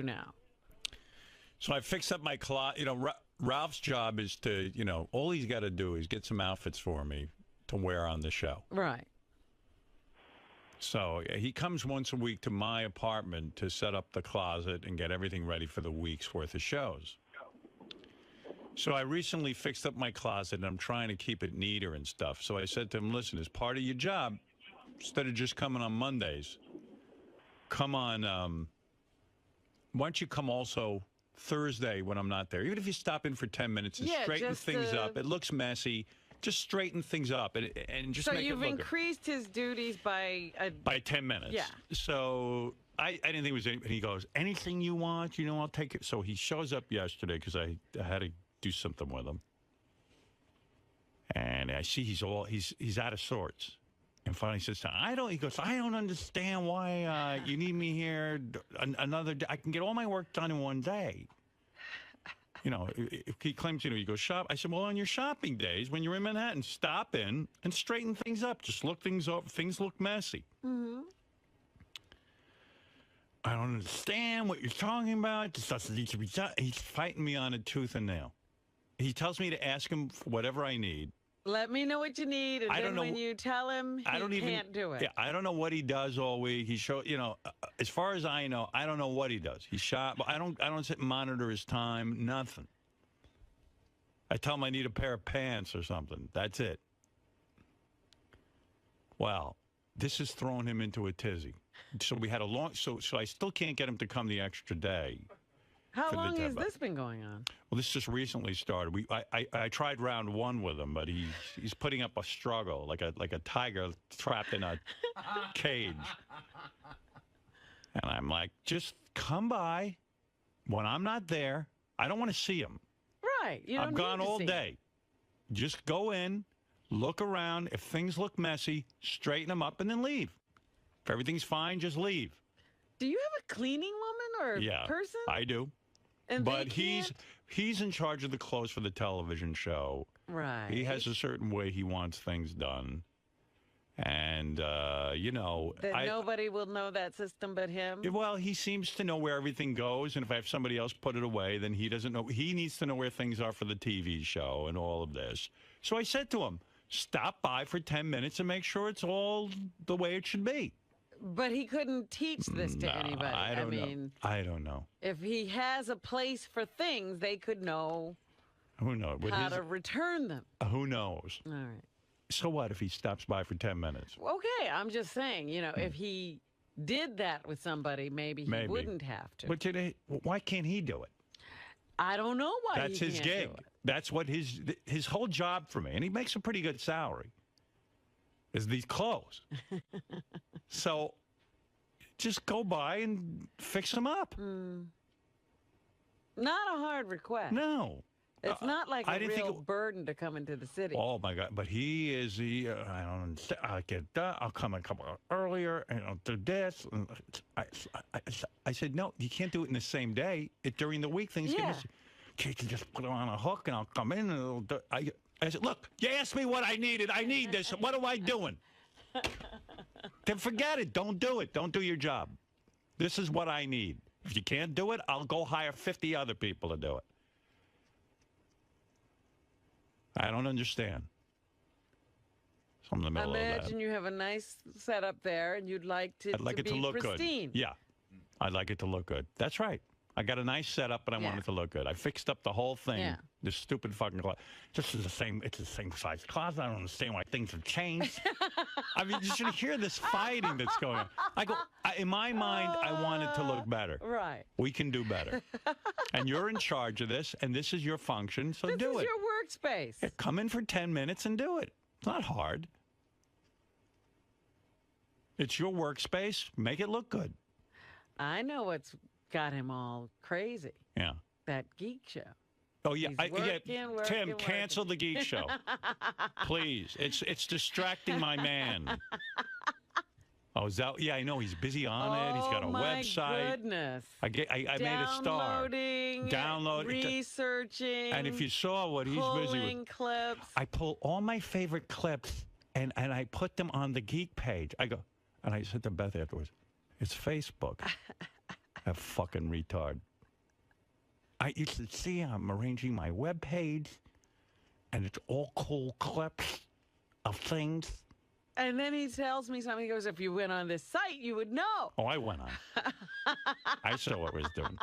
now? So I fixed up my closet. You know, Ralph's job is to, you know, all he's got to do is get some outfits for me to wear on the show. Right. So he comes once a week to my apartment to set up the closet and get everything ready for the week's worth of shows. So I recently fixed up my closet, and I'm trying to keep it neater and stuff. So I said to him, listen, as part of your job, instead of just coming on Mondays, come on, why don't you come also Thursday when I'm not there? Even if you stop in for 10 minutes and straighten things up. It looks messy. Just straighten things up and just make it look good. So you've increased his duties by 10 minutes. Yeah. So I didn't think it was anything. He goes, anything you want, you know, I'll take it. So he shows up yesterday because I had to do something with him. And I see he's out of sorts. And finally he says, he goes, I don't understand why you need me here another day. I can get all my work done in one day. You know, if he claims, you know, you go shop. I said, well, on your shopping days, when you're in Manhattan, stop in and straighten things up. Just look things up. Things look messy. Mm-hmm. I don't understand what you're talking about. This doesn't need to be done. He's fighting me on a tooth and nail. He tells me to ask him for whatever I need. Let me know what you need, and then when you tell him, he can't do it. Yeah, I don't know what he does all week. He you know, as far as I know, I don't know what he does. He shot, but I don't sit and monitor his time. Nothing. I tell him I need a pair of pants or something. That's it. Well, this has thrown him into a tizzy. So we had a long. So I still can't get him to come the extra day. How long has this been going on? Well, this just recently started. I tried round one with him, but he's putting up a struggle like a tiger trapped in a cage. And I'm like, just come by when I'm not there. I don't want to see him. Right. You don't I'm gone need to all see day. Just go in, look around. If things look messy, straighten them up and then leave. If everything's fine, just leave. Do you have a cleaning woman or person? I do. And but he's in charge of the clothes for the television show. Right. He has a certain way he wants things done. And, you know. That nobody will know that system but him? Well, he seems to know where everything goes. And if I have somebody else put it away, then he doesn't know. He needs to know where things are for the TV show and all of this. So I said to him, stop by for 10 minutes and make sure it's all the way it should be. But he couldn't teach this to anybody. I don't know. If he has a place for things, they could know. Who knows? How to return them. Who knows? All right. So what if he stops by for 10 minutes? Okay, I'm just saying, you know, if he did that with somebody, maybe he wouldn't have to. But why can't he do it? I don't know why That's his gig. That's what his whole job for me. And he makes a pretty good salary. Is these clothes. So just go by and fix them up. Not a hard request. No. It's not like a real burden to come into the city. Oh, my God. But I don't understand. I'll get that. I'll come a couple hours earlier and I'll do this. I said, no, you can't do it in the same day. During the week, things get messy. Can't you just put it on a hook and I'll come in and it'll do I said, look, you asked me what I needed. I need this. What am I doing? Then forget it. Don't do it. Don't do your job. This is what I need. If you can't do it, I'll go hire 50 other people to do it. I don't understand. So I'm in the middle of that. Imagine you have a nice setup there and you'd like it to look pristine. Good. Yeah. I'd like it to look good. That's right. I got a nice setup, but I want it to look good. I fixed up the whole thing. Yeah. This stupid fucking closet. It's the same size closet. I don't understand why things have changed. I mean, you should hear this fighting that's going on. I go, in my mind, I want it to look better. Right. We can do better. And you're in charge of this, and this is your function, so do it. This is your workspace. Yeah, come in for 10 minutes and do it. It's not hard. It's your workspace. Make it look good. I know what's got him all crazy. Yeah. That geek show. Oh, yeah. Working, Tim, cancel the geek show. Please. It's distracting my man. Oh, is that? Yeah, I know. He's busy on it. He's got a website. Oh, my goodness. I made a star. Downloading. Researching. And if you saw what he's busy with. Clips. I pull all my favorite clips and I put them on the geek page. I go, and I said to Beth afterwards, it's Facebook. That fucking retard. You should see I'm arranging my webpage, and it's all cool clips of things. And then he tells me something. He goes, if you went on this site, you would know. Oh, I went on. I saw what I was doing.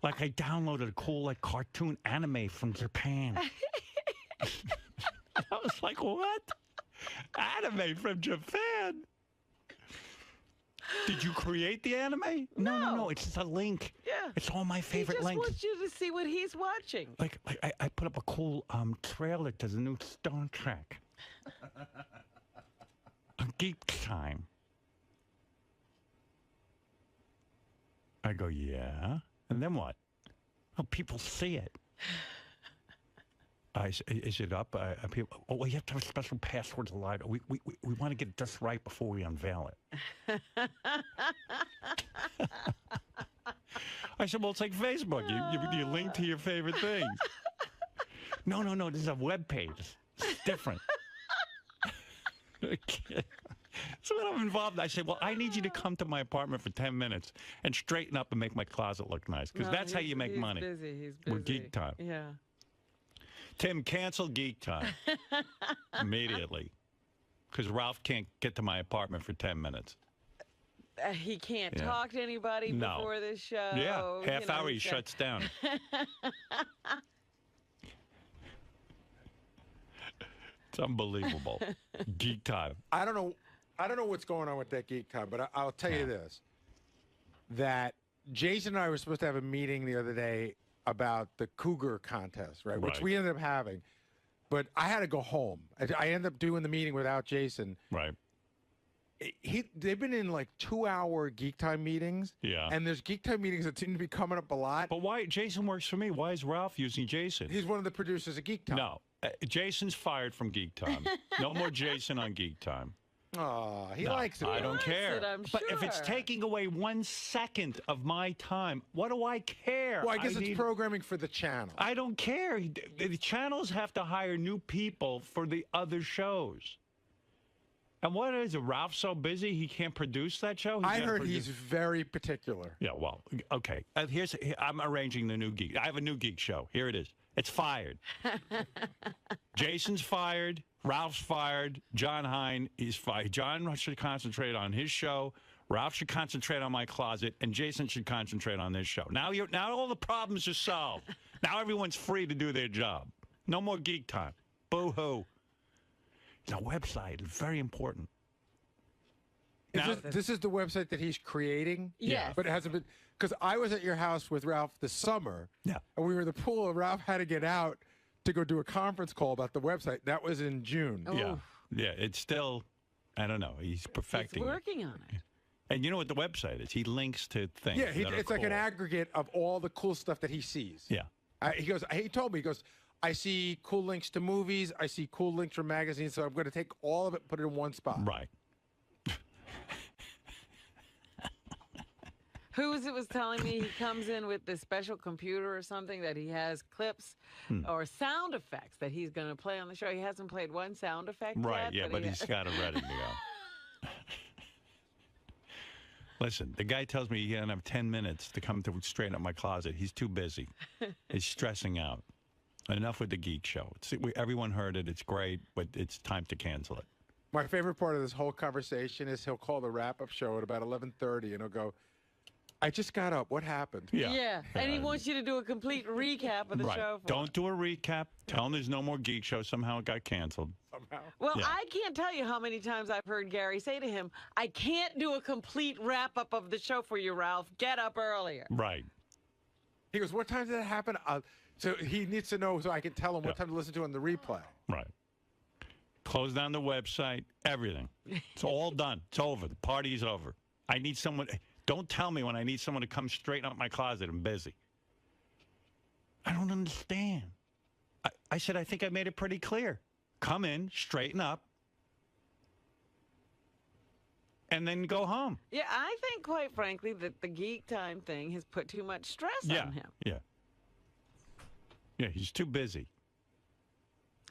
Like, I downloaded a cool, like, cartoon anime from Japan. I was like, what? Anime from Japan? Did you create the anime? No. It's just a link. Yeah. It's all my favorite links. He just wants you to see what he's watching. Like I put up a cool trailer to the new Star Trek. A Geek Time. I go, yeah. And then what? Oh, people see it. Is it up? People, you have to have special passwords allowed. We want to get it just right before we unveil it. I said, well, it's like Facebook. You link to your favorite things. No. This is a web page. It's different. So when I'm involved, I say, well, I need you to come to my apartment for 10 minutes and straighten up and make my closet look nice. Because that's how you make money. He's busy. With Geek Time. Yeah. Tim, cancel Geek Time immediately. Because Ralph can't get to my apartment for 10 minutes. He can't talk to anybody before this show. Yeah, half hour he shuts down. It's unbelievable. Geek Time. I don't know what's going on with that Geek Time, but I'll tell you this. That Jason and I were supposed to have a meeting the other day about the Cougar contest, right? Which we ended up having. But I had to go home. I ended up doing the meeting without Jason. Right. They've been in like 2-hour Geek Time meetings. Yeah. And there's Geek Time meetings that seem to be coming up a lot. But why? Jason works for me. Why is Ralph using Jason? He's one of the producers of Geek Time. No. Jason's fired from Geek Time. No more Jason on Geek Time. Oh, he likes it. I don't care. But if it's taking away 1 second of my time, what do I care? Well, I guess it's programming for the channel. I don't care. The channels have to hire new people for the other shows. And what is it? Ralph's so busy he can't produce that show? I heard he's very particular. Yeah, well, okay. I'm arranging the new Geek. I have a new Geek show. Here it is. It's fired. Jason's fired. Ralph's fired. John Hein, he's fired. John should concentrate on his show. Ralph should concentrate on my closet, and Jason should concentrate on this show. Now all the problems are solved. Now everyone's free to do their job. No more Geek Time. Boo-hoo. The website is very important. This is the website that he's creating? Yes. But it hasn't been... Because I was at your house with Ralph this summer. Yeah. And we were in the pool, and Ralph had to get out to go do a conference call about the website. That was in June. Oh. Yeah. Yeah, it's still... I don't know. He's perfecting He's working on it. And you know what the website is? He links to things. Yeah, it's like an aggregate of all the cool stuff that he sees. Yeah. He told me, I see cool links to movies. I see cool links from magazines. So I'm going to take all of it, put it in one spot. Right. Who was telling me he comes in with this special computer or something that he has clips or sound effects that he's going to play on the show. He hasn't played one sound effect Right, yet. but he's got it ready to go. Listen, the guy tells me he doesn't have 10 minutes to come to straighten up my closet. He's too busy. He's stressing out. Enough with the Geek Show. Everyone heard it. It's great, but it's time to cancel it. My favorite part of this whole conversation is he'll call the wrap-up show at about 11:30, and he'll go, I just got up. What happened? Yeah. And he wants you to do a complete recap of the show. Don't do a recap. Tell him there's no more Geek Show. Somehow it got canceled. Well, I can't tell you how many times I've heard Gary say to him, I can't do a complete wrap-up of the show for you, Ralph. Get up earlier. Right. He goes, what time did that happen? So he needs to know so I can tell him what time to listen to on the replay. Right. Close down the website, everything. It's all done. It's over. The party's over. I need someone... Don't tell me when I need someone to come straighten up my closet. I'm busy. I don't understand. I said, I think I made it pretty clear. Come in, straighten up, and then go home. Yeah, I think, quite frankly, that the Geek Time thing has put too much stress on him. Yeah, he's too busy.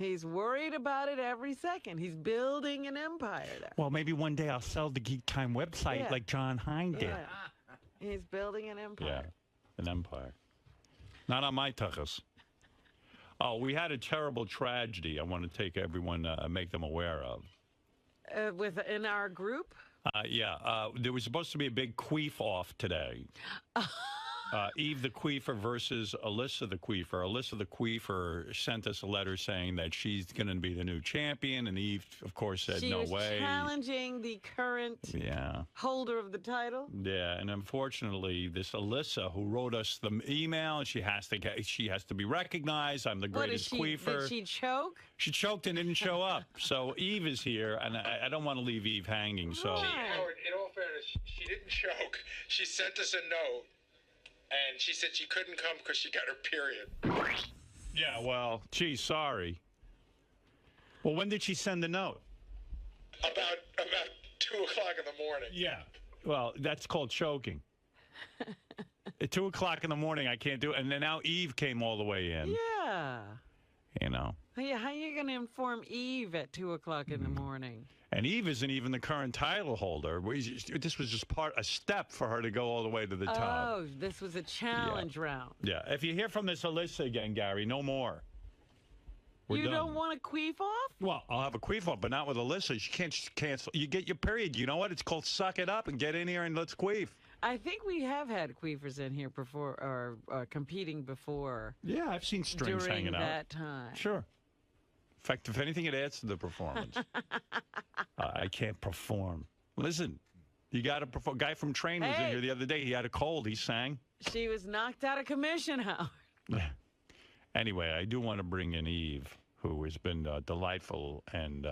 He's worried about it every second. He's building an empire there. Well, maybe one day I'll sell the Geek Time website like John Hein did. He's building an empire. Yeah, an empire. Not on my tuchus. Oh, we had a terrible tragedy. I want to take everyone, make them aware of. In our group? There was supposed to be a big queef-off today. Eve the Queefer versus Alyssa the Queefer. Alyssa the Queefer sent us a letter saying that she's going to be the new champion, and Eve, of course, said no way. She was challenging the current holder of the title. Yeah, and unfortunately, this Alyssa, who wrote us the email, she has to be recognized. I'm the greatest queefer. Did she choke? She choked and didn't show up. So Eve is here, and I don't want to leave Eve hanging. So, Howard, in all fairness, she didn't choke. She sent us a note. And she said she couldn't come because she got her period. Yeah, well, gee, sorry. Well, when did she send the note? About 2 o'clock in the morning. Yeah. Well, that's called choking. At 2 o'clock in the morning, I can't do it. And then now Eve came all the way in. Yeah. You know. Yeah, how are you going to inform Eve at 2 o'clock in the morning? And Eve isn't even the current title holder. This was just a step for her to go all the way to the top. Oh, this was a challenge round. Yeah. If you hear from this Alyssa again, Gary, no more. You don't want a queef off? Well, I'll have a queef off, but not with Alyssa. She can't cancel. You get your period. You know what? It's called suck it up and get in here and let's queef. I think we have had queefers in here before, or competing before. Yeah, I've seen strings hanging out. During that time. Sure. In fact, if anything, it adds to the performance. I can't perform. Listen, you got to perform. Guy from Train was in here the other day. He had a cold. He sang. She was knocked out of commission, Howard. Anyway, I do want to bring in Eve, who has been delightful, and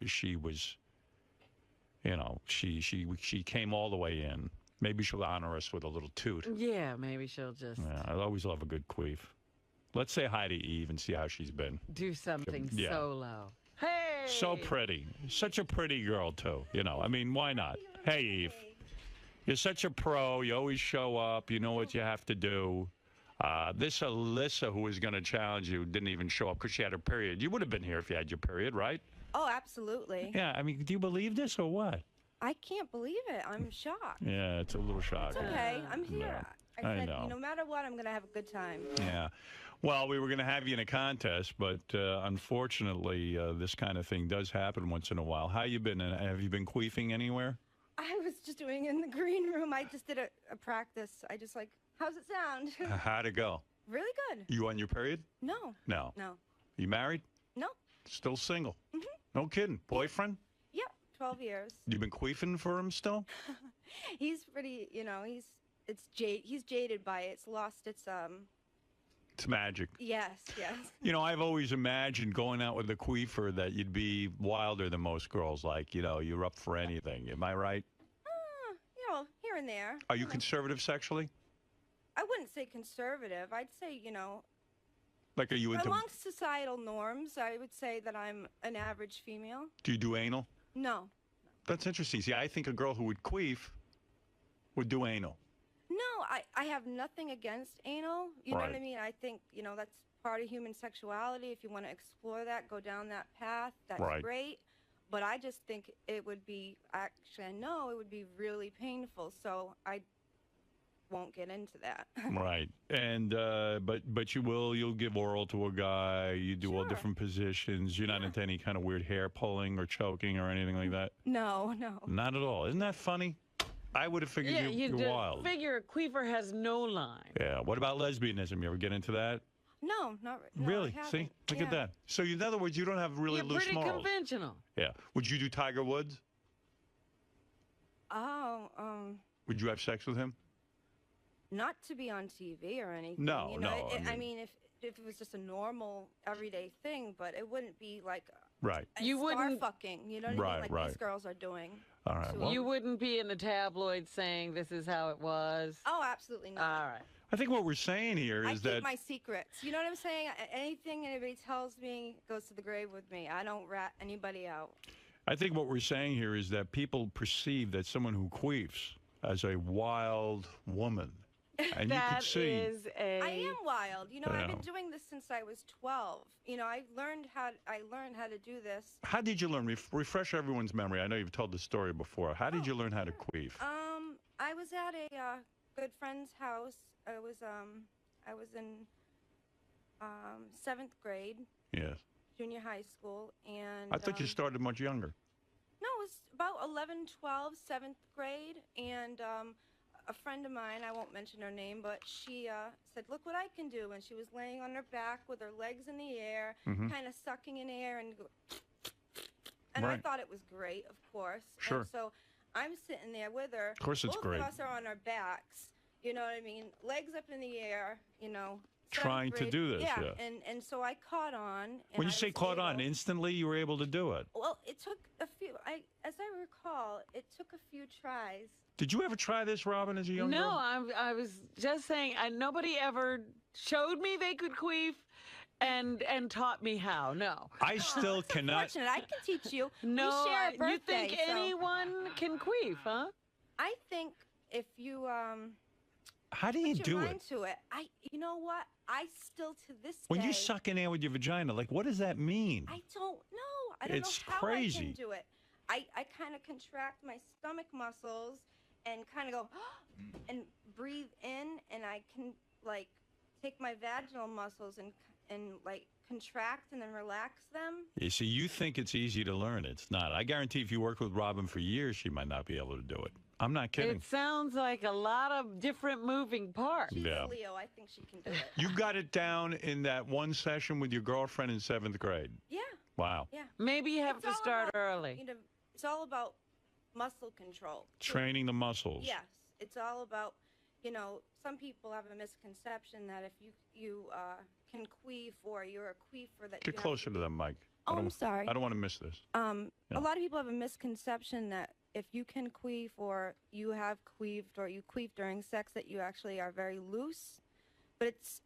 she was, you know, she came all the way in. Maybe she'll honor us with a little toot. Yeah, maybe she'll just. Yeah, I always love a good queef. Let's say hi to Eve and see how she's been. Do something solo. Hey! So pretty. Such a pretty girl, too. You know, I mean, why not? Hey, Eve. You're such a pro. You always show up. You know what you have to do. This Alyssa, who was going to challenge you, didn't even show up because she had her period. You would have been here if you had your period, right? Oh, absolutely. Yeah, I mean, do you believe this or what? I can't believe it. I'm shocked. Yeah, it's a little shocking. It's okay. I'm here. Yeah, I said, know. No matter what, I'm going to have a good time. Yeah. Well, we were going to have you in a contest, but unfortunately, this kind of thing does happen once in a while. How you been? Have you been queefing anywhere? I was just doing it in the green room. I just did a practice. I just like, how's it sound? How'd it go? Really good. You on your period? No. No. No. You married? No. Still single? No kidding. Boyfriend? Yep. 12 years. You been queefing for him still? He's pretty, you know, he's jaded by it. It's lost its It's magic. Yes, yes. You know, I've always imagined going out with a queefer that you'd be wilder than most girls. Like, you know, you're up for anything. Am I right? You know, here and there. Are you conservative sexually? I wouldn't say conservative. I'd say, you know, like, are you into... amongst societal norms, I would say that I'm an average female. Do you do anal? No. That's interesting. See, I think a girl who would queef would do anal. No, I have nothing against anal. You know what I mean? I think, you know, that's part of human sexuality. If you want to explore that, go down that path, that's great. But I just think it would be, actually, I know it would be really painful. So I won't get into that. Right. And, but you'll give oral to a guy. You do all different positions. You're not into any kind of weird hair pulling or choking or anything like that? No, no. Not at all. Isn't that funny? I would have figured you're wild. Figure a queefer has no line. Yeah. What about lesbianism? You ever get into that? No, not no, really. See, look at that. So, in other words, you don't have really loose pretty morals. Conventional. Yeah. Would you do Tiger Woods? Oh, Would you have sex with him? not to be on TV or anything. No, you know, no. I mean, if it was just a normal, everyday thing, but it wouldn't be like You wouldn't fucking. You know what I mean? Like these girls are doing. All right. Well, you wouldn't be in the tabloids saying this is how it was. Oh, absolutely not. All right. I think what we're saying here is I keep my secrets. You know what I'm saying? Anything anybody tells me goes to the grave with me. I don't rat anybody out. I think what we're saying here is that people perceive that someone who queefs as a wild woman. And you could see. I am wild. You know, I've been doing this since I was 12. You know, I learned how to do this. How did you learn? Refresh everyone's memory. I know you've told the story before. How did you learn how to queef? I was at a good friend's house. I was in 7th grade. Yes. Junior high school, and I thought you started much younger. No, it was about 11, 12, 7th grade, and a friend of mine, I won't mention her name, but she said, "Look what I can do," and she was laying on her back with her legs in the air, kind of sucking in air, and and I thought it was great, of course. Sure. And so I'm sitting there with her. Of course it's Both great. of us are on our backs, you know what I mean? Legs up in the air, you know. Trying to do this, yeah. And so I caught on. And When you say caught on, instantly you were able to do it. Well, it took a few, as I recall, it took a few tries. Did you ever try this, Robin, as a young girl? No, I was just saying, nobody ever showed me they could queef and taught me how. No. I still cannot. Unfortunate. I can teach you. No, we share a birthday, you think anyone can queef, huh? I think if you How do you put do your it? mind to it, you know what? I still to this When day. you suck in air with your vagina, like, what does that mean? I don't know. I don't It's know how crazy. I can do it. I kind of contract my stomach muscles and kind of go and breathe in, and I can like take my vaginal muscles and like contract and then relax them. You see, you think it's easy to learn. It's not. I guarantee if you work with Robin for years, she might not be able to do it. I'm not kidding. It sounds like a lot of different moving parts. She's Yeah. a Leo. I think she can do it. You got it down in that one session with your girlfriend in 7th grade. Yeah. Wow. Yeah. Maybe you have It's to all start about, early. You know, it's all about muscle control. Training the muscles. Yes, it's all about, you know, some people have a misconception that if you can queef or you're a queefer that Get closer to them, Mike. Oh, I'm sorry. I don't want to miss this. A lot of people have a misconception that if you can queef or you have queefed or you queef during sex that you actually are very loose. But it's,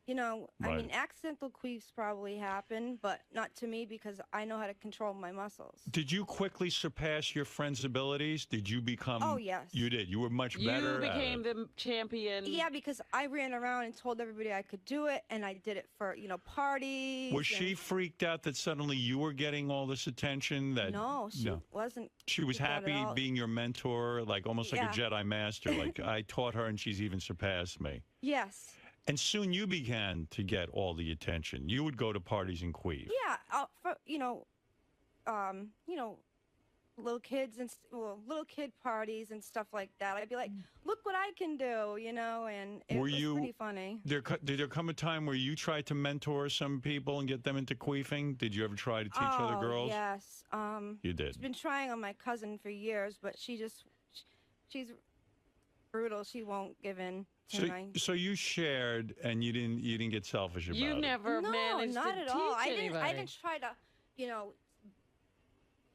you know, I mean, accidental queefs probably happen, but not to me because I know how to control my muscles. Did you quickly surpass your friend's abilities? Did you become... Oh, yes. You did. You were much better You became at it. the champion. Yeah, because I ran around and told everybody I could do it, and I did it for, you know, parties. Was she freaked out that suddenly you were getting all this attention? That No, she wasn't. She was freaked out at happy all. being your mentor, like almost like a Jedi master. Like, I taught her and she's even surpassed me. Yes. And soon you began to get all the attention. You would go to parties and queef. Yeah, for little kids and little kid parties and stuff like that. I'd be like, "Look what I can do," you know, and it was pretty funny. Did there come a time where you tried to mentor some people and get them into queefing? Did you ever try to teach other girls? Yes. You did. I've been trying on my cousin for years, but she's brutal. She won't give in. So you shared, and you didn't get selfish about it. You never managed not to at teach all. I anybody. didn't try to, you know,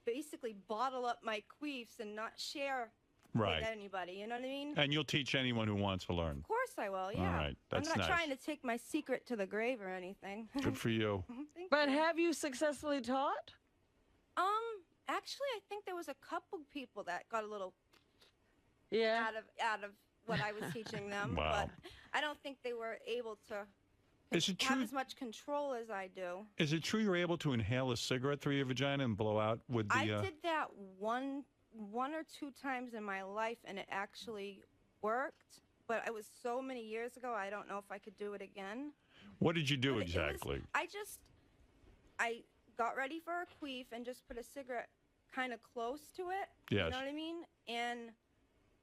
basically bottle up my queefs and not share with anybody. You know what I mean? And you'll teach anyone who wants to learn. Of course I will. Yeah. All right, that's I'm not nice. trying to take my secret to the grave or anything. Good for you. But have you successfully taught? Actually, I think there was a couple people that got a little out of what I was teaching them. Wow. But I don't think they were able to Is it have true? as much control as I do. Is it true you're able to inhale a cigarette through your vagina and blow out with the? I did that one or two times in my life, and it actually worked. But it was so many years ago, I don't know if I could do it again. What did you do But exactly? I got ready for a queef and just put a cigarette kind of close to it. Yes. You know what I mean? And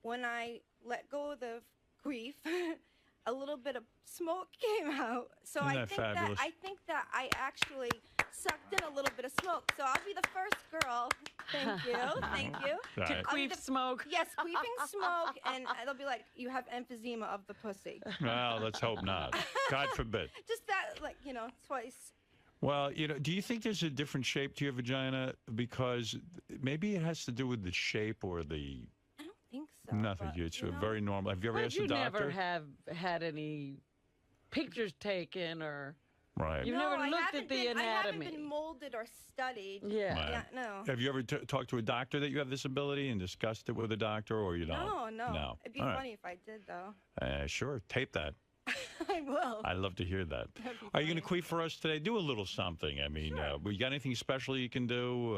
when I let go of the queef, a little bit of smoke came out. So Isn't that fabulous? I think that I actually sucked in a little bit of smoke. So I'll be the first girl. Thank you. Thank you. All To right. queef smoke. Yes, queefing smoke, and they'll be like, "You have emphysema of the pussy." Well, let's hope not. God forbid. Just that, like, you know, twice. Well, you know, do you think there's a different shape to your vagina? Because maybe it has to do with the shape or the... I don't think so. Nothing. but, It's you know. very normal. Have you ever But asked you a doctor? never have had any pictures taken or... Right. You've No, never I looked haven't at the been, anatomy. I haven't been molded or studied. Yeah. Right. Yeah, no. Have you ever talked to a doctor that you have this ability and discussed it with a doctor, or you don't? No. No. It'd be All right. funny if I did, though. Sure. Tape that. I I will. I'd love to hear that. Are you going to queef for us today? Do a little something. I mean, we got anything special you can do?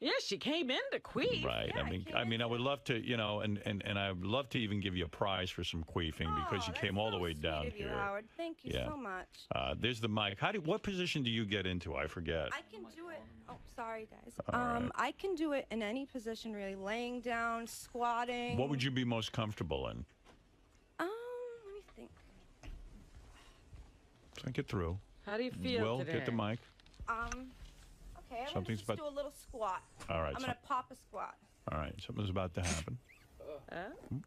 Yeah, she came in to queef. Right. Yeah, I mean, I would love to, you know, and I would love to even give you a prize for some queefing because you came all the way down of you, here. Howard. Thank you so much. There's the mic. What position do you get into? I forget. I can do it. Oh, sorry, guys. Right. I can do it in any position, really. Laying down, squatting. What would you be most comfortable in? Let me think. Think it through. How do you feel today? Get the mic. Okay, I'm going to just do a little squat. All right. I'm going to pop a squat. All right. Something's about to happen.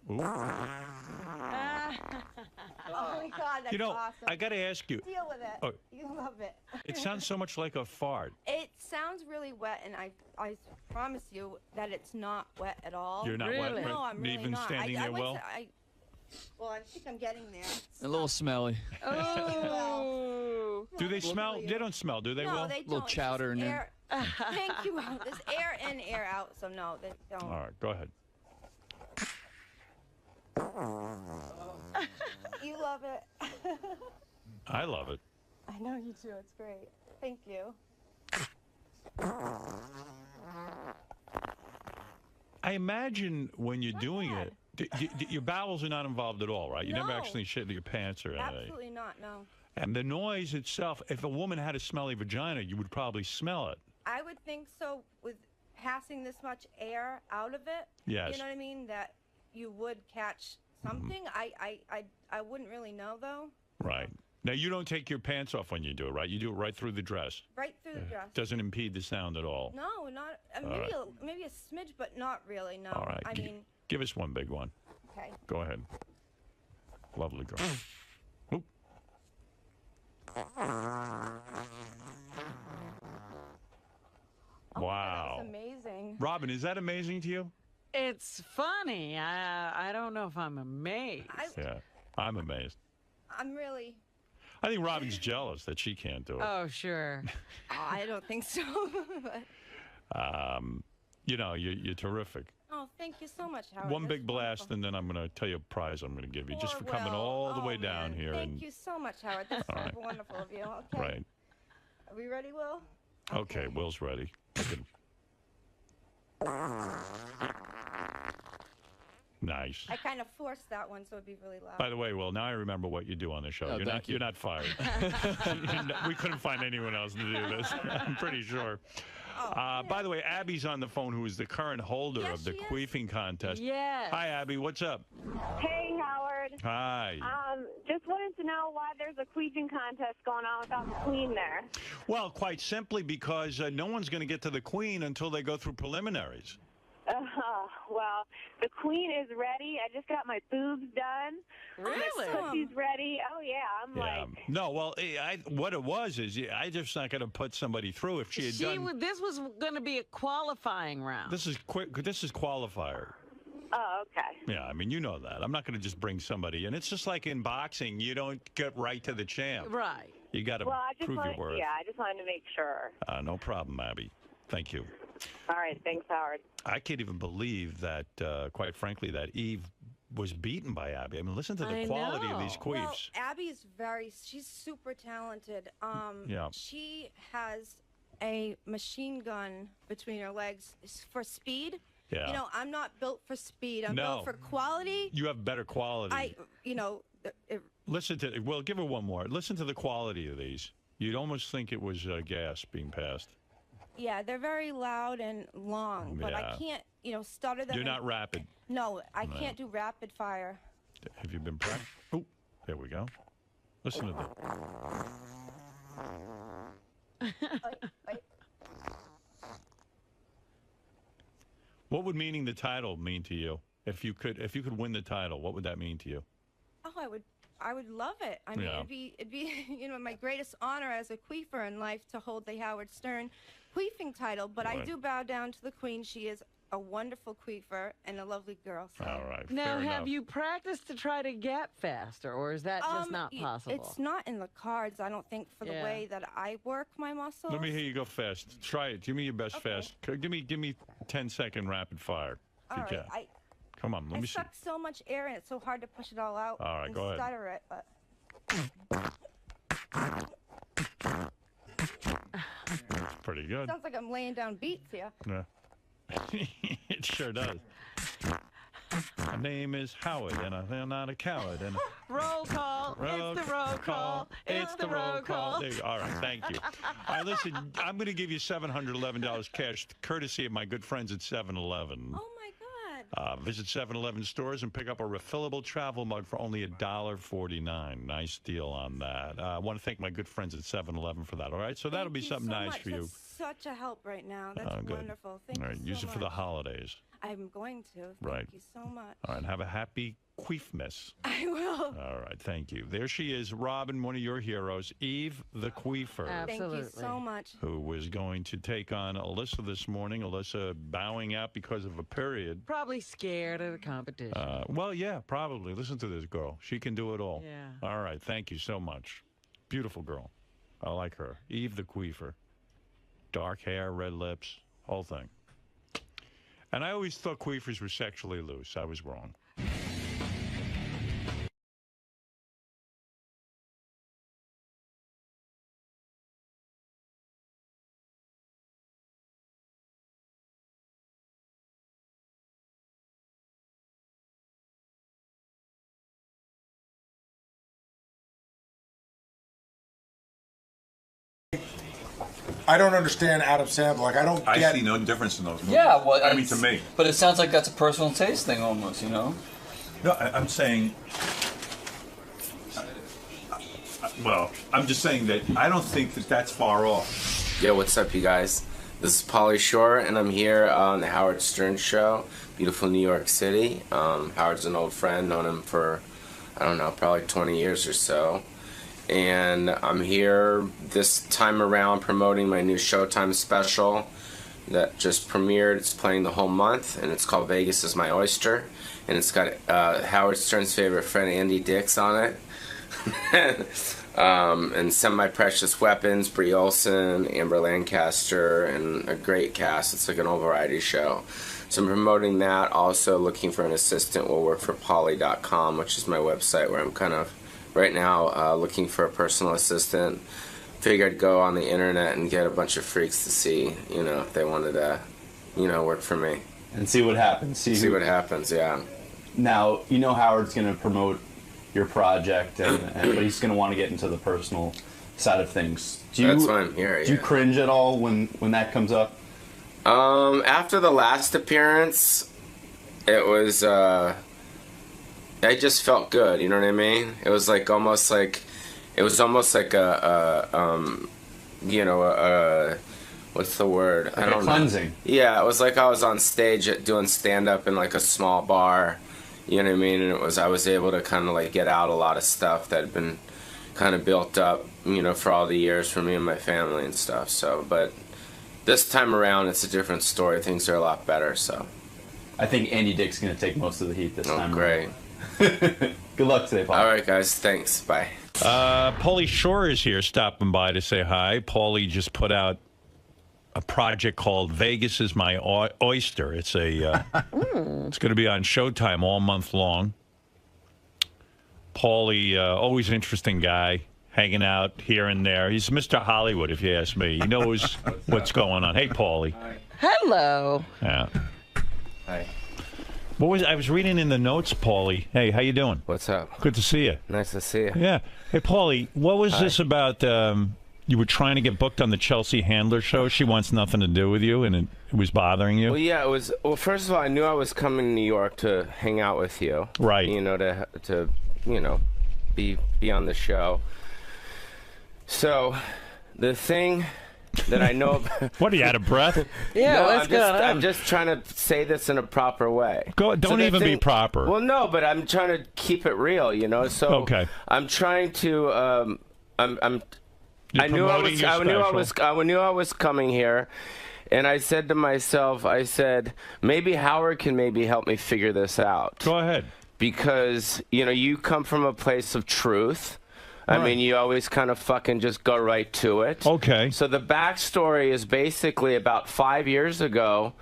Ooh. Oh, my God, that's awesome. I got to ask you. Deal with it. Oh. You love it. It sounds so much like a fart. It sounds really wet, and I promise you that it's not wet at all. You're not Really? wet? No, I'm really Even not. standing there well? Well, I think I'm getting there. A little smelly. Oh. Do they smell? They don't smell, do they? No, Will? they don't. Little It's chowder just in air. Thank you. There's air in, air out, so no, they don't. All right, go ahead. You love it. I love it. I know you do. It's great. Thank you. I imagine when you're doing it, your bowels are not involved at all, right? You never No. actually shit your pants or anything. Absolutely not, no. And the noise itself, if a woman had a smelly vagina, you would probably smell it. I would think so with passing this much air out of it. Yes. You know what I mean? That you would catch something. I wouldn't really know, though. Right. Now, you don't take your pants off when you do it, right? You do it right through the dress. Right through the dress. Doesn't impede the sound at all. No, not maybe a smidge, but not really. No. All right. I mean, Give us one big one. okay. Go ahead. Lovely girl. Oop. Wow. That's amazing. Robin, is that amazing to you? It's funny. I don't know if I'm amazed. Yeah, I'm amazed. I'm really. I think Robin's jealous that she can't do it. Oh, sure. I don't think so. But, You know, you're terrific. oh, thank you so much, Howard. One That's big blast, wonderful. and then I'm going to tell you a prize I'm going to give you just for Poor coming Will. all the way Oh, down man. here. Thank you so much, Howard. That's All right. wonderful of you. Okay. Right. Are we ready, Will? Okay, Will's ready. Nice. I kind of forced that one, so it'd be really loud. By the way, Will, now I remember what you do on the show. Oh, thank you. You're not fired. We couldn't find anyone else to do this. I'm pretty sure. By the way, Abby's on the phone, who is the current holder Yes, of the she is. queefing contest. Yes. Hi, Abby. What's up? Hey, Howard. Hi. Just wanted to know why there's a queefing contest going on without the queen there. Well, quite simply because no one's going to get to the queen until they go through preliminaries. Well, the queen is ready. I just got my boobs done. Really? She's ready. Oh, yeah. I'm like... No, well, what it was is I just not going to put somebody through if she had done... This was going to be a qualifying round. This is qualifier. Oh, okay. Yeah, I mean, you know that. I'm not going to just bring somebody in. It's just like in boxing. You don't get right to the champ. Right. You got to prove your worth. Yeah, I just wanted to make sure. No problem, Abby. Thank you. All right. Thanks, Howard. I can't even believe that, quite frankly, that Eve was beaten by Abby. I mean, listen to the quality of these queefs. Well, Abby's she's super talented. Yeah. She has a machine gun between her legs for speed. Yeah. You know, I'm not built for speed. I'm No. built for quality. You have better quality. Listen to, well, give her one more. Listen to the quality of these. You'd almost think it was gas being passed. Yeah, they're very loud and long, but I can't, stutter them. You're not rapid. No, I can't do rapid fire. Have you been practicing? Oh, there we go. Listen to that. Wait. What would winning the title mean to you? If you could win the title, what would that mean to you? Oh, I would love it. I mean, it'd be my greatest honor as a queefer in life to hold the Howard Stern queefing title. But I do bow down to the queen. She is a wonderful queefer and a lovely girl. So. All right. Now, fair have enough. you practiced to try to get faster, or is that just not possible? It's not in the cards, I don't think, for the way that I work my muscles. Let me hear you go fast. Try it. Give me your best fast. Give me 10-second rapid fire. If you can. Come on, let me see. I suck so much air and it's so hard to push it all out. All right, and go ahead. stutter it, but. Pretty good. Sounds like I'm laying down beats here. Yeah. It sure does. My name is Howard, and I'm not a coward. And Roll call. It's the roll call. It's the roll call. There you go. All right, thank you. All right, listen, I'm going to give you $711 cash, courtesy of my good friends at 7-Eleven. Oh, my God. Visit 7-Eleven stores and pick up a refillable travel mug for only $1.49. Nice deal on that. I want to thank my good friends at 7-Eleven for that, all right? So that'll be something nice for you. That's such a help right now. That's wonderful. Thank you so much. Use it for the holidays. I'm going to. Thank you so much. All right, have a happy 𝗦𝗵ci𝘄. I will. All right, thank you. There she is, Robin, one of your heroes, 𝗦𝗵ci𝘄. Absolutely. Thank you so much. Who was going to take on Alyssa this morning. Alyssa bowing out because of a period. Probably scared of the competition. Well, yeah, probably. Listen to this girl. She can do it all. Yeah. All right, thank you so much. Beautiful girl. I like her. 𝗦𝗵ci𝘄. Dark hair, red lips, whole thing. And I always thought queefers were sexually loose. I was wrong. I don't understand Adam Sandler. Like, I see no difference in those movies. Yeah, well, I mean, to me. But it sounds like that's a personal taste thing almost, you know? No, I'm saying... well, I'm just saying that I don't think that that's far off. Yo, what's up, you guys? This is 𝗦𝗵cie𝘄, and I'm here on the Howard Stern Show, beautiful New York City. Howard's an old friend, known him for, I don't know, probably 20 years or so. And I'm here this time around promoting my new Showtime special that just premiered. It's playing the whole month, and it's called Vegas is My Oyster. And it's got Howard Stern's favorite friend, Andy Dix, on it. And Semi-Precious Weapons, Brie Olson, Amber Lancaster, and a great cast. It's like an old variety show. So I'm promoting that. Also looking for an assistant. Will work for Poly.com, which is my website where I'm kind of right now looking for a personal assistant. Figured I'd go on the internet and get a bunch of freaks to see, you know, if they wanted to, you know, work for me. And see what happens. See what happens, yeah. Now, you know Howard's going to promote your project, but he's going to want to get into the personal side of things. That's why I'm here, Do you cringe at all when that comes up? After the last appearance, it was, I just felt good, you know what I mean? It was like almost like, it was almost like you know, what's the word? Like I don't know. Cleansing. Yeah, it was like I was on stage doing stand-up in like a small bar, you know what I mean? And it was, I was able to kind of like get out a lot of stuff that had been kind of built up, you know, for all the years for me and my family and stuff. So, but this time around, it's a different story. Things are a lot better, so. I think Andy Dick's going to take most of the heat this time. Great. Good luck today, Paul. All right, guys. Thanks. Bye. 𝗦𝗫𝘄 is here, stopping by to say hi. Paulie just put out a project called Vegas is My Oyster. It's a it's going to be on Showtime all month long. Paulie, always an interesting guy, hanging out here and there. He's Mr. Hollywood, if you ask me. He knows what's going on. Hey, Paulie. Hello. Yeah. Hi. I was reading in the notes, Paulie. Hey, how you doing? What's up? Good to see you. Nice to see you. Yeah. Hey, Paulie, what was this about? You were trying to get booked on the Chelsea Handler show. She wants nothing to do with you, and it was bothering you. Well, yeah, it was. Well, first of all, I knew I was coming to New York to hang out with you. Right. You know, to you know, be on the show. So, the thing that I know. What, are you out of breath? Yeah, no, what's going on? I'm just trying to say this in a proper way. Don't even be proper. Well, no, but I'm trying to keep it real, you know. So okay. I'm trying to. I knew I was coming here, and I said to myself, I said, maybe Howard can help me figure this out. Go ahead. Because, you know, you come from a place of truth. I mean, you always kind of fucking just go right to it. Okay. So the backstory is basically about 5 years ago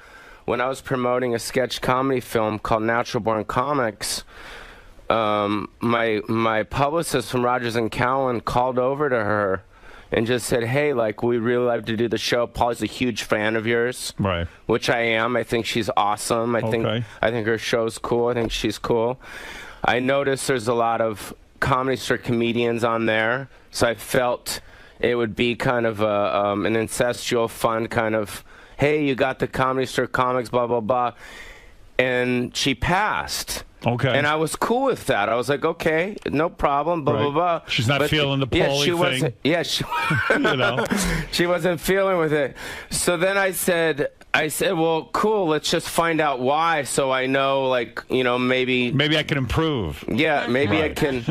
when I was promoting a sketch comedy film called Natural Born Comics. my publicist from Rogers and Cowan called over to her and just said, hey, like, we really like to do the show. Paul's a huge fan of yours. Right. Which I am. I think she's awesome. I think her show's cool. I think she's cool. I noticed there's a lot of Comedy Store comedians on there, so I felt it would be kind of an incestual, fun kind of, hey, you got the Comedy Store comics, blah, blah, blah. And she passed. Okay. And I was cool with that. I was like, okay, no problem, blah, blah, blah. She's not feeling the Paulie thing. Yeah, she, you know. She wasn't feeling with it. So then I said, well, cool, let's just find out why so I know, like, you know, maybe I can improve. Yeah, maybe I can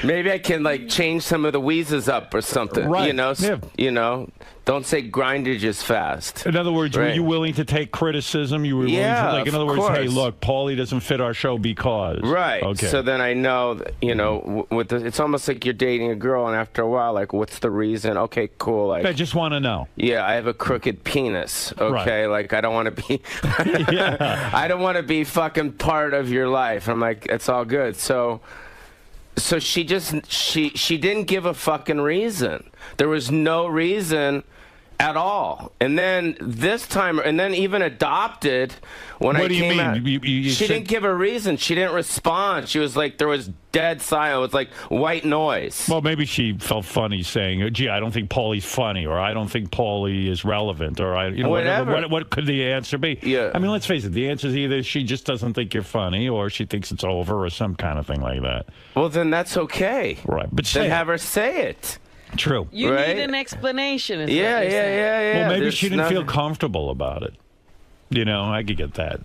maybe I can, like, change some of the wheezes up or something. Right. You know, you know. Don't say grindage as fast. In other words, were you willing to take criticism? You were willing to, like, in other words, hey, look, Paulie doesn't fit our show because. Right. Okay. So then I know, that, you know, with it's almost like you're dating a girl, and after a while, like, what's the reason? Okay, cool. Like, I just want to know. Yeah, I have a crooked penis. Okay, like, I don't want to be. I don't want to be fucking part of your life. I'm like, it's all good. So she just she didn't give a fucking reason. There was no reason at all. And then this time, and then even Adopted, when I came out, she didn't give a reason. She didn't respond. She was like, there was dead silence. It was like white noise. Well, maybe she felt funny saying, gee, I don't think Paulie's funny, or I don't think Paulie is relevant, or you know, whatever. What could the answer be? Yeah. I mean, let's face it. The answer is either she just doesn't think you're funny, or she thinks it's over, or some kind of thing like that. Well, then that's okay. Right. But then have her say it. True. You need an explanation. Is Yeah. Well, maybe she didn't feel comfortable about it. You know, I could get that.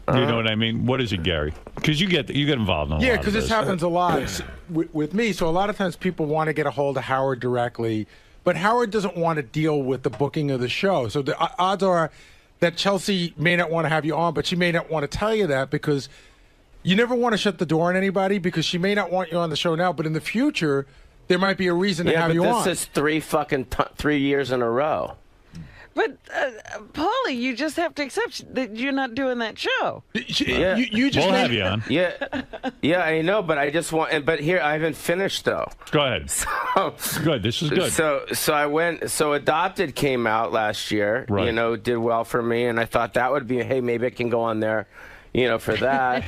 You know what I mean? What is it, Gary? Because you get involved in a lot of this. Yeah, because this happens a lot with me. So a lot of times people want to get a hold of Howard directly, but Howard doesn't want to deal with the booking of the show. So the odds are that Chelsea may not want to have you on, but she may not want to tell you that because you never want to shut the door on anybody because she may not want you on the show now, but in the future there might be a reason to have you on. Yeah, but this is 3 years in a row. But, Paulie, you just have to accept that you're not doing that show. Yeah. You just we'll have you on. Yeah, I know, but I just want. But here, I haven't finished though. Go ahead. Good. This is good. So I went. So Adopted came out last year. Right. You know, did well for me, and I thought that would be, hey, maybe I can go on there. You know, for that.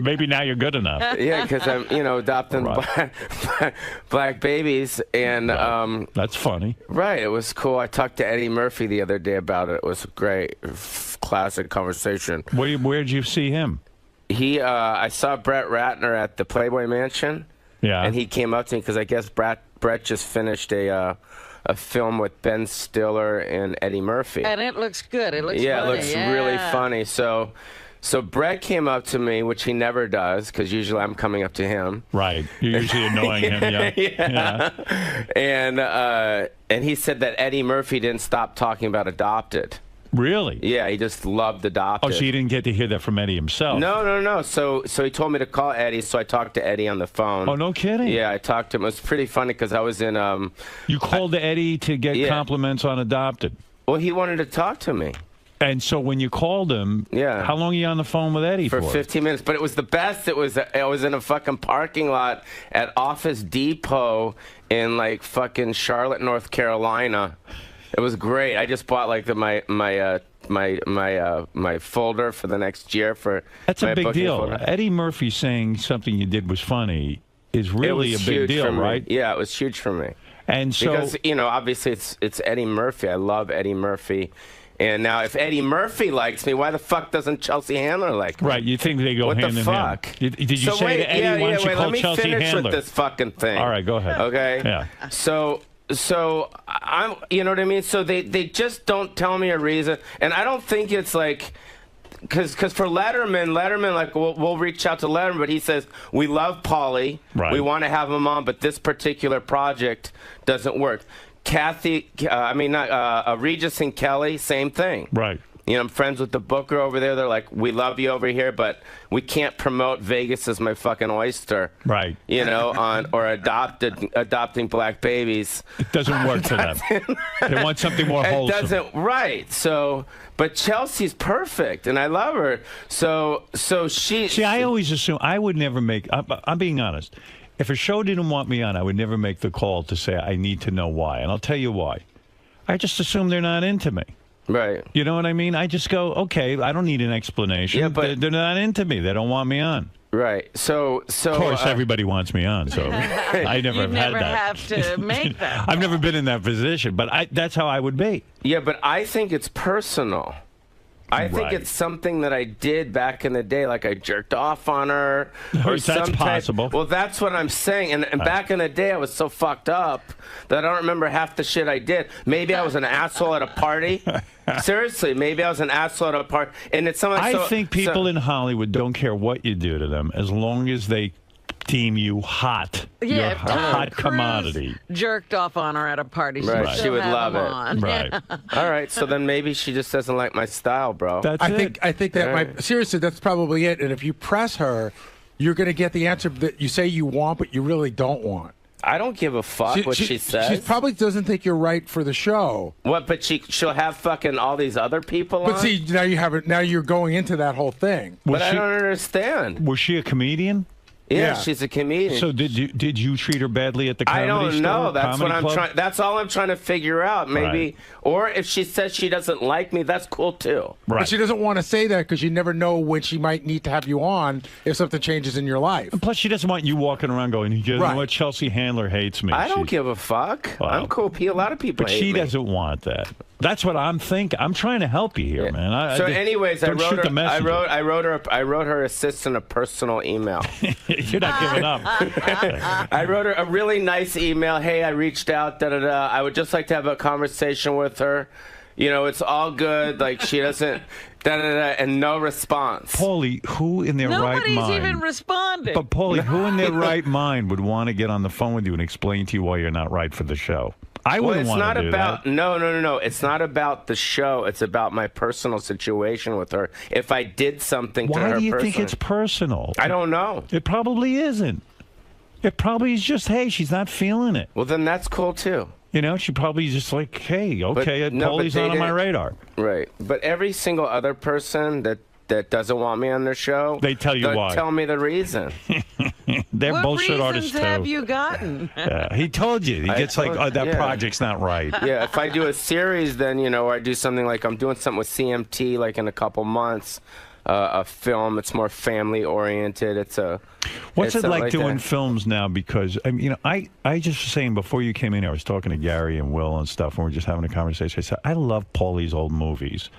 Maybe now you're good enough. Yeah, because I'm, you know, adopting black babies, and that's funny. Right, it was cool. I talked to Eddie Murphy the other day about it. It was a great, classic conversation. Where'd you see him? I saw Brett Ratner at the Playboy Mansion. Yeah, and he came up to me because I guess Brett just finished a film with Ben Stiller and Eddie Murphy. And it looks good. It looks funny. It looks really funny. So Brett came up to me, which he never does, because usually I'm coming up to him. Right. You're usually annoying him, yeah. And he said that Eddie Murphy didn't stop talking about Adopted. Really? Yeah, he just loved Adopted. Oh, so you didn't get to hear that from Eddie himself? No. So he told me to call Eddie, so I talked to Eddie on the phone. Oh, no kidding? Yeah, I talked to him. It was pretty funny because I was in... you called Eddie to get compliments on Adopted? Well, he wanted to talk to me. And so when you called him, how long are you on the phone with Eddie for? For 15 minutes. But it was the best. I was in a fucking parking lot at Office Depot in, like, fucking Charlotte, North Carolina. It was great. I just bought like my folder for the next year for. That's a big deal. Folder. Eddie Murphy saying something you did was funny is really a big deal, right? Yeah, it was huge for me. And so because obviously it's Eddie Murphy. I love Eddie Murphy. And now, if Eddie Murphy likes me, why the fuck doesn't Chelsea Handler like me? Right, you think they go hand in hand. What the fuck? Did you say to Eddie, why don't you call Chelsea Handler? Let me finish with this fucking thing. All right, go ahead. Okay? Yeah. So I'm, you know what I mean? So they just don't tell me a reason. And I don't think it's like, because for Letterman, like, we'll reach out to Letterman, but he says, we love Paulie. Right. We want to have him on, but this particular project doesn't work. Regis and Kelly, same thing. Right. You know, I'm friends with the booker over there. They're like, we love you over here, but we can't promote Vegas as my fucking oyster. Right. You know, or adopting black babies. It doesn't work for them. They want something more wholesome. It doesn't, right. So, but Chelsea's perfect, and I love her. So she... See, I always assume, I would never make, I'm being honest. If a show didn't want me on, I would never make the call to say, I need to know why. And I'll tell you why. I just assume they're not into me. Right. You know what I mean? I just go, okay, I don't need an explanation. Yeah, but they're not into me. They don't want me on. Right. So of course, everybody wants me on, so I never have had that. You never have to make that. I've never been in that position, but that's how I would be. Yeah, but I think it's personal. I think it's something that I did back in the day, like I jerked off on her. Or that's possible. Well, that's what I'm saying. And back in the day, I was so fucked up that I don't remember half the shit I did. Maybe I was an asshole at a party. Seriously, maybe I was an asshole at a party. And it's something. I think people in Hollywood don't care what you do to them as long as they deem you hot. Yeah, you're a hot commodity. Jerked off on her at a party. Right. She would love it. On. Right. All right. So then maybe she just doesn't like my style, bro. I think that seriously, that's probably it. And if you press her, you're going to get the answer that you say you want, but you really don't want. I don't give a fuck what she says. She probably doesn't think you're right for the show. What? But she'll have fucking all these other people on? But see, now you have it. Now you're going into that whole thing. But I don't understand. Was she a comedian? Yeah, she's a comedian. So did you treat her badly at the comedy store? I don't know. That's what I'm club? trying. That's all I'm trying to figure out. Maybe, or if she says she doesn't like me, that's cool too. Right. But she doesn't want to say that because you never know when she might need to have you on if something changes in your life. And plus, she doesn't want you walking around going, "You know what? Chelsea Handler hates me." I don't give a fuck. I'm cool. A lot of people. But hate she me. does't want that. That's what I'm thinking. I'm trying to help you here, man. Anyways, I wrote her assistant a personal email. You're not giving up. I wrote her a really nice email. Hey, I reached out. I would just like to have a conversation with her. You know, it's all good. Like she doesn't. And no response. Paulie, who in their right mind? Nobody's even responding. But Paulie, who in their right mind would want to get on the phone with you and explain to you why you're not right for the show? I wouldn't want to do that. No. It's not about the show. It's about my personal situation with her. If I did something to her personally. Why do you think it's personal? I don't know. It probably isn't. It probably is just, hey, she's not feeling it. Well, then that's cool, too. You know, she probably just like, hey, okay, Paulie's not on my radar. Right. But every single other person that doesn't want me on their show, they tell you why. Tell me the reason. They're bullshit artists, too. What reasons have you gotten? Yeah, he told you. He gets like, oh, that project's not right. Yeah, if I do a series, then, or I do something like I'm doing something with CMT like in a couple months, a film. It's more family-oriented. What's it like doing films now? Because, I just was saying before you came in here, I was talking to Gary and Will and stuff, and we were just having a conversation. I said, I love Paulie's old movies.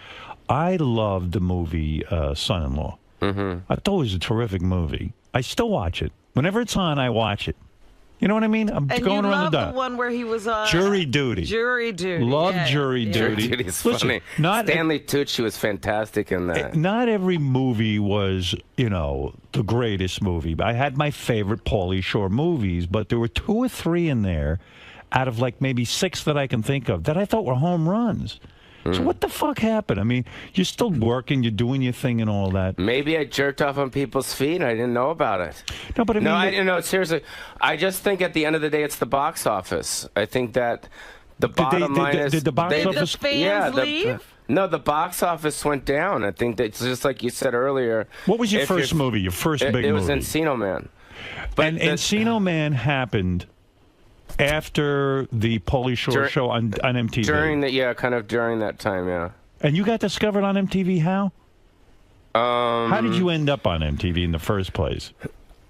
I loved the movie Son-in-Law. Mm-hmm. I thought it was a terrific movie. I still watch it. Whenever it's on, I watch it. You know what I mean? I'm going around the dot. The one where he was on Jury Duty. Jury Duty. Love Jury Duty. Jury Duty's funny. Stanley Tucci was fantastic in that. Not every movie was, the greatest movie. I had my favorite Pauly Shore movies, but there were 2 or 3 in there out of like maybe 6 that I can think of that I thought were home runs. So what the fuck happened? I mean, you're still working, you're doing your thing and all that. Maybe I jerked off on people's feet and I didn't know about it. No, but I didn't know. Seriously, I just think at the end of the day, it's the box office. I think that the bottom line is... Did the box office... Did the fans leave? No, the box office went down. I think that's just like you said earlier. What was your first movie, your first big movie? It was Encino Man. But Encino Man happened... after the Pauly Shore show on MTV. During that time, yeah. And you got discovered on MTV how? How did you end up on MTV in the first place?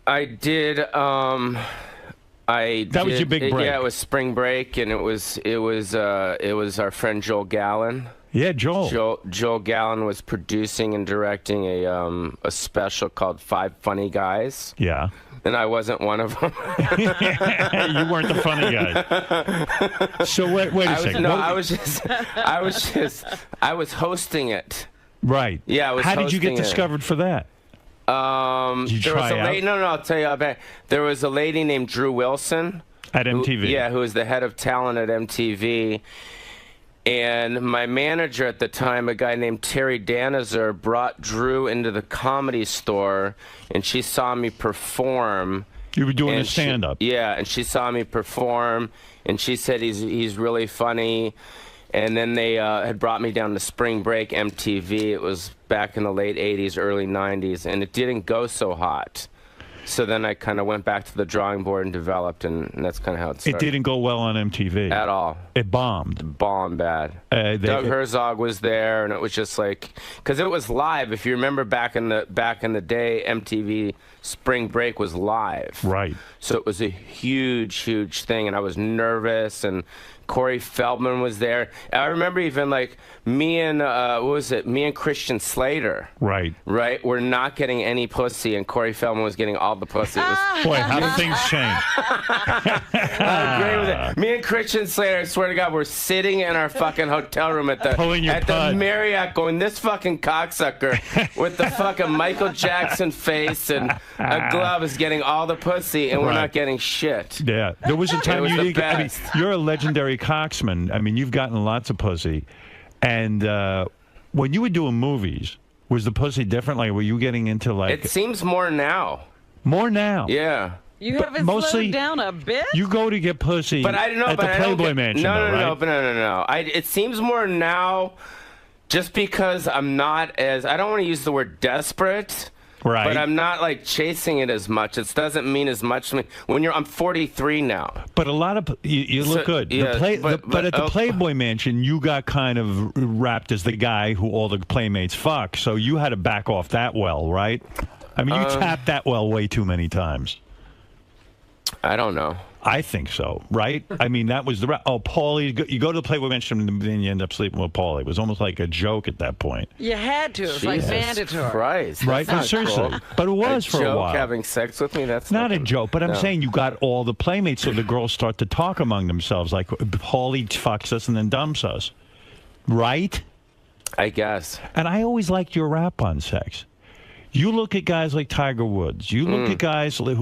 I did. That was your big break. Yeah, it was spring break, and it was our friend Joel Gallen. Yeah, Joel. Joel Gallen was producing and directing a special called 5 Funny Guys. Yeah. And I wasn't one of them. You weren't the funny guy. So wait a second. No, I was hosting it. Right. Yeah, I was How did you get hosting discovered for that? Did you try out? No, I'll tell you about it. There was a lady named Drew Wilson. At MTV. Who was the head of talent at MTV. And my manager at the time, a guy named Terry Danizer, brought Drew into the Comedy Store, and she saw me perform. You were doing a stand-up. Yeah, and she saw me perform, and she said he's really funny. And then they had brought me down to Spring Break MTV. It was back in the late 80s, early 90s, and it didn't go so hot. So then I kind of went back to the drawing board and developed, and that's kind of how it started. It didn't go well on MTV. At all. It bombed. Bombed bad. Doug Herzog was there, and it was just like, because it was live. If you remember back in the day, MTV Spring Break was live. Right. So it was a huge, huge thing, and I was nervous, and Corey Feldman was there. I remember even like me and me and Christian Slater. Right. Right. We're not getting any pussy, and Corey Feldman was getting all the pussy. Boy, how do things change? I agree with it. Me and Christian Slater, I swear to God, we're sitting in our fucking hotel room at the Marriott, going, this fucking cocksucker with the fucking Michael Jackson face and a glove is getting all the pussy, and we're not getting shit. Yeah. There was a time you didn't get. I mean, you're a legendary cocksman. I mean, you've gotten lots of pussy. And when you were doing movies, was the pussy different? Like, were you getting into like... It seems more now. More now? Yeah. You haven't slowed down a bit? You go to get pussy but I don't know, at the Playboy Mansion, No. It seems more now just because I'm not as... I don't want to use the word desperate... Right. But I'm not like chasing it as much. It doesn't mean as much to me. I'm 43 now. But a lot of you look good. Yeah, but at the Playboy Mansion, you got kind of wrapped as the guy who all the playmates fuck. So you had to back off that well, right? I mean, you tapped that well way too many times. I don't know. I think so, right? I mean, that was the... Oh, Paulie, you go to the Playboy Mansion and then you end up sleeping with Paulie. It was almost like a joke at that point. You had to. It was like mandatory. Christ. Right? No, seriously. Cool. But it was for a while. Having sex with me? That's not a joke, but I'm saying you got all the playmates, so the girls start to talk among themselves, like Paulie fucks us and then dumps us. Right? I guess. And I always liked your rap on sex. You look at guys like Tiger Woods. You look at guys like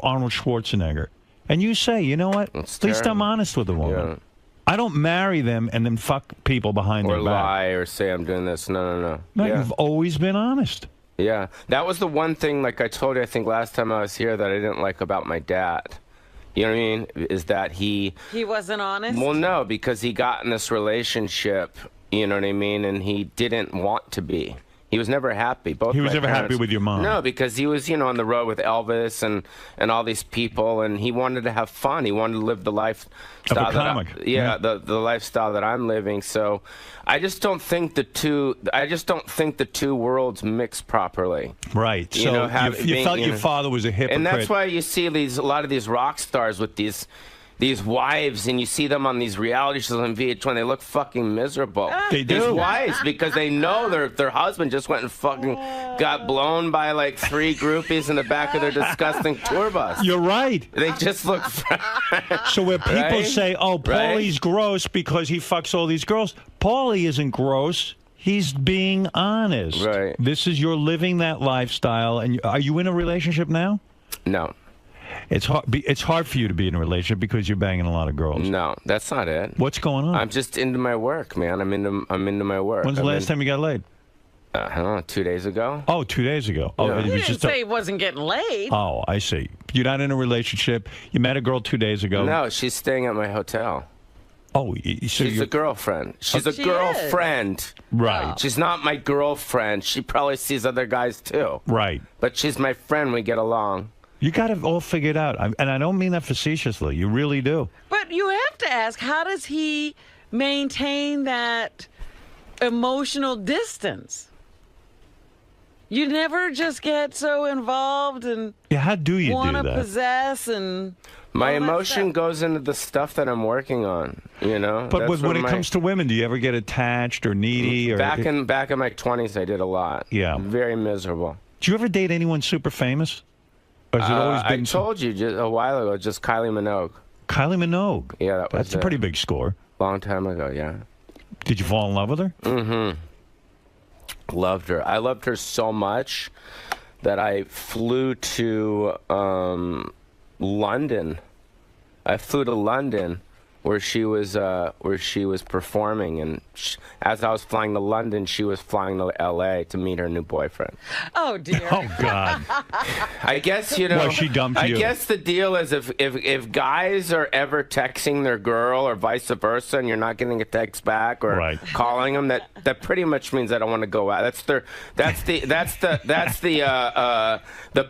Arnold Schwarzenegger. And you say, you know what? At least I'm honest with a woman. Yeah. I don't marry them and then fuck people behind their back. Or lie or say I'm doing this. No. No, you've always been honest. Yeah. That was the one thing, like I told you, I think last time I was here, that I didn't like about my dad. You know what I mean? Is that he wasn't honest? Well, no, because he got in this relationship, you know what I mean? And he didn't want to be. He was never happy. He was never happy with your mom. No, because he was, on the road with Elvis and all these people, and he wanted to have fun. He wanted to live the lifestyle of a comic. The lifestyle that I'm living. So, I just don't think the two worlds mix properly. Right. So you felt your father was a hypocrite, and that's why you see a lot of these rock stars with these wives, and you see them on these reality shows on VH1. They look fucking miserable. They do. These wives, because they know their husband just went and fucking got blown by like 3 groupies in the back of their disgusting tour bus. You're right. They just look. So where people say, "Oh, Paulie's gross because he fucks all these girls," Paulie isn't gross. He's being honest. Right. You're living that lifestyle. And are you in a relationship now? No. It's hard for you to be in a relationship because you're banging a lot of girls. No, that's not it. What's going on? I'm just into my work, man. I'm into my work. When's the last time you got laid? I don't know, 2 days ago. Oh, 2 days ago. Yeah. Oh, He didn't say he wasn't getting laid. Oh, I see. You're not in a relationship. You met a girl 2 days ago. No, she's staying at my hotel. Oh, so she's a girlfriend. She's a girlfriend. Right. She's not my girlfriend. She probably sees other guys too. Right. But she's my friend. We get along. You got it all figured out. And I don't mean that facetiously. You really do. But you have to ask, how does he maintain that emotional distance? You never just get so involved and how do you want do to that? Possess and my emotion goes into the stuff that I'm working on, But when it comes to women, do you ever get attached or needy? Or back in my 20s, I did a lot. Yeah. Very miserable. Did you ever date anyone super famous? Or has it always been? I told you just a while ago, just Kylie Minogue. Kylie Minogue? Yeah, that's a pretty big score. Long time ago, yeah. Did you fall in love with her? Mm-hmm. Loved her. I loved her so much that I flew to London. I flew to London where she was performing, and as I was flying to London, she was flying to L.A. to meet her new boyfriend. Oh dear. Oh God. I guess well, she dumped you. I guess the deal is if guys are ever texting their girl or vice versa, and you're not getting a text back or calling them, that pretty much means I don't want to go out. That's the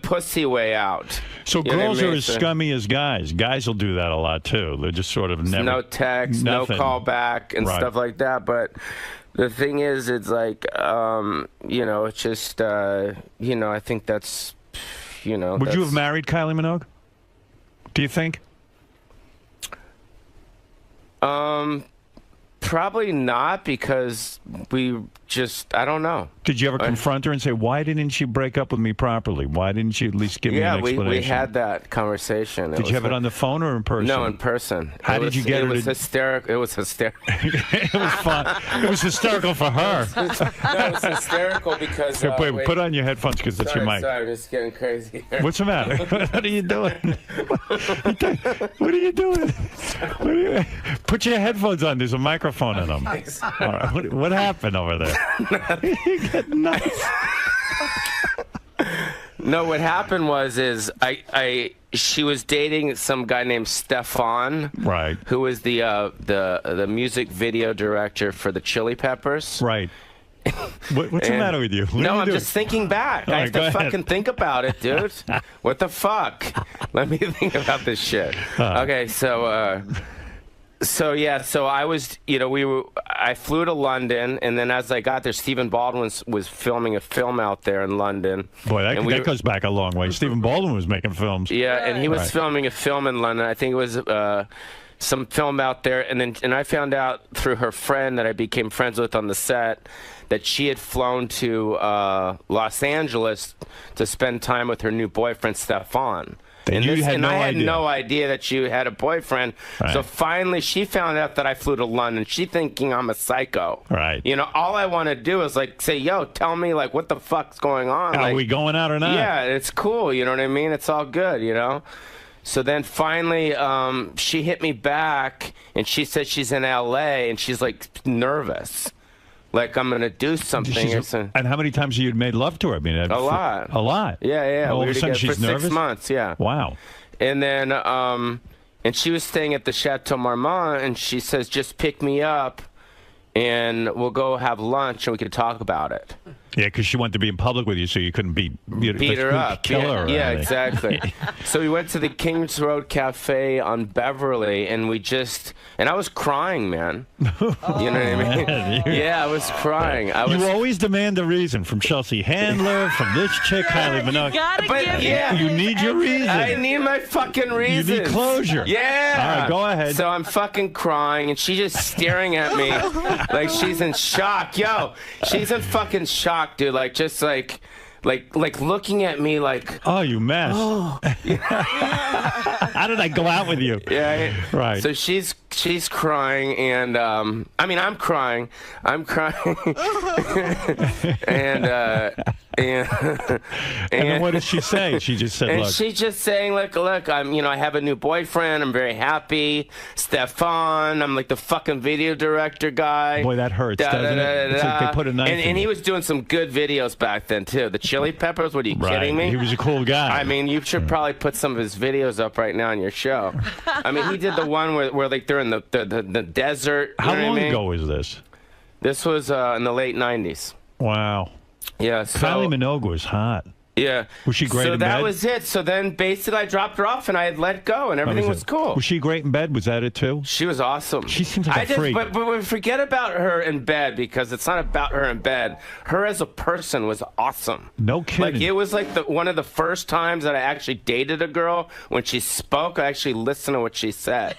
pussy way out. So girls are as scummy as guys. Guys will do that a lot too. They're just sort of never. No text, nothing. no call back, and stuff like that. But the thing is, it's like, it's just, I think that's, Would you have married Kylie Minogue? Do you think? Probably not, because I don't know. Did you ever confront her and say, why didn't you break up with me properly? Why didn't you at least give me an explanation? Yeah, we had that conversation. Did you have it on the phone or in person? No, in person. How did you get it? It was hysterical. It was hysterical. It was fun. It was hysterical for her. No, it was hysterical because... Here, wait, put on your headphones because that's your mic. Sorry, I'm just getting crazy here. What's the matter? What are you doing? What are you doing? Put your headphones on. There's a microphone in them. All right. What happened over there? You get nuts. No, what happened was she was dating some guy named Stefan, right? Who was the music video director for the Chili Peppers, right? What's the matter with you? I'm just thinking back. I have to fucking think about it, dude. What the fuck? Let me think about this shit. Okay, so I was, I flew to London, and then as I got there, Stephen Baldwin was filming a film out there in London. Boy, that goes back a long way. Stephen Baldwin was making films. Yeah, and he was filming a film in London. I think it was some film out there, and I found out through her friend that I became friends with on the set that she had flown to Los Angeles to spend time with her new boyfriend, Stefan. I had no idea that she had a boyfriend. Right. So finally, she found out that I flew to London. She thinking I'm a psycho. Right. All I want to do is say, yo, tell me what the fuck's going on. Are we going out or not? Yeah, it's cool. You know what I mean? It's all good. So then finally, she hit me back, and she said she's in L.A. and she's nervous. I'm going to do something. And how many times have you made love to her? I mean, a lot. A lot? Yeah. All of a sudden she's for nervous? 6 months, yeah. Wow. And then, and she was staying at the Chateau Marmont, and she says, just pick me up, and we'll go have lunch, and we can talk about it. Yeah, because she wanted to be in public with you, so you couldn't beat her up. Kill her. Yeah, exactly. So we went to the Kings Road Cafe on Beverly, and and I was crying, man. You know what I mean? Yeah, I was crying. You always demand a reason from Chelsea Handler, from this chick, Kylie Minogue. You need your reason. I need my fucking reason. You need closure. Yeah. All right, go ahead. So I'm fucking crying, and she's just staring at me like she's in shock. Yo, she's in fucking shock. Dude, just looking at me like, oh, you mess. Oh. How did I go out with you? Yeah, right. So she's crying, and I'm crying, and and then what did she say? She just said, and look. she's just saying, look, I have a new boyfriend. I'm very happy. Stefan, I'm the fucking video director guy. Boy, that hurts, doesn't it? It's like they put a knife in and he was doing some good videos back then, too. The Chili Peppers, what are you kidding me? He was a cool guy. I mean, you should probably put some of his videos up right now on your show. I mean, he did the one where they're in the desert. How long ago was this? This was in the late 90s. Wow. Yeah. So, Kylie Minogue was hot. Yeah. Was she great in bed? So that was it. So then basically I dropped her off and I had let go and everything was cool. Was she great in bed? Was that it too? She was awesome. She seems like a freak. But we forget about her in bed because it's not about her in bed. Her as a person was awesome. No kidding. It was one of the first times that I actually dated a girl. When she spoke, I actually listened to what she said.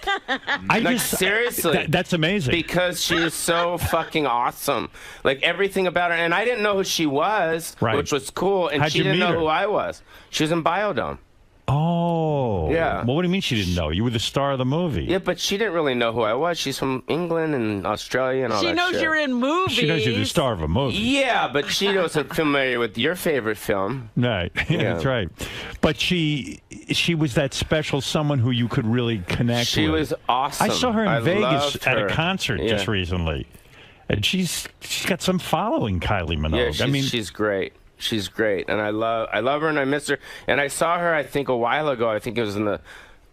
Seriously. That's amazing. Because she is so fucking awesome. Everything about her. And I didn't know who she was, which was cool. And she didn't know who I was. She was in Biodome. Oh. Yeah. Well, what do you mean she didn't know? You were the star of the movie. Yeah, but she didn't really know who I was. She's from England and Australia and all that She knows shit. you're in movies. She knows you're the star of a movie. Yeah, but she wasn't familiar with your favorite film. Right. Yeah. That's right. But she was that special someone who you could really connect with. She was awesome. I saw her in Vegas loved at her. a concert just recently. And she's got some following, Kylie Minogue. Yeah, she's great. She's great, and I love her, and I miss her. And I saw her, I think, a while ago. I think it was in the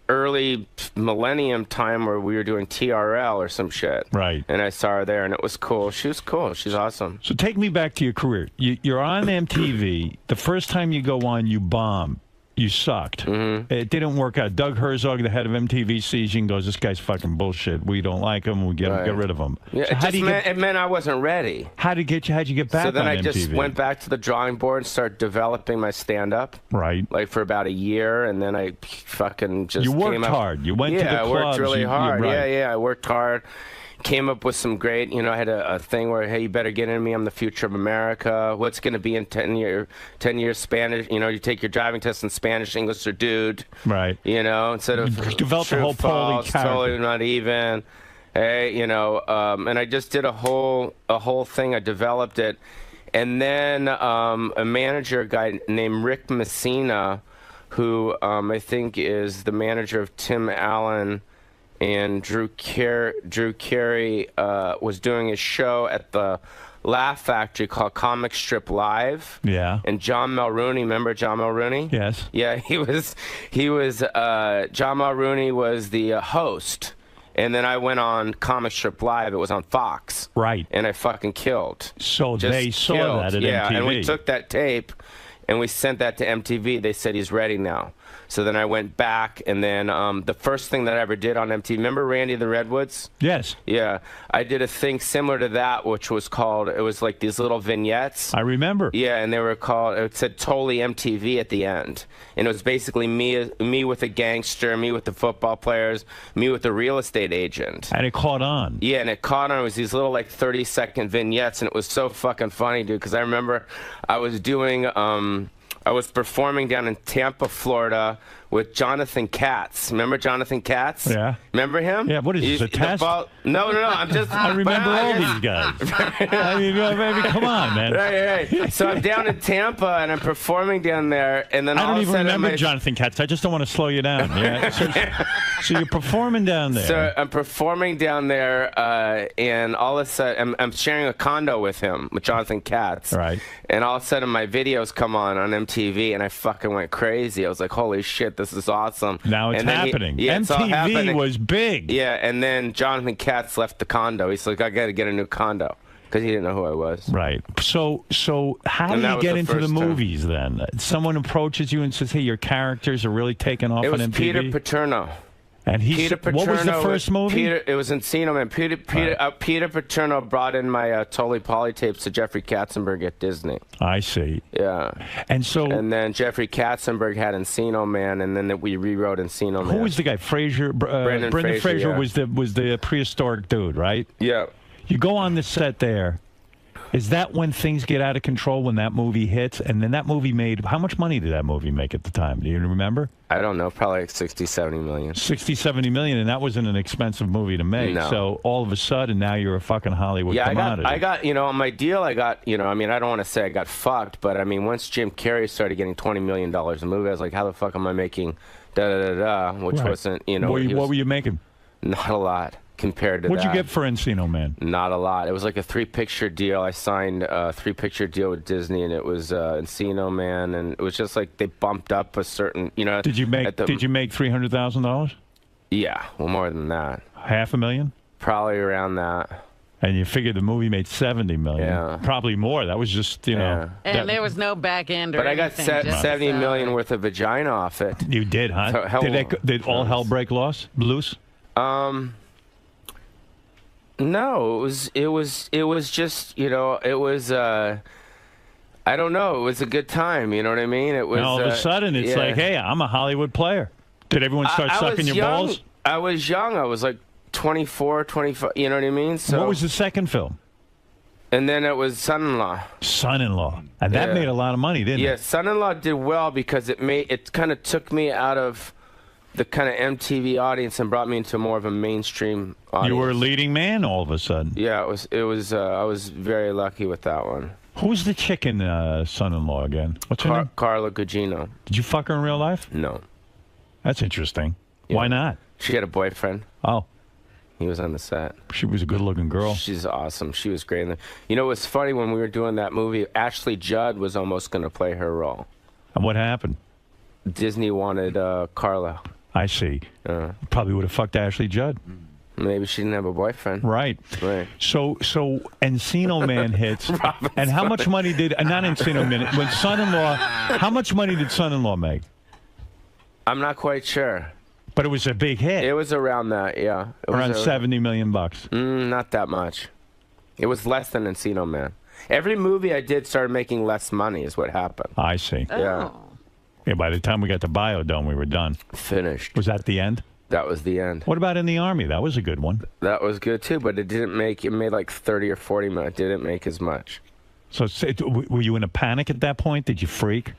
early millennium time where we were doing TRL or some shit. Right. And I saw her there, and it was cool. She was cool. She's awesome. So take me back to your career. You're on MTV. The first time you go on, you bomb. You sucked. Mm-hmm. It didn't work out. Doug Herzog, the head of MTV, sees you and goes, "This guy's fucking bullshit. We don't like him. We get rid of him." Yeah, so it meant I wasn't ready. How'd you get back? So then on I just MTV? went back to the drawing board and started developing my stand-up. Right. Like for about a year, and then I fucking just You worked came up. hard. You went to the clubs. I worked really hard. Right. Yeah, I worked hard. Came up with some great, I had a thing where, hey, you better get into me. I'm the future of America. What's going to be in 10 years Spanish? You take your driving test in Spanish, English, or dude. Right. Instead of develop the true, whole false, character. totally not even. Hey, and I just did a whole thing. I developed it. And then a manager guy named Rick Messina, who I think is the manager of Tim Allen and Drew Carey was doing a show at the Laugh Factory called Comic Strip Live. Yeah. And John Mulrooney, remember John Mulrooney? Yes. Yeah, John Mulrooney was the host. And then I went on Comic Strip Live. It was on Fox. Right. And I fucking killed. So they saw that at MTV. And we took that tape and we sent that to MTV. They said he's ready now. So then I went back, and then the first thing that I ever did on MTV, remember Randy the Redwoods? Yes. Yeah. I did a thing similar to that, which was called, it was like these little vignettes. I remember. Yeah, and they were called, it said totally MTV at the end. And it was basically me with a gangster, me with the football players, me with the real estate agent. And it caught on. Yeah, and it caught on. It was these little, 30-second vignettes, and it was so fucking funny, dude, because I remember I was doing... I was performing down in Tampa, Florida, with Jonathan Katz. Remember Jonathan Katz? Yeah. Remember him? Yeah. What is this, a test? No. I'm just. I remember all these guys. I mean, come on, man. Right. So I'm down in Tampa and I'm performing down there, and then I don't all even of a sudden remember Jonathan Katz. I just don't want to slow you down. Yeah. So you're performing down there. So I'm performing down there, and all of a sudden I'm sharing a condo with him, with Jonathan Katz. Right. And all of a sudden my videos come on MTV, and I fucking went crazy. I was like, holy shit, this is awesome. Now it's happening. It's all happening. MTV was big. Yeah, and then Jonathan Katz left the condo. He's like, I got to get a new condo, because he didn't know who I was. Right. So how do you get into the movies then? Someone approaches you and says, hey, your characters are really taking off on MTV? It was Peter Paterno. And Peter Paterno, what was the first movie? It was Encino Man. Peter Paterno brought in my Totally Polly tapes to Jeffrey Katzenberg at Disney. I see. Yeah. And then Jeffrey Katzenberg had Encino Man, and then we rewrote Encino Man. Who was the guy? Fraser. Brendan Fraser was the prehistoric dude, right? Yeah. You go on the set there. Is that when things get out of control, when that movie hits? And then that movie made, how much money did that movie make at the time? Do you remember? I don't know, probably like 60, 70 million. 60, 70 million, and that wasn't an expensive movie to make. No. So all of a sudden, now you're a fucking Hollywood commodity. I got, on my deal, I got, I don't want to say I got fucked, but I mean, once Jim Carrey started getting $20 million a movie, I was like, how the fuck am I making da-da-da-da, which wasn't, What were you making? Not a lot. Compared to What'd you get for Encino Man? Not a lot. It was like a 3-picture deal. I signed a 3-picture deal with Disney, and it was Encino Man, and it was just like they bumped up a certain, Did you make $300,000? Yeah, well, more than that. $500,000? Probably around that. And you figured the movie made $70 million. Yeah. Probably more. That was just, know. And there was no back end or But I got anything, $70 million worth of vagina off it. You did, huh? So did all hell break loose? No, it was just, it was, I don't know, it was a good time, you know what I mean? It was. And all of a sudden, it's like, hey, I'm a Hollywood player. Did everyone start sucking your balls? I was young. I was like 24, 25, you know what I mean? So what was the second film? And then it was Son-in-Law. Son-in-Law. And that made a lot of money, didn't it? Yeah, Son-in-Law did well because it kind of took me out of the kind of MTV audience and brought me into more of a mainstream audience. You were a leading man all of a sudden. Yeah, it was. I was very lucky with that one. Who's the chicken son-in-law again? What's her name? Carla Gugino. Did you fuck her in real life? No. That's interesting. Yeah. Why not? She had a boyfriend. Oh. He was on the set. She was a good-looking girl. She's awesome. She was great. You know, it was funny when we were doing that movie, Ashley Judd was almost going to play her role. And what happened? Disney wanted Carla. I see. Probably would have fucked Ashley Judd. Maybe she didn't have a boyfriend. Right. So Encino Man hits. And how much money did, not Encino Man, when Son-in-Law, how much money did Son-in-Law make? I'm not quite sure. But it was a big hit. It was around that, yeah. Around $70 million. Not that much. It was less than Encino Man. Every movie I did started making less money is what happened. I see. Yeah. Yeah, by the time we got to Biodome, we were done. Finished. Was that the end? That was the end. What about In the Army? That was a good one. That was good, too, but it made like 30 or 40 million. It didn't make as much. So were you in a panic at that point? Did you freak?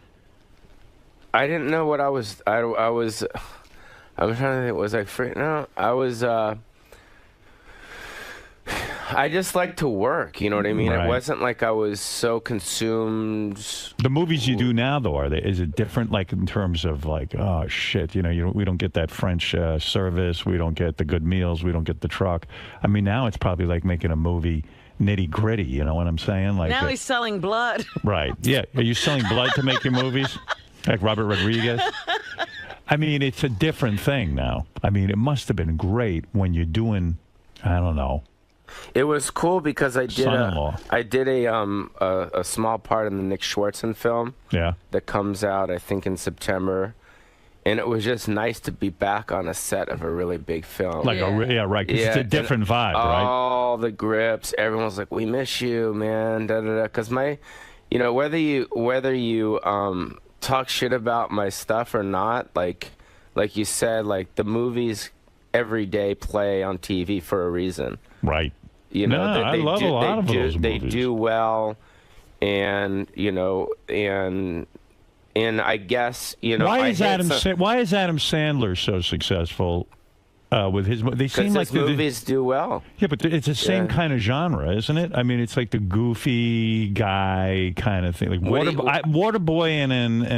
I didn't know what I was... I'm trying to think, was I free? No, I was, I just like to work, you know what I mean? Right. It wasn't like I was so consumed. The movies you do now, though, is it different, like, in terms of, like, oh, shit, we don't get that French service, we don't get the good meals, we don't get the truck. I mean, now it's probably like making a movie nitty-gritty, you know what I'm saying? Like now he's selling blood. Right, yeah. Are you selling blood to make your movies? Like Robert Rodriguez? I mean, it's a different thing now. I mean, it must have been great when you're doing, I don't know. It was cool because I did a small part in the Nick Swartzen film. Yeah. That comes out, I think, in September. And it was just nice to be back on a set of a really big film. Like right. It's a different vibe, right? All the grips, everyone's like, "We miss you, man." Da da da. Because whether you talk shit about my stuff or not, like you said, like the movies every day play on TV for a reason. Right. I love a lot of those movies. They do well, and and I guess why is Adam Sandler so successful with his? They seem like movies do well. Yeah, but it's the same kind of genre, isn't it? I mean, it's like the goofy guy kind of thing. Like Waterboy and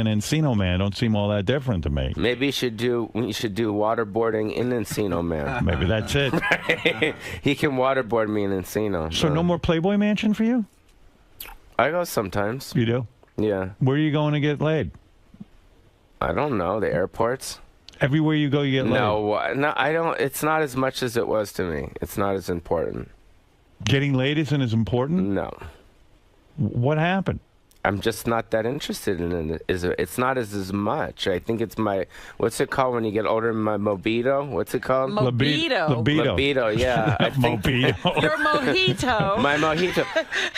Encino Man don't seem all that different to me. Maybe you should do waterboarding in Encino Man. Maybe that's it. Right? He can waterboard me in Encino. So no more Playboy Mansion for you? I go sometimes. You do? Yeah. Where are you going to get laid? I don't know. The airports. Everywhere you go, you get laid? No, I don't. It's not as much as it was to me. It's not as important. Getting laid isn't as important? No. What happened? I'm just not that interested in it. It's not as much. I think it's what's it called when you get older? My mojito? What's it called? Libido, yeah. I think Mojito. Your mojito. My mojito.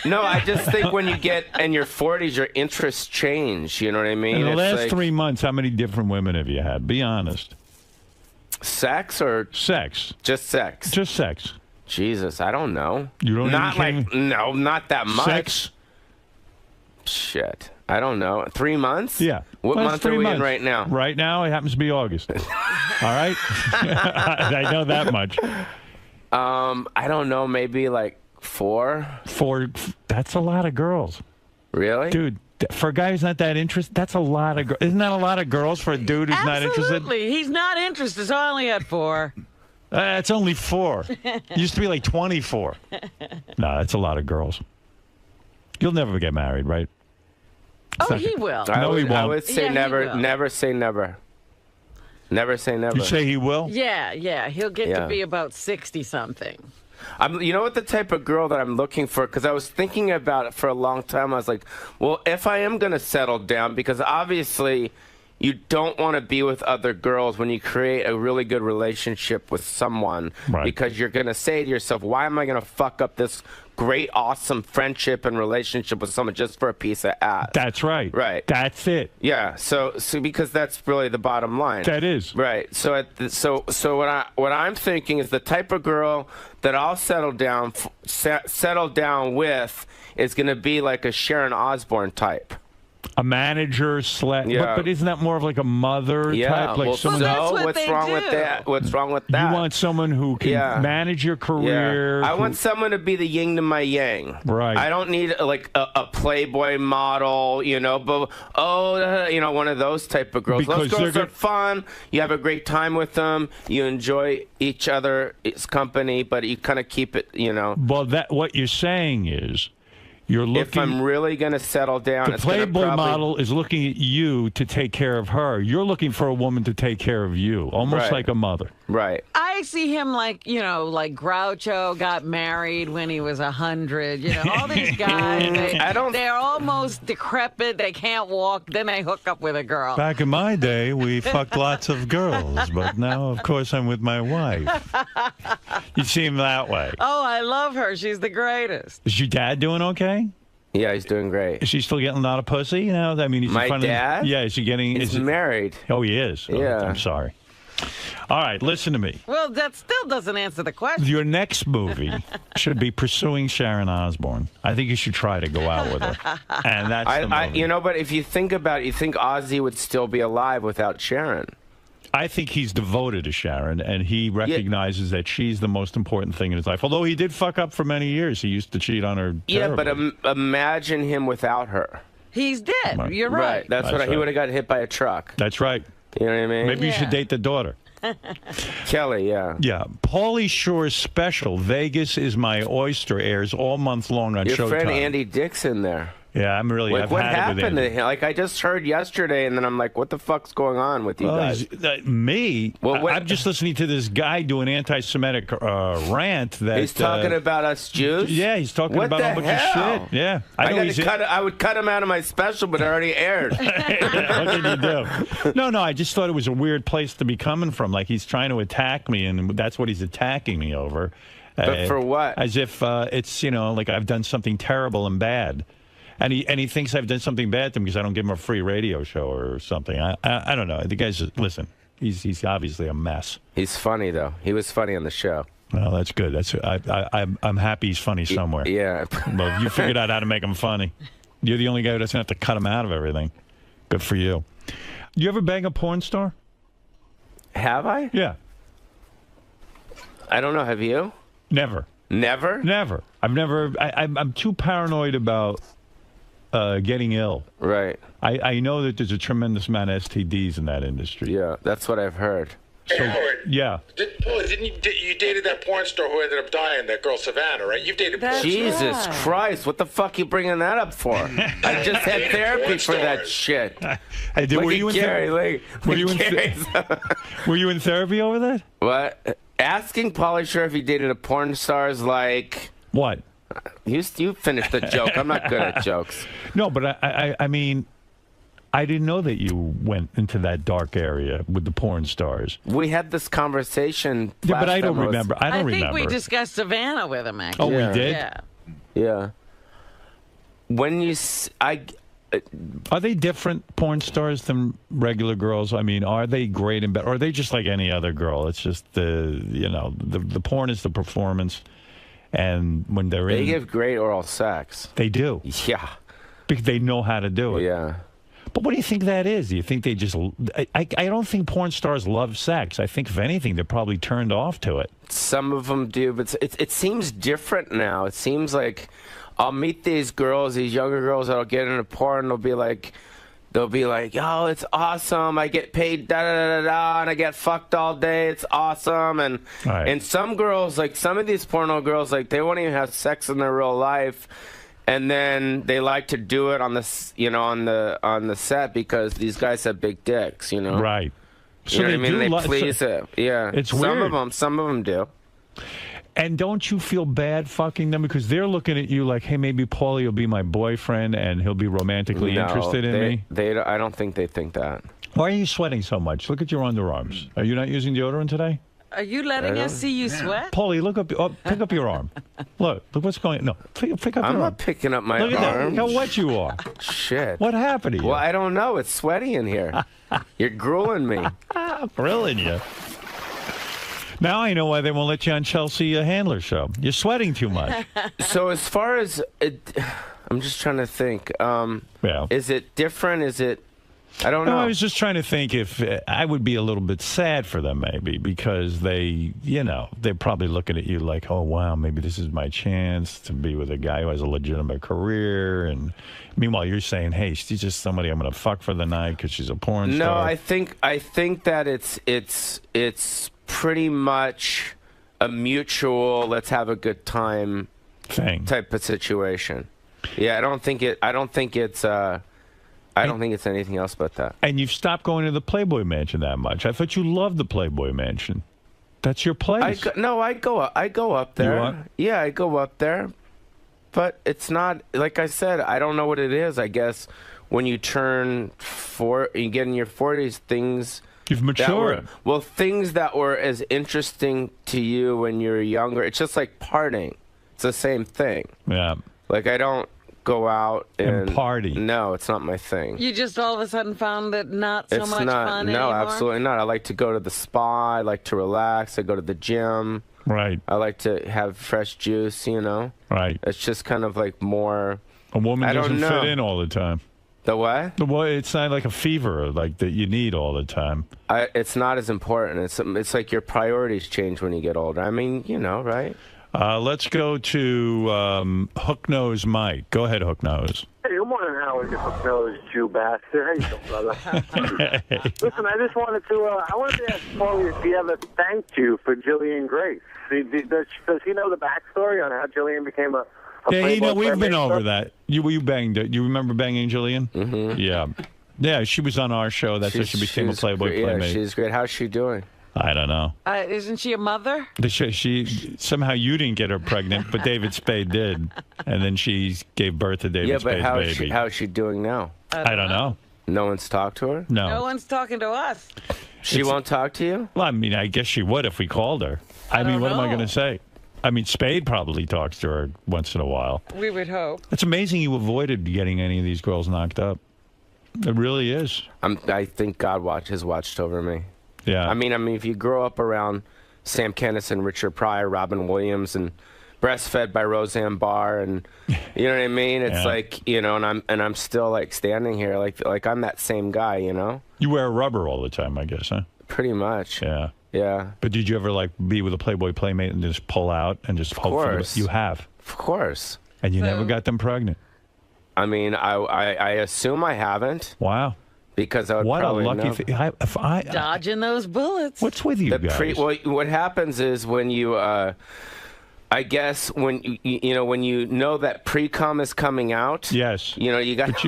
No, I just think when you get in your 40s, your interests change. You know what I mean? In the last 3 months, how many different women have you had? Be honest. Sex or? Sex. Just sex? Just sex. Jesus, I don't know. You don't No, not that much. Sex? Shit. I don't know. 3 months? Yeah. What month are we in right now? Right now, it happens to be August. All right? I know that much. I don't know. Maybe like 4? 4. That's a lot of girls. Really? Dude, for a guy who's not that interested, that's a lot of girls. Isn't that a lot of girls for a dude who's not interested? Absolutely. He's not interested, so I only had 4. It's only 4. Used to be like 24. No, that's a lot of girls. You'll never get married, right? He will. No, he won't. I would say never. Never say never. Never say never. You say he will? Yeah. He'll get to be about 60-something. You know what the type of girl that I'm looking for? Because I was thinking about it for a long time. I was like, well, if I am going to settle down, because obviously, you don't want to be with other girls when you create a really good relationship with someone, because you're going to say to yourself, why am I going to fuck up this great, awesome friendship and relationship with someone just for a piece of ass? That's right. Right. That's it. Yeah. So because that's really the bottom line. That is. Right. So what I'm thinking is the type of girl that I'll settle down with is going to be like a Sharon Osbourne type. A manager, but isn't that more of like a mother type? Like what's wrong with that? What's wrong with that? You want someone who can manage your career. I want someone to be the yin to my yang. Right. I don't need like a Playboy model, but one of those type of girls. Because those girls are fun. You have a great time with them. You enjoy each other's company, but you kind of keep it, Well, what you're saying is, you're looking. If I'm really going to settle down, the Playboy model is looking at you to take care of her. You're looking for a woman to take care of you, almost like a mother. Right. I see him like Groucho got married when he was 100. All these guys, they're almost decrepit. They can't walk. Then they hook up with a girl. Back in my day, we fucked lots of girls, but now, of course, I'm with my wife. You seem that way. Oh, I love her. She's the greatest. Is your dad doing okay? Yeah, he's doing great. Is she still getting a lot of pussy? I mean, he's my dad? Yeah, is he getting? He's married. Oh, he is. Oh, yeah. I'm sorry. All right, listen to me. Well, that still doesn't answer the question. Your next movie should be pursuing Sharon Osbourne. I think you should try to go out with her, and that's the movie. But if you think about it, you think Ozzy would still be alive without Sharon. I think he's devoted to Sharon, and he recognizes that she's the most important thing in his life. Although he did fuck up for many years. He used to cheat on her terribly. Yeah, but imagine him without her. He's dead. Right. You're right. That's what he would have got hit by a truck. That's right. You know what I mean? Maybe you should date the daughter. Kelly, yeah. Yeah. 𝗵𝗠lie Shore's special, Vegas is My Oyster, airs all month long on Showtime. Your friend Andy Dick's in there. Yeah, I'm really. Like, what happened to him? Like, I just heard yesterday, and then I'm like, what the fuck's going on with you guys? Me? Well, I'm just listening to this guy do an anti-Semitic rant. That he's talking about us Jews? Yeah, he's talking about a bunch of shit. Yeah. I would cut him out of my special, but it already aired. What can you do? No, I just thought it was a weird place to be coming from. Like, he's trying to attack me, and that's what he's attacking me over. But for what? As if it's, like I've done something terrible and bad. And he thinks I've done something bad to him because I don't give him a free radio show or something. I don't know. The guy's listen. He's obviously a mess. He's funny though. He was funny on the show. Well, that's good. I'm happy he's funny somewhere. Yeah. Well, you figured out how to make him funny. You're the only guy who doesn't have to cut him out of everything. Good for you. You ever bang a porn star? Have I? Yeah. I don't know. Have you? Never. Never? Never. I've never. I'm too paranoid about getting ill. Right. I know that there's a tremendous amount of STDs in that industry. Yeah, that's what I've heard. So, yeah. Didn't you dated that porn star who ended up dying, that girl Savannah, right? You've dated porn stars. Jesus Christ, what the fuck you bringing that up for? I just had therapy for that shit. Were you in therapy? Were you in therapy over that? What? Asking 𝗵𝗠lie if he dated a porn star is like... What? You finished the joke. I'm not good at jokes. No, but I mean... I didn't know that you went into that dark area with the porn stars. We had this conversation. Yeah, but I don't remember. I think we discussed Savannah with him, actually. Oh, we did? Yeah. Yeah. When you... Are they different porn stars than regular girls? I mean, are they great and bad? Or are they just like any other girl? It's just the porn is the performance. And when they give great oral sex. They do. Yeah. Because they know how to do it. Yeah. But what do you think that is? Do you think they just... I don't think porn stars love sex. I think, if anything, they're probably turned off to it. Some of them do, but it seems different now. It seems like I'll meet these girls, these younger girls that'll get into porn, they'll be like, oh, it's awesome. I get paid da-da-da-da-da, and I get fucked all day. It's awesome. And some girls, like some of these porno girls, like they won't even have sex in their real life. And then they like to do it on the on the set because these guys have big dicks, Right. So you know what I mean? They please it. Yeah. It's weird. Some of them do. And don't you feel bad fucking them because they're looking at you like, hey, maybe 𝗵𝗠lie will be my boyfriend and he'll be romantically interested in me? I don't think they think that. Why are you sweating so much? Look at your underarms. Are you not using deodorant today? Are you letting us see you sweat? Paulie, look up. Pick up your arm. Look what's going on. No, pick up your arm. I'm not picking up my arm. Look at that. Look how wet you are. Shit. What happened to you? Well, I don't know. It's sweaty in here. You're grueling me. Grilling you. Now I know why they won't let you on Chelsea Handler's show. You're sweating too much. So as far as I'm just trying to think. Is it different? Is it? I don't know. No, I was just trying to think if I would be a little bit sad for them, maybe, because they, they're probably looking at you like, oh, wow, maybe this is my chance to be with a guy who has a legitimate career. And meanwhile, you're saying, hey, she's just somebody I'm going to fuck for the night because she's a porn star. No, I think that it's pretty much a mutual, let's have a good time thing type of situation. Yeah, I don't think it's anything else but that. And you've stopped going to the Playboy Mansion that much. I thought you loved the Playboy Mansion. That's your place. I go up there. You are? Yeah, I go up there. But it's not, like I said, I don't know what it is. I guess when you you get in your 40s, things... You've matured. Things that were as interesting to you when you were younger, it's just like partying. It's the same thing. Yeah. Like, I don't go out and party. No, it's not my thing. You just all of a sudden found it not so much fun anymore? No, absolutely not. I like to go to the spa. I like to relax. I go to the gym. Right. I like to have fresh juice, Right. It's just kind of like more... A woman doesn't fit in all the time. The what? It's not like a fever like that you need all the time. It's not as important. It's like your priorities change when you get older. I mean, right? Let's go to Hook Nose Mike. Go ahead, Hook Nose. Hey, good morning, Howard. You Hook Nose Jew bastard. How you doing, brother? Listen, I just wanted to ask Paulie if he ever thanked you for Jillian Grace. Does he know the backstory on how Jillian became a Yeah, we've been over that. You banged it. You remember banging Jillian? Mm-hmm. Yeah. Yeah, she was on our show. That's how she became a Playboy Playmate. Yeah, she's great. How's she doing? I don't know. Isn't she a mother? She somehow you didn't get her pregnant, but David Spade did, and then she gave birth to David Spade's baby. How's she doing now? I don't know. No one's talked to her? No one's talking to us. She won't talk to you? Well, I mean, I guess she would if we called her. I mean, what am I going to say? I mean, Spade probably talks to her once in a while. We would hope. It's amazing you avoided getting any of these girls knocked up. It really is. I think God has watched over me. Yeah. I mean, if you grow up around Sam Kinison, Richard Pryor, Robin Williams, and breastfed by Roseanne Barr, and you know what I mean? It's like, and I'm still like standing here like I'm that same guy, You wear rubber all the time, I guess, huh? Pretty much. Yeah. Yeah. But did you ever like be with a Playboy Playmate and just pull out and just hope for it? You have. Of course. And you never got them pregnant? I mean, I assume I haven't. Wow. Because I would what probably a lucky thing. Dodging those bullets. What's with you guys? What happens is when you, I guess when you know that pre-cum is coming out. Yes. You got.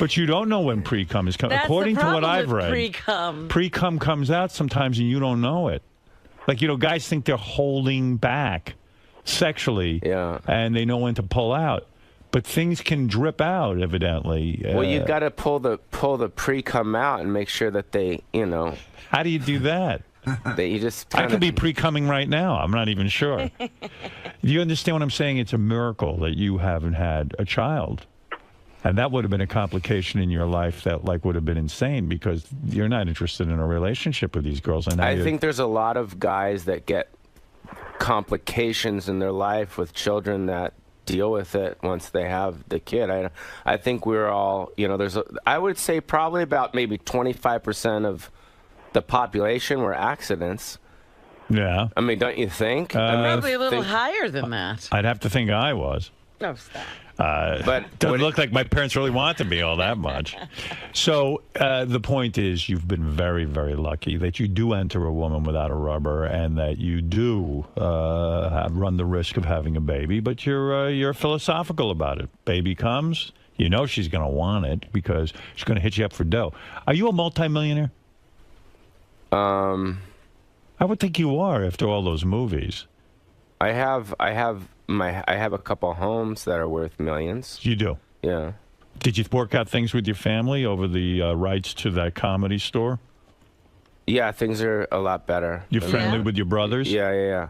But you don't know when pre-cum is coming. That's According the to what problem I've with read, pre-cum comes out sometimes and you don't know it. Like guys think they're holding back sexually. Yeah. And they know when to pull out. But things can drip out, evidently. Well, you got to pull the pre-cum out and make sure that they, How do you do that? That you just. I could be pre-cumming right now. I'm not even sure. Do you understand what I'm saying? It's a miracle that you haven't had a child, and that would have been a complication in your life that would have been insane because you're not interested in a relationship with these girls. And I think there's a lot of guys that get complications in their life with children that deal with it once they have the kid. I think we're all, I would say probably about maybe 25% of the population were accidents. Yeah. I mean, don't you think? Probably a little higher than that. I'd have to think I was. No, stop. But doesn't look like my parents really wanted me all that much. So the point is, you've been very, very lucky that you do enter a woman without a rubber, and that you do run the risk of having a baby. But you're philosophical about it. Baby comes, she's going to want it because she's going to hit you up for dough. Are you a multimillionaire? I would think you are after all those movies. I have a couple homes that are worth millions. You do? Yeah. Did you work out things with your family over the rights to that Comedy Store? Yeah, things are a lot better. You're friendly with your brothers? Yeah.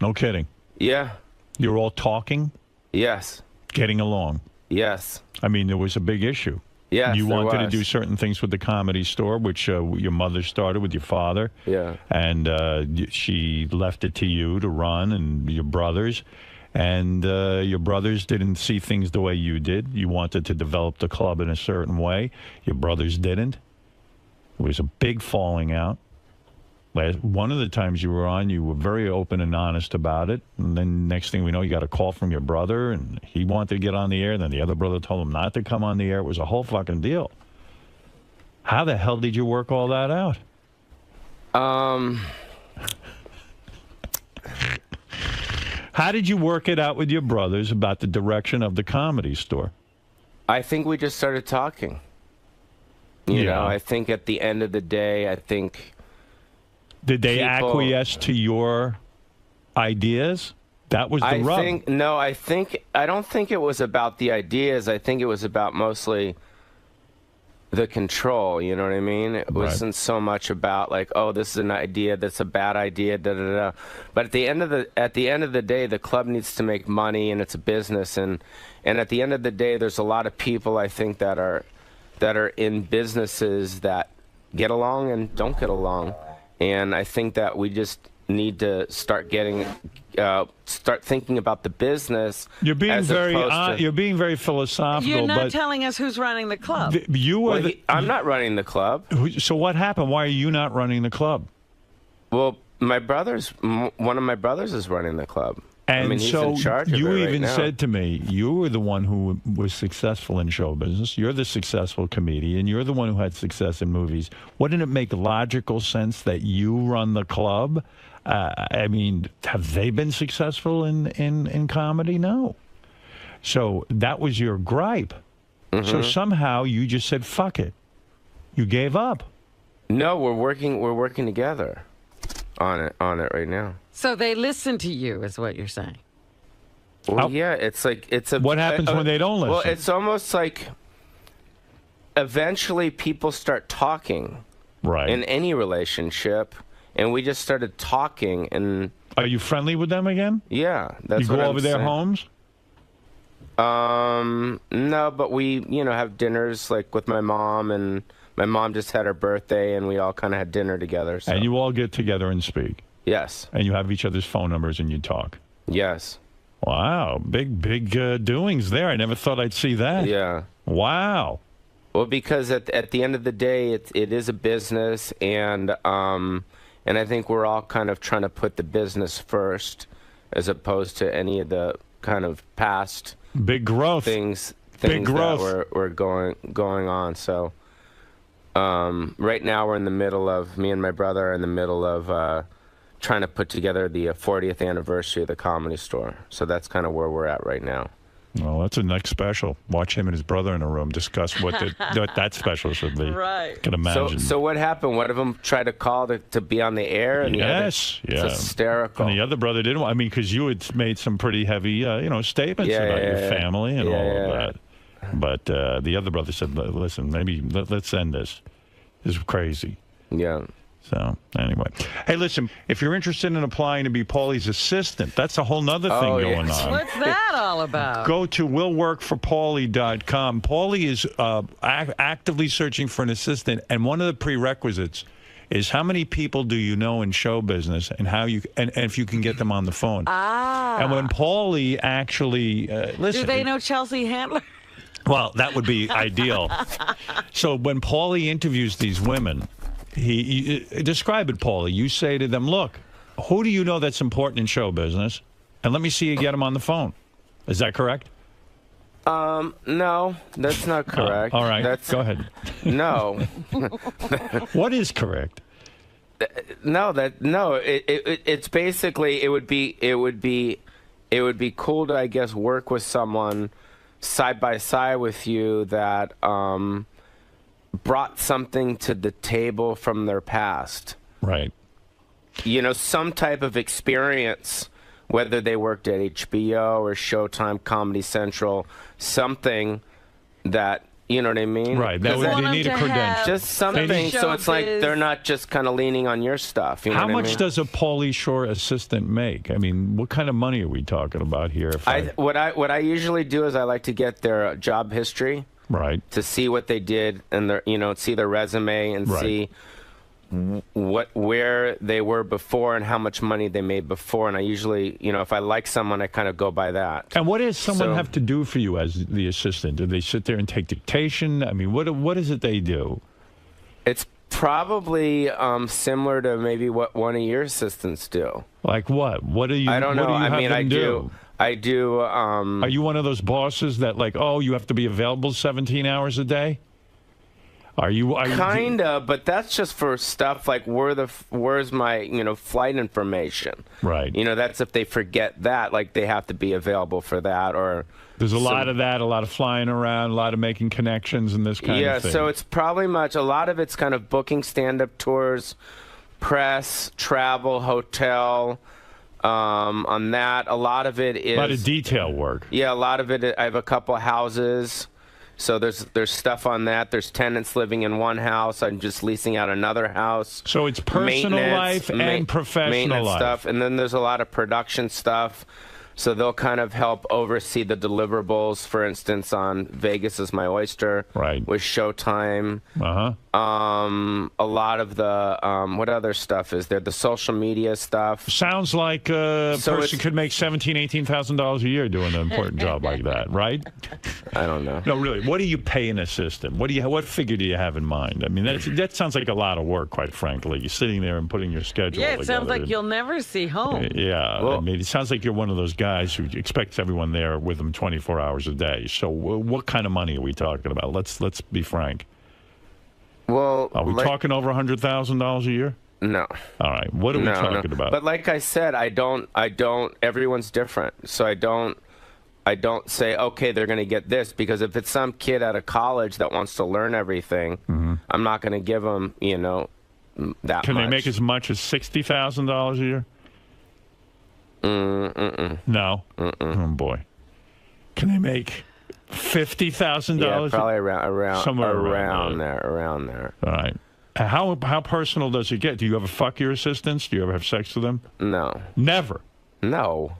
No kidding. Yeah. You're all talking? Yes. Getting along? Yes. I mean, there was a big issue. Yes, you wanted to was. do certain things with the Comedy Store, which your mother started with your father. Yeah. And she left it to you to run, and your brothers. And your brothers didn't see things the way you did. You wanted to develop the club in a certain way. Your brothers didn't. It was a big falling out. One of the times you were on, you were very open and honest about it. And then next thing we know, you got a call from your brother, and he wanted to get on the air. And then the other brother told him not to come on the air. It was a whole fucking deal. How the hell did you work all that out? How did you work it out with your brothers about the direction of the Comedy Store? I think we just started talking. You know, I think at the end of the day, I think... Did they acquiesce to your ideas? That was the rub. I don't think it was about the ideas. I think it was about mostly the control. You know what I mean? It wasn't so much about like, oh, this is an idea, that's a bad idea, da da da. But at the end of the day, the club needs to make money, and it's a business. And at the end of the day, there's a lot of people I think that are in businesses that get along and don't get along. And I think that we just need to start thinking about the business. You're being very philosophical. You're not telling us who's running the club. I'm not running the club. So what happened? Why are you not running the club? Well, one of my brothers is running the club. And I mean, he's so in charge of it you right even now. said to me, you were the one who was successful in show business. You're the successful comedian. You're the one who had success in movies. Wouldn't it make logical sense that you run the club? I mean, have they been successful in comedy? No. So that was your gripe. Mm-hmm. So somehow you just said, fuck it. You gave up. No, we're working together on it right now. So they listen to you, is what you're saying. Well, yeah, it's like What happens when they don't listen? Well, it's almost like eventually people start talking, right? In any relationship, and we just started talking. And are you friendly with them again? Yeah, that's you what go I'm over their saying. homes. No, but we have dinners like with my mom, and my mom just had her birthday, and we all kind of had dinner together. So. And you all get together and speak. Yes. And you have each other's phone numbers and you talk. Yes. Wow, big doings there. I never thought I'd see that. Yeah. Wow. Well, because at the end of the day, it is a business, and I think we're all kind of trying to put the business first, as opposed to any of the kind of past big growth things big growth that were going on. So right now we're in the middle of me and my brother are in the middle of trying to put together the 40th anniversary of the Comedy Store. So that's kind of where we're at right now. Well, that's a next special. Watch him and his brother in a room discuss what that special should be. Right. Can imagine. So what happened? One of them tried to call to be on the air. And yes. It's hysterical. And the other brother didn't. I mean, because you had made some pretty heavy, statements about your family and all of that. But the other brother said, "Listen, maybe let's end this. This is crazy." Yeah. So, anyway. Hey, listen, if you're interested in applying to be Paulie's assistant, that's a whole nother thing going on. What's that all about? Go to willworkforpaulie.com. Paulie is actively searching for an assistant, and one of the prerequisites is how many people do you know in show business and and if you can get them on the phone. Ah. And when Paulie actually, listen. Do they know Chelsea Handler? Well, that would be ideal. So when Paulie interviews these women, he describe it, Paulie. You say to them, look, who do you know that's important in show business? And let me see you get them on the phone. Is that correct? No, that's not correct. All right, go ahead. No. What is correct? It's basically it would be cool to, I guess, work with someone side by side with you that brought something to the table from their past. Right. Some type of experience, whether they worked at HBO or Showtime, Comedy Central, something that. You know what I mean? Right. That would, they need a credential. Just something, so it's like they're not just kind of leaning on your stuff. You know How what much I mean? does a Pauly Shore assistant make? I mean, what kind of money are we talking about here? What I usually do is I like to get their job history, right, to see what they did and their, see their resume and see where they were before and how much money they made before. And I usually, if I like someone, I kind of go by that. And what does someone have to do for you as the assistant? Do they sit there and take dictation? I mean, what is it they do? It's probably similar to maybe what one of your assistants do. Like what? What do you? I don't know. I mean, I do. Are you one of those bosses that like, oh, you have to be available 17 hours a day? Are you kinda, but that's just for stuff like where's my flight information, right? That's if they forget that, like they have to be available for that, or there's a lot of that, a lot of flying around, a lot of making connections and this kind of thing. Yeah, so it's probably a lot of it's kind of booking stand-up tours, press, travel, hotel. On that, a lot of it is a lot of detail work. Yeah, a lot of it. I have a couple of houses. So there's stuff on that. There's tenants living in one house. I'm just leasing out another house. So it's personal life and professional life. Stuff. And then there's a lot of production stuff. So they'll kind of help oversee the deliverables. For instance, on Vegas is My Oyster, right, with Showtime. A lot of the what other stuff is there? The social media stuff. Sounds like a person could make $17,000, $18,000 a year doing an important job like that, right? I don't know. No, really. What do you pay an assistant? What figure do you have in mind? I mean, that sounds like a lot of work, quite frankly. You're sitting there and putting your schedule together. Yeah, it sounds like you'll never see home. Yeah, well, I mean, it sounds like you're one of those guys who expects everyone there with them 24 hours a day. So what kind of money are we talking about? Let's be frank. Well, are we talking over $100,000 a year? No. All right. What are we talking about? But like I said, I don't. Everyone's different, so I don't say, okay, they're going to get this, because if it's some kid out of college that wants to learn everything, I'm not going to give them, that much. Can they make as much as $60,000 a year? No. Oh boy. Can they make $50,000? Yeah, probably around somewhere around there. All right. How personal does it get? Do you ever fuck your assistants? Do you ever have sex with them? No. Never. No.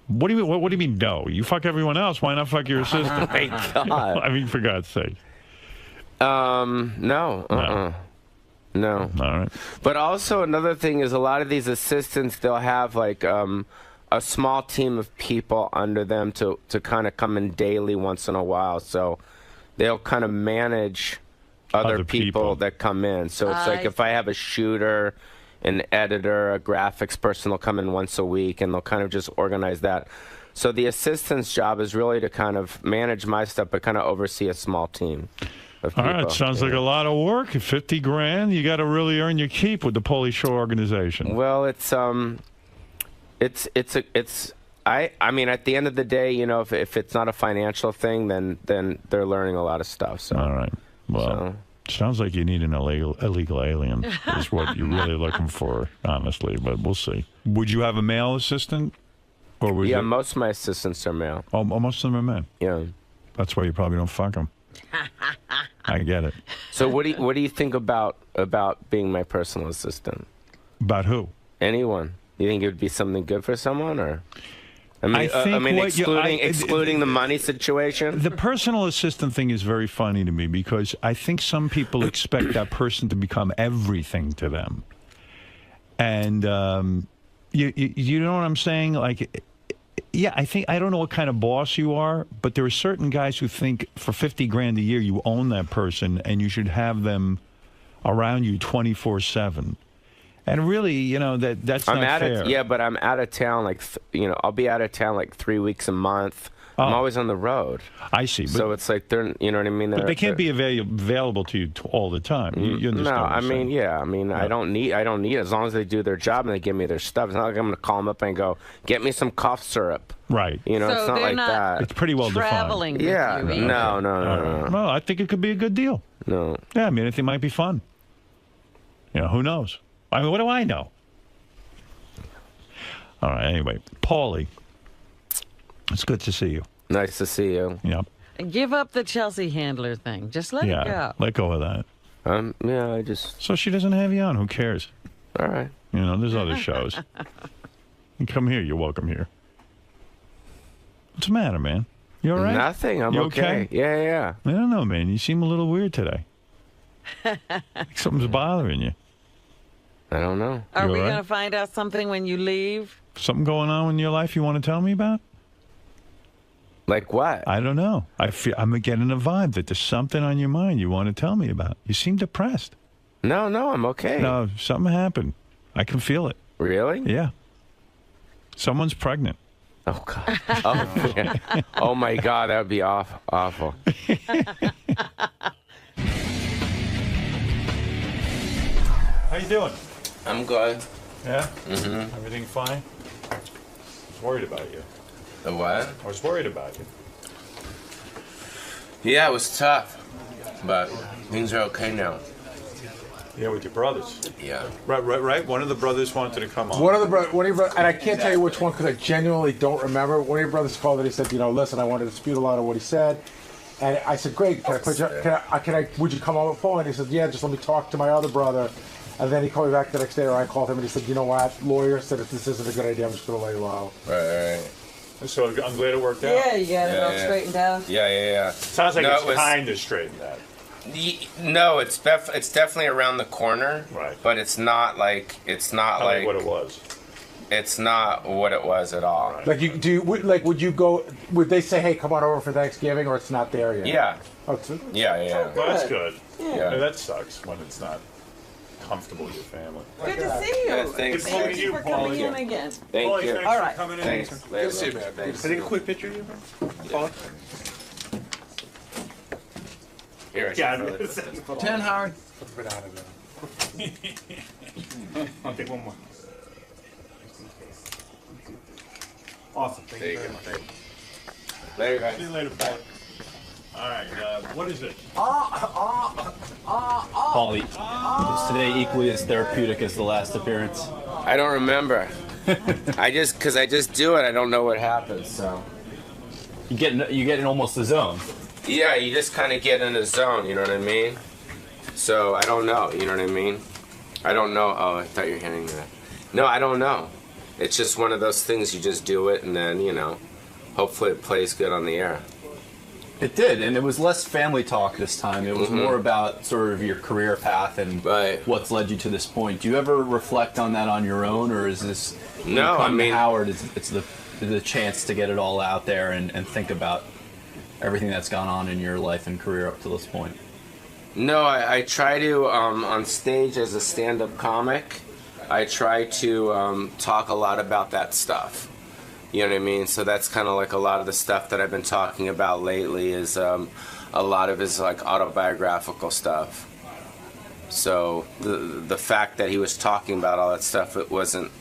What do you mean? What do you mean? No. You fuck everyone else. Why not fuck your assistant? Oh my God. I mean, for God's sake. No. No. All right. But also another thing is a lot of these assistants, they'll have like a small team of people under them to kind of come in daily once in a while. So they'll kind of manage other people that come in. So it's like if I have a shooter, an editor, a graphics person, they'll come in once a week and they'll kind of just organize that. So the assistant's job is really to kind of manage my stuff, but kind of oversee a small team. All right, sounds like a lot of work. $50,000, you got to really earn your keep with the Pauly Shore organization. Well, I mean, at the end of the day, if it's not a financial thing, then they're learning a lot of stuff. So. All right. Well, sounds like you need an illegal alien is what you're really looking for, honestly. But we'll see. Would you have a male assistant? Or most of my assistants are male. Oh, most of them are men. Yeah. That's why you probably don't fuck them. I get it. So what do you think about being my personal assistant? About who? Anyone. You think it would be something good for someone, or? I mean, excluding the money situation. The personal assistant thing is very funny to me because I think some people expect that person to become everything to them, and you know what I'm saying? Like, yeah, I don't know what kind of boss you are, but there are certain guys who think for $50,000 a year you own that person and you should have them around you 24/7. And really, that's not fair. But I'm out of town. I'll be out of town like 3 weeks a month. I'm always on the road. I see. So it's like they're, you know what I mean? But they can't be available to you all the time. You understand? No, I mean, yeah. I mean, I don't need as long as they do their job and they give me their stuff. It's not like I'm going to call them up and go, get me some cough syrup. Right. So it's not like that. It's pretty well traveling defined. Yeah. With you, No. Well, I think it could be a good deal. No. Yeah, I mean, I think it might be fun. Who knows? I mean, what do I know? All right, anyway. Pauly, it's good to see you. Nice to see you. Yep. Give up the Chelsea handler thing. Just let it go. Let go of that. Yeah, I just... So she doesn't have you on. Who cares? All right. You know, there's other shows. You come here. You're welcome here. What's the matter, man? You all right? Nothing. I'm okay. Yeah. I don't know, man. You seem a little weird today. Like something's bothering you. I don't know. Are we going to find out something when you leave? Something going on in your life you want to tell me about? Like what? I don't know. I'm getting a vibe that there's something on your mind you want to tell me about. You seem depressed. No, I'm okay. No, something happened. I can feel it. Really? Yeah. Someone's pregnant. Oh, God. Oh, yeah. Oh my God, that would be awful. How you doing? I'm good. Yeah? Mm-hmm. Everything fine? I was worried about you. The what? I was worried about you. Yeah, it was tough, but things are okay now. Yeah, with your brothers. Yeah. Right. One of the brothers wanted to come on. One of your brothers, and I can't tell you which one because I genuinely don't remember. One of your brothers called and he said, listen, I want to dispute a lot of what he said. And I said, great, would you come on the phone? And he said, yeah, just let me talk to my other brother. And then he called me back the next day, or I called him and he said, you know what, lawyer said if this isn't a good idea, I'm just going to lay low. Right. So I'm glad it worked out. Yeah, you got it all straightened out. Yeah. Sounds like it's kind of straightened out. No, it's definitely around the corner. Right. But it's not like what it was. It's not what it was at all. Right. Like, would you go? Would they say, hey, come on over for Thanksgiving, or it's not there yet? Yeah. Oh, Yeah. Well, that's good. Yeah. That sucks when it's not comfortable with your family. Good to see you. Yeah, thanks. Thank you for coming in again. Thank you. All right. Coming in. Thanks. Good to see you, man. Thanks. Can I take a quick picture of you, man? Yeah. Here, 10, Howard. I'll take one more. Awesome. Thank you. Later, guys. See you later, Paul. All right. What is it? Paulie, is today equally as therapeutic as the last appearance? I don't remember. I just do it. I don't know what happens. So you get in almost the zone. Yeah, you just kind of get in the zone. You know what I mean? So I don't know. You know what I mean? I don't know. Oh, I thought you were handing me that. No, I don't know. It's just one of those things. You just do it, and then hopefully it plays good on the air. It did, and it was less family talk this time. It was more about sort of your career path and what's led you to this point. Do you ever reflect on that on your own, or is this Howard? It's the chance to get it all out there and think about everything that's gone on in your life and career up to this point? No, I try to on stage as a stand-up comic. I try to talk a lot about that stuff. You know what I mean? So that's kind of like a lot of the stuff that I've been talking about lately is a lot of his like autobiographical stuff. So the fact that he was talking about all that stuff, it wasn't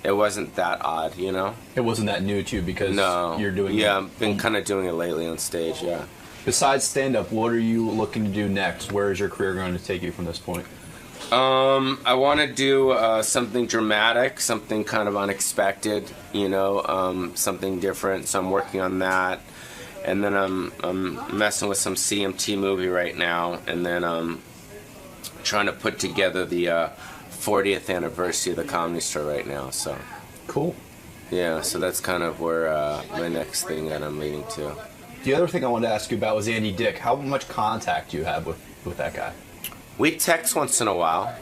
that odd, It wasn't that new to you because you're doing it. Yeah, I've been kind of doing it lately on stage, yeah. Besides stand-up, what are you looking to do next? Where is your career going to take you from this point? I want to do something dramatic, something kind of unexpected, something different. So I'm working on that, and then I'm messing with some CMT movie right now, and then I'm trying to put together the 40th anniversary of the Comedy Store right now. So cool. Yeah, so that's kind of where my next thing that I'm leading to. The other thing I wanted to ask you about was Andy Dick. How much contact do you have with that guy? We text once in a while.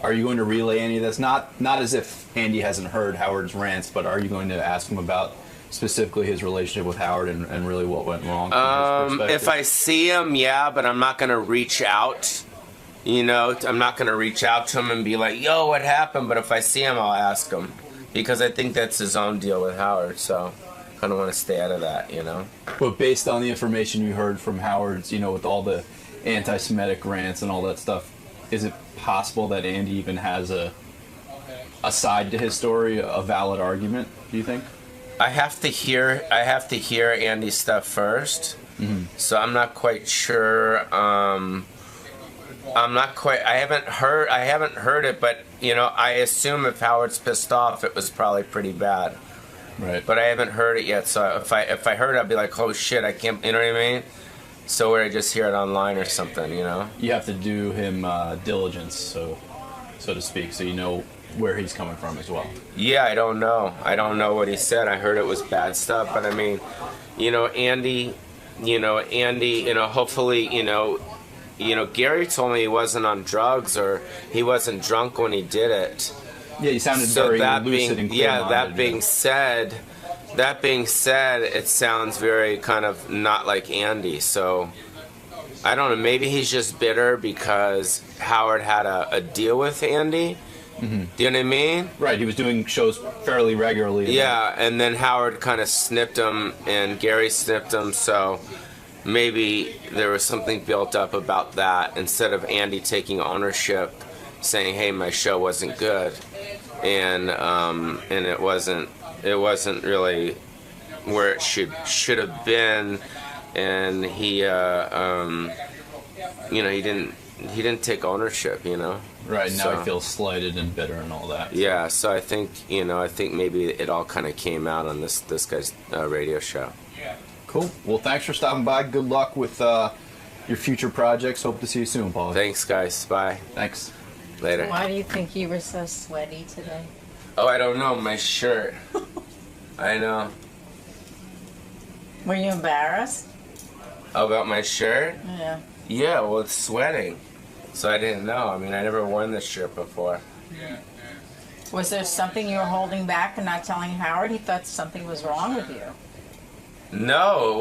Are you going to relay any of this? Not as if Andy hasn't heard Howard's rants, but are you going to ask him about specifically his relationship with Howard and really what went wrong from his perspective? If I see him, yeah, but I'm not going to reach out. I'm not going to reach out to him and be like, yo, what happened? But if I see him, I'll ask him. Because I think that's his own deal with Howard, so I kind of want to stay out of that, But based on the information you heard from Howard's, with all the anti-Semitic rants and all that stuff, is it possible that Andy even has a side to his story, a valid argument, do you think? I have to hear Andy's stuff first. Mm-hmm. So I'm not quite sure. I haven't heard it, but I assume if Howard's pissed off, it was probably pretty bad. Right. But I haven't heard it yet. So if I heard it, I'd be like, oh shit, I can't. You know what I mean? So where I just hear it online or something, you know? You have to do him diligence, so to speak, so you know where he's coming from as well. Yeah, I don't know. I don't know what he said. I heard it was bad stuff, but I mean, Andy, hopefully, Gary told me he wasn't on drugs or he wasn't drunk when he did it. Yeah, he sounded very lucid and clear-minded. Yeah, that being said, it sounds very kind of not like Andy. So I don't know. Maybe he's just bitter because Howard had a deal with Andy. Mm-hmm. Do you know what I mean? Right. He was doing shows fairly regularly. Yeah, and then Howard kind of snipped him, and Gary snipped him. So maybe there was something built up about that instead of Andy taking ownership, saying, "Hey, my show wasn't good," and it wasn't really where it should have been, and he didn't take ownership, Right, now he feels slighted and bitter and all that. Yeah, so I think maybe it all kind of came out on this guy's radio show. Cool. Well, thanks for stopping by. Good luck with your future projects. Hope to see you soon, Paul. Thanks, guys. Bye. Thanks. Later. Why do you think you were so sweaty today? Oh, I don't know. My shirt. I know. Were you embarrassed? About my shirt? Yeah. Yeah, well, it's sweating. So I didn't know. I mean, I never worn this shirt before. Was there something you were holding back and not telling Howard? He thought something was wrong with you. No, it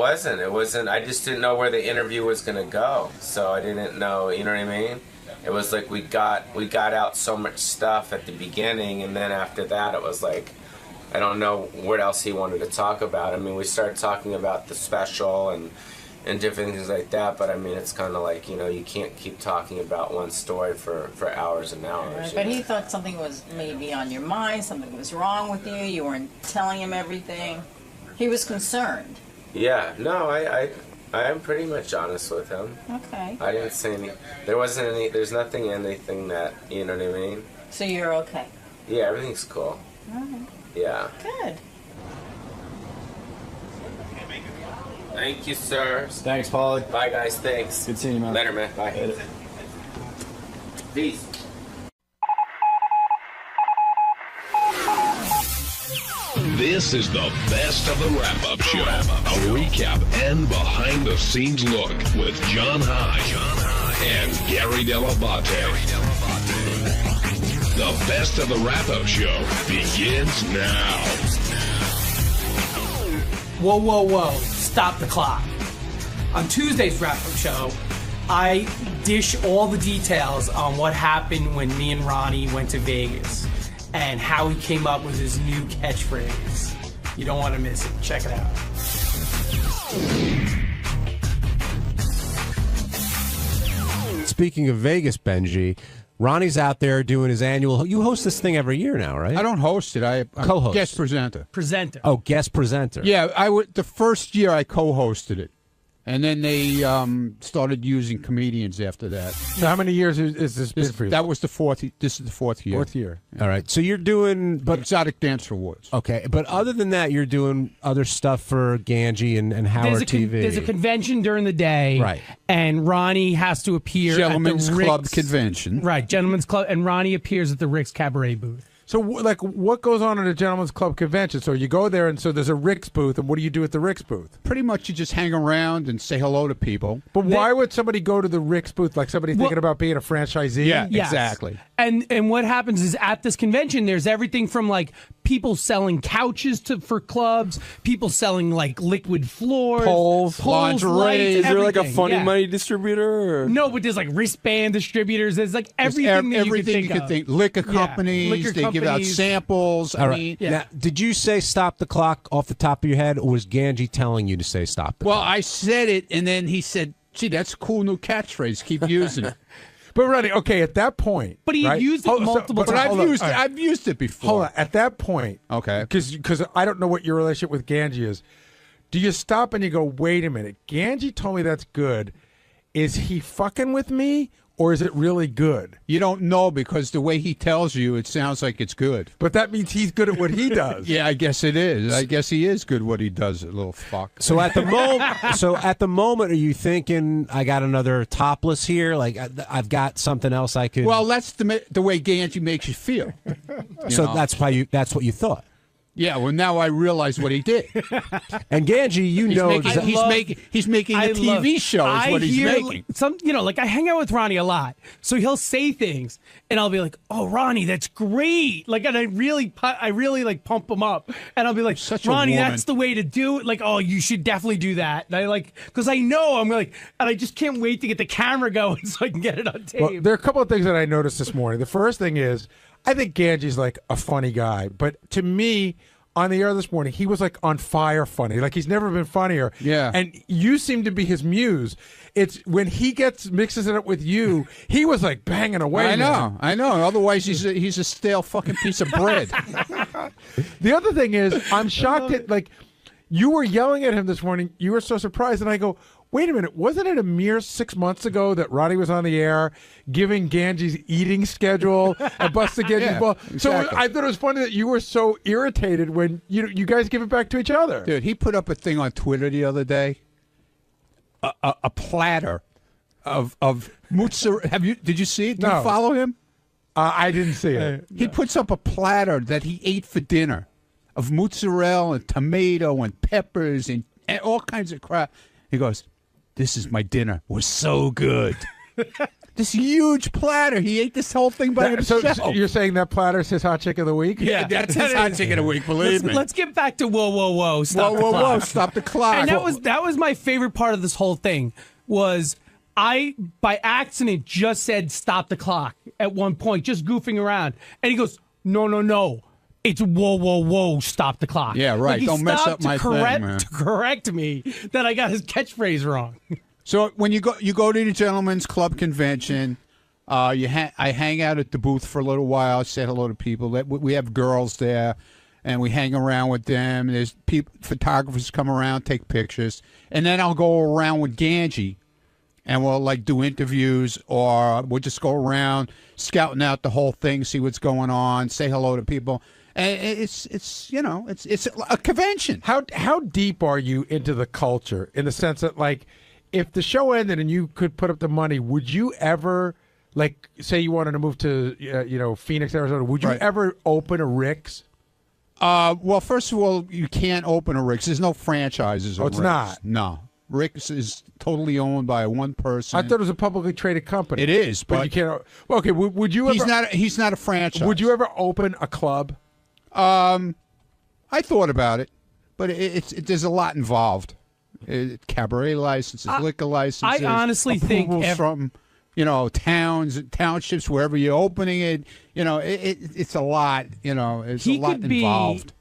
wasn't. I just didn't know where the interview was going to go. So I didn't know, you know what I mean? It was like we got out so much stuff at the beginning, and then after that it was like, I don't know what else he wanted to talk about. I mean, we started talking about the special and different things like that, but I mean, it's kind of like, you can't keep talking about one story for hours and hours. Right, but he thought something was maybe on your mind, something was wrong with you, you weren't telling him everything. He was concerned. Yeah, no, I am pretty much honest with him. Okay. I didn't say any, there's anything that, you know what I mean? So you're okay? Yeah, everything's cool. All right. Yeah. Good. Thank you, sir. Thanks, Paulie. Bye, guys. Thanks. Good seeing you, man. Later, man. Bye. Later. Peace. This is the best of the wrap-up show. A recap and behind-the-scenes look with John High and Gary Dell'Abate. The best of the wrap-up show begins now. Whoa, whoa, whoa. Stop the clock. On Tuesday's wrap-up show, I dish all the details on what happened when me and Ronnie went to Vegas and how he came up with his new catchphrase. You don't want to miss it. Check it out. Speaking of Vegas, Benji, Ronnie's out there doing his annual. You host this thing every year now, right? I don't host it. I'm co-host. Guest presenter. Presenter. Oh, guest presenter. Yeah, the first year I co-hosted it, and then they started using comedians after that. So how many years is this been for you? That was the fourth. This is the fourth year. Fourth year. Yeah. All right. So you're doing Exotic Dancer Awards. Okay, but other than that, you're doing other stuff for Ganji and Howard TV. There's a convention during the day, right? And Ronnie has to appear Gentlemen's at the Rick's Club convention, right? Gentlemen's Club, and Ronnie appears at the Rick's Cabaret booth. So, what goes on at a Gentlemen's Club convention? So you go there, and so there's a Rick's booth, and what do you do at the Rick's booth? Pretty much you just hang around and say hello to people. But why would somebody go to the Rick's booth? Like somebody thinking about being a franchisee? Yeah, Yes. exactly. And what happens is at this convention, there's everything from like people selling couches for clubs, people selling like liquid floors, poles, lingerie. lights, Is there like a everything, funny yeah. money distributor? Or? No, but there's like wristband distributors. There's like everything that everything you could think of. Liquor Yeah, companies. liquor They give out companies. samples. All I right. mean, Now, did you say stop the clock off the top of your head, or was Ganji telling you to say stop the well, clock? I said it, and then he said, "Gee, that's a cool new catchphrase. Keep using it." But Ronnie, okay, at that point, But he right? used it multiple But times. I've used it before. Hold on. At that point, Okay. because I don't know what your relationship with Ganji is. Do you stop and you go, wait a minute? Ganji told me that's good. Is he fucking with me, or is it really good? You don't know because the way he tells you, it sounds like it's good. But that means he's good at what he does. Yeah, I guess it is. I guess he is good what he does, little fuck. So at the moment, are you thinking I got another topless here? Like I've got something else I could. Well, that's the way Ganji makes you feel. So that's what you thought. Yeah, well, now I realize what he did. And Ganji, he's making a TV show is what he's making. Like I hang out with Ronnie a lot, so he'll say things, and I'll be like, "Oh, Ronnie, that's great!" Like, and I really like pump him up, and I'll be like, "Ronnie, that's the way to do it." Like, "Oh, you should definitely do that." And because I know I'm like, and I just can't wait to get the camera going so I can get it on tape. Well, there are a couple of things that I noticed this morning. The first thing is, I think Ganji's like a funny guy, but to me, on the air this morning, he was like on fire funny. Like he's never been funnier. Yeah. And you seem to be his muse. It's when he mixes it up with you, he was like banging away. I know. Otherwise, he's a stale fucking piece of bread. The other thing is, I'm shocked that like you were yelling at him this morning. You were so surprised, and I go, wait a minute, wasn't it a mere 6 months ago that Ronnie was on the air giving Ganji's eating schedule and busting Ganji's ball? Exactly. So I thought it was funny that you were so irritated when you guys give it back to each other. Dude, he put up a thing on Twitter the other day, a platter of mozzarella. Did you see it? Did you follow him? I didn't see it. He puts up a platter that he ate for dinner of mozzarella and tomato and peppers and all kinds of crap. He goes, "This is my dinner. It was so good." This huge platter. He ate this whole thing by himself. So you're saying that platter's his hot chick of the week? Yeah, that's his hot chick of the week, believe me. Let's get back to whoa, stop the clock. Whoa, stop the clock. And that was my favorite part of this whole thing was I, by accident, just said stop the clock at one point, just goofing around. And he goes, no. It's whoa, stop the clock. Yeah, right. Like Don't mess up my thing, man. To correct me that I got his catchphrase wrong. So when you go to the Gentlemen's Club convention, I hang out at the booth for a little while, say hello to people. We have girls there, and we hang around with them. There's photographers come around, take pictures, and then I'll go around with Ganji, and we'll like do interviews, or we'll just go around scouting out the whole thing, see what's going on, say hello to people. And it's a convention. How deep are you into the culture in the sense that like if the show ended and you could put up the money, would you ever like say you wanted to move to Phoenix, Arizona? Would you ever open a Rick's? Well, first of all, you can't open a Rick's. There's no franchises. Oh, it's not. No. Rick's is totally owned by one person. I thought it was a publicly traded company. It is, but you can't. Well, okay, would you ever? He's not a franchise. Would you ever open a club? I thought about it, but there's a lot involved. Cabaret licenses, liquor licenses. I honestly think from towns, townships, wherever you're opening it. It's a lot. It's a lot involved.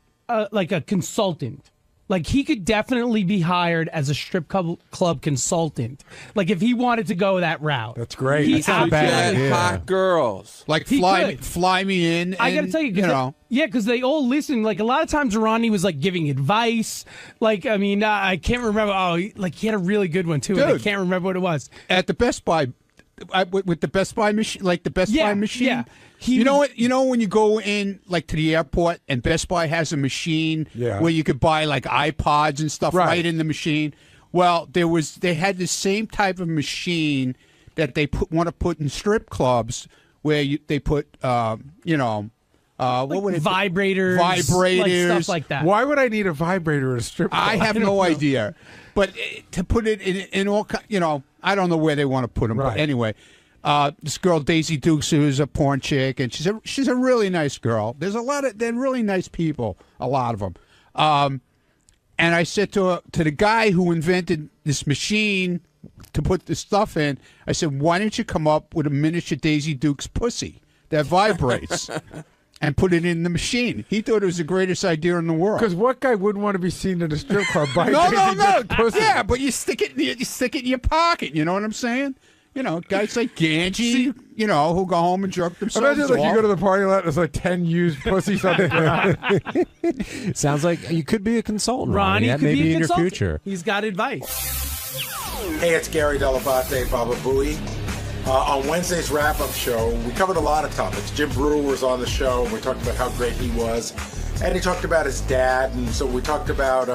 Like a consultant. Like, he could definitely be hired as a strip club consultant. Like, if he wanted to go that route. That's great. That's not a bad idea. Hot girls. Like, fly me in. I got to tell you, because they all listen. Like, a lot of times Ronnie was, like, giving advice. Like, I mean, I can't remember. He had a really good one, too. Dude, and I can't remember what it was. At the Best Buy, with the Best Buy machine, like the Best Buy machine. Yeah. You know when you go in like to the airport and Best Buy has a machine where you could buy like iPods and stuff right in the machine. Well, they had the same type of machine that they want to put in strip clubs where they put what would it vibrators, like stuff like that. Why would I need a vibrator at a strip club? I have no idea, but to put it in all I don't know where they want to put them. Right. But anyway. This girl Daisy Dukes, who's a porn chick, and she's a really nice girl. They're really nice people, a lot of them. And I said to the guy who invented this machine to put this stuff in, I said, "Why don't you come up with a miniature Daisy Dukes pussy that vibrates and put it in the machine?" He thought it was the greatest idea in the world. Because what guy wouldn't want to be seen at a strip club by no, Dukes pussy? Yeah, but you stick it in your pocket. You know what I'm saying? Guys like Ganji, who go home and jerk themselves Imagine you go to the parking lot and there's like 10 used pussies on the Sounds like you could be a consultant, Ronnie. That could may be be a in your consultant. future. He's got advice. Hey, it's 𝗪𝗿𝗍𝗿𝗍𝗍, Baba Booey. On Wednesday's wrap-up show, we covered a lot of topics. Jim Brewer was on the show, and we talked about how great he was. And he talked about his dad, and so we talked about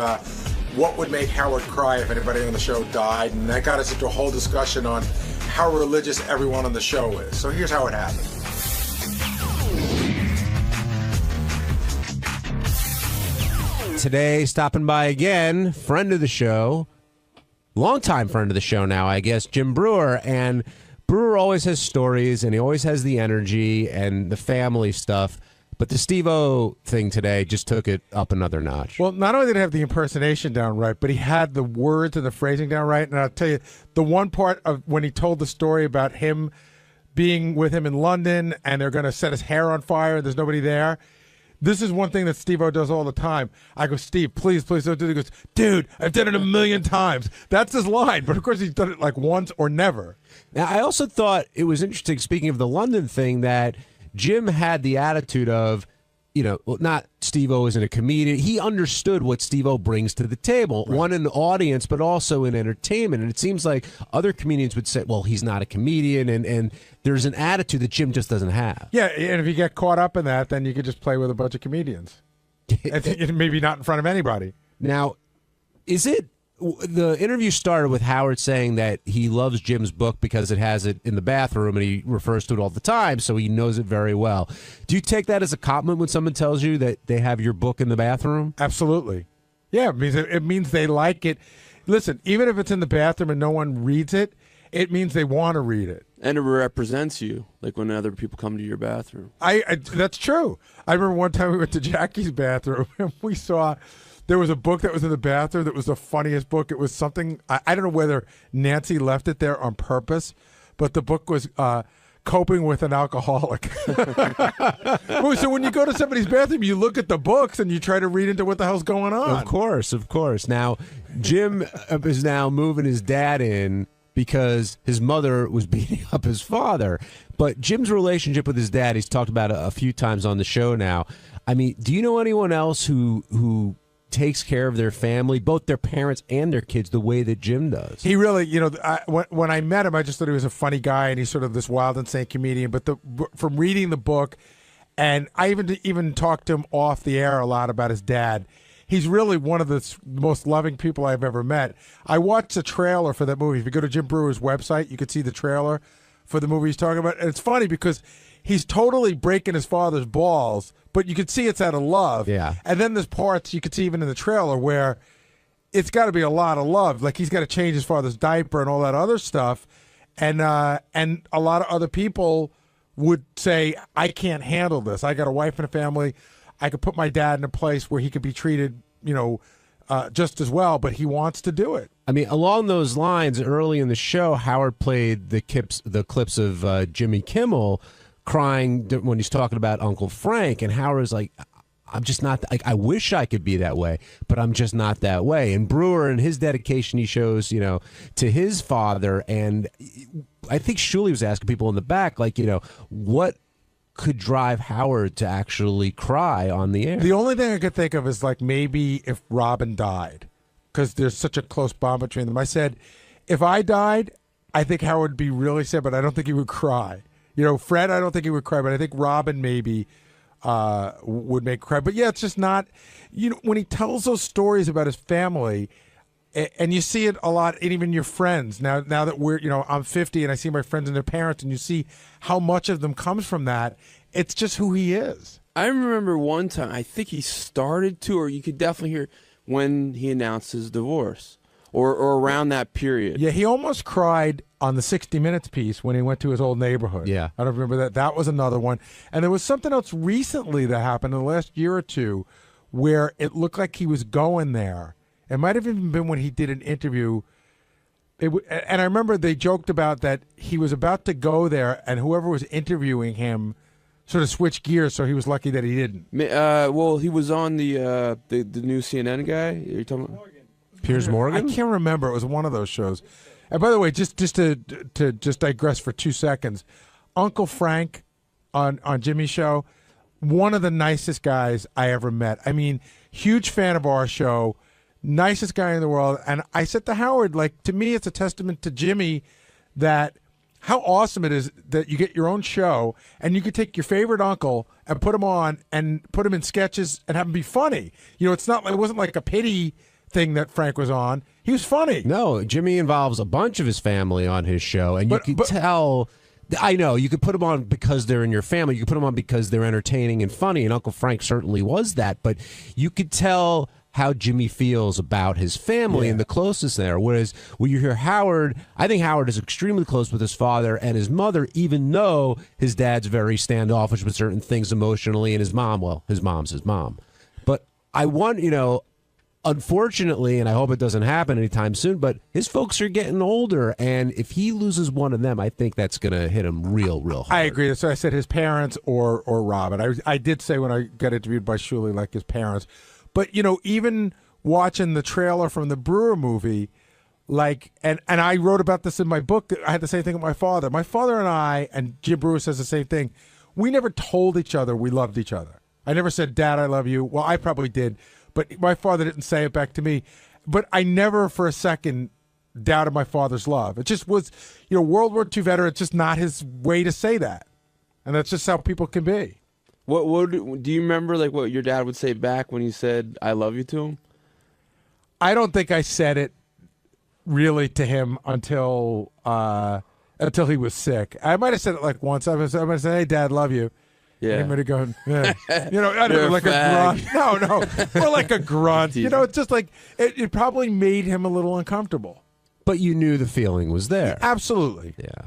what would make Howard cry if anybody on the show died. And that got us into a whole discussion on how religious everyone on the show is. So here's how it happened. Today, stopping by again, friend of the show, longtime friend of the show now, I guess, Jim Brewer. And Brewer always has stories, and he always has the energy and the family stuff. But the Steve-O thing today just took it up another notch. Well, not only did he have the impersonation down right, but he had the words and the phrasing down right. And I'll tell you, the one part of when he told the story about him being with him in London and they're going to set his hair on fire and there's nobody there. This is one thing that Steve-O does all the time. I go, Steve, please don't do it. He goes, dude, I've done it 1,000,000 times. That's his line. But, of course, he's done it like once or never. Now, I also thought it was interesting, speaking of the London thing, that Jim had the attitude of, you know, not Steve-O isn't a comedian. He understood what Steve-O brings to the table, right. One in the audience, but also in entertainment. And it seems like other comedians would say, well, he's not a comedian. And there's an attitude that Jim just doesn't have. Yeah, and if you get caught up in that, then you could just play with a bunch of comedians. Maybe not in front of anybody. Now, is it... The interview started with Howard saying that he loves Jim's book because it has it in the bathroom and he refers to it all the time, so he knows it very well. Do you take that as a compliment when someone tells you that they have your book in the bathroom? Absolutely. Yeah, it means they like it. Listen, even if it's in the bathroom and no one reads it, it means they want to read it. And it represents you, like when other people come to your bathroom. That's true. I remember one time we went to Jackie's bathroom and we saw... There was a book that was in the bathroom that was the funniest book. It was something, I don't know whether Nancy left it there on purpose, but the book was Coping with an Alcoholic. So when you go to somebody's bathroom, you look at the books and you try to read into what the hell's going on. Of course, of course. Now, Jim is now moving his dad in because his mother was beating up his father. But Jim's relationship with his dad, he's talked about a few times on the show now. I mean, do you know anyone else who takes care of their family, both their parents and their kids, the way that Jim does? He really, you know, when I met him, I just thought he was a funny guy, and he's sort of this wild, insane comedian. But from reading the book, and I even talked to him off the air a lot about his dad, he's really one of the most loving people I've ever met. I watched the trailer for that movie. If you go to Jim Brewer's website, you could see the trailer for the movie he's talking about. And it's funny because he's totally breaking his father's balls, but you can see it's out of love. Yeah. And then there's parts you could see even in the trailer where it's got to be a lot of love. Like he's got to change his father's diaper and all that other stuff. And a lot of other people would say, I can't handle this. I got a wife and a family. I could put my dad in a place where he could be treated, you know, just as well, but he wants to do it. I mean, along those lines, early in the show, Howard played the clips of Jimmy Kimmel crying when he's talking about Uncle Frank, and Howard's like, I'm just not, like, I wish I could be that way, but I'm just not that way. And Brewer and his dedication he shows, you know, to his father, and I think Shuley was asking people in the back, like, you know, what could drive Howard to actually cry on the air? The only thing I could think of is like maybe if Robin died, because there's such a close bond between them. I said, if I died, I think Howard would be really sad, but I don't think he would cry. You know, Fred, I don't think he would cry, but I think Robin maybe would make cry. But yeah, it's just not, you know, when he tells those stories about his family, and you see it a lot, and even your friends. Now that we're, you know, I'm 50 and I see my friends and their parents, and you see how much of them comes from that. It's just who he is. I remember one time, I think he started to, or you could definitely hear when he announced his divorce, or around that period. Yeah, he almost cried on the 60 Minutes piece when he went to his old neighborhood. Yeah. I don't remember that. That was another one. And there was something else recently that happened in the last year or two where it looked like he was going there. It might have even been when he did an interview. And I remember they joked about that he was about to go there, and whoever was interviewing him sort of switched gears, so he was lucky that he didn't. Well, he was on the new CNN guy. Are you talking about? Piers Morgan? I can't remember. It was one of those shows. And by the way, just to digress for 2 seconds, Uncle Frank on Jimmy's show, one of the nicest guys I ever met. I mean, huge fan of our show, nicest guy in the world. And I said to Howard, like, to me, it's a testament to Jimmy that how awesome it is that you get your own show and you could take your favorite uncle and put him on and put him in sketches and have him be funny. You know, it wasn't like a pity thing that Frank was on. He was funny. No, Jimmy involves a bunch of his family on his show, and you could tell. I know you could put them on because they're in your family. You could put them on because they're entertaining and funny, and Uncle Frank certainly was that. But you could tell how Jimmy feels about his family and the closest there. Whereas when you hear Howard, I think Howard is extremely close with his father and his mother, even though his dad's very standoffish with certain things emotionally, and his mom, well, his mom's his mom. But I want, unfortunately, and I hope it doesn't happen anytime soon, but his folks are getting older, and if he loses one of them, I think that's going to hit him real hard. I agree. So I said his parents or Robin. I did say when I got interviewed by Shuli, like his parents. But, even watching the trailer from the Brewer movie, and I wrote about this in my book. I had the same thing with my father. My father and I, and Jim Brewer says the same thing, we never told each other we loved each other. I never said, Dad, I love you. Well, I probably did, but my father didn't say it back to me. But I never for a second doubted my father's love. It just was, World War II veteran, it's just not his way to say that. And that's just how people can be. What do you remember, what your dad would say back when you said "I love you" to him? I don't think I said it really to him until he was sick. I might have said it once. I might have said, "Hey, Dad, love you." Yeah. And he might have gone, yeah. I don't know, like a grunt. No, or like a grunt. It's just it probably made him a little uncomfortable. But you knew the feeling was there. Absolutely. Yeah.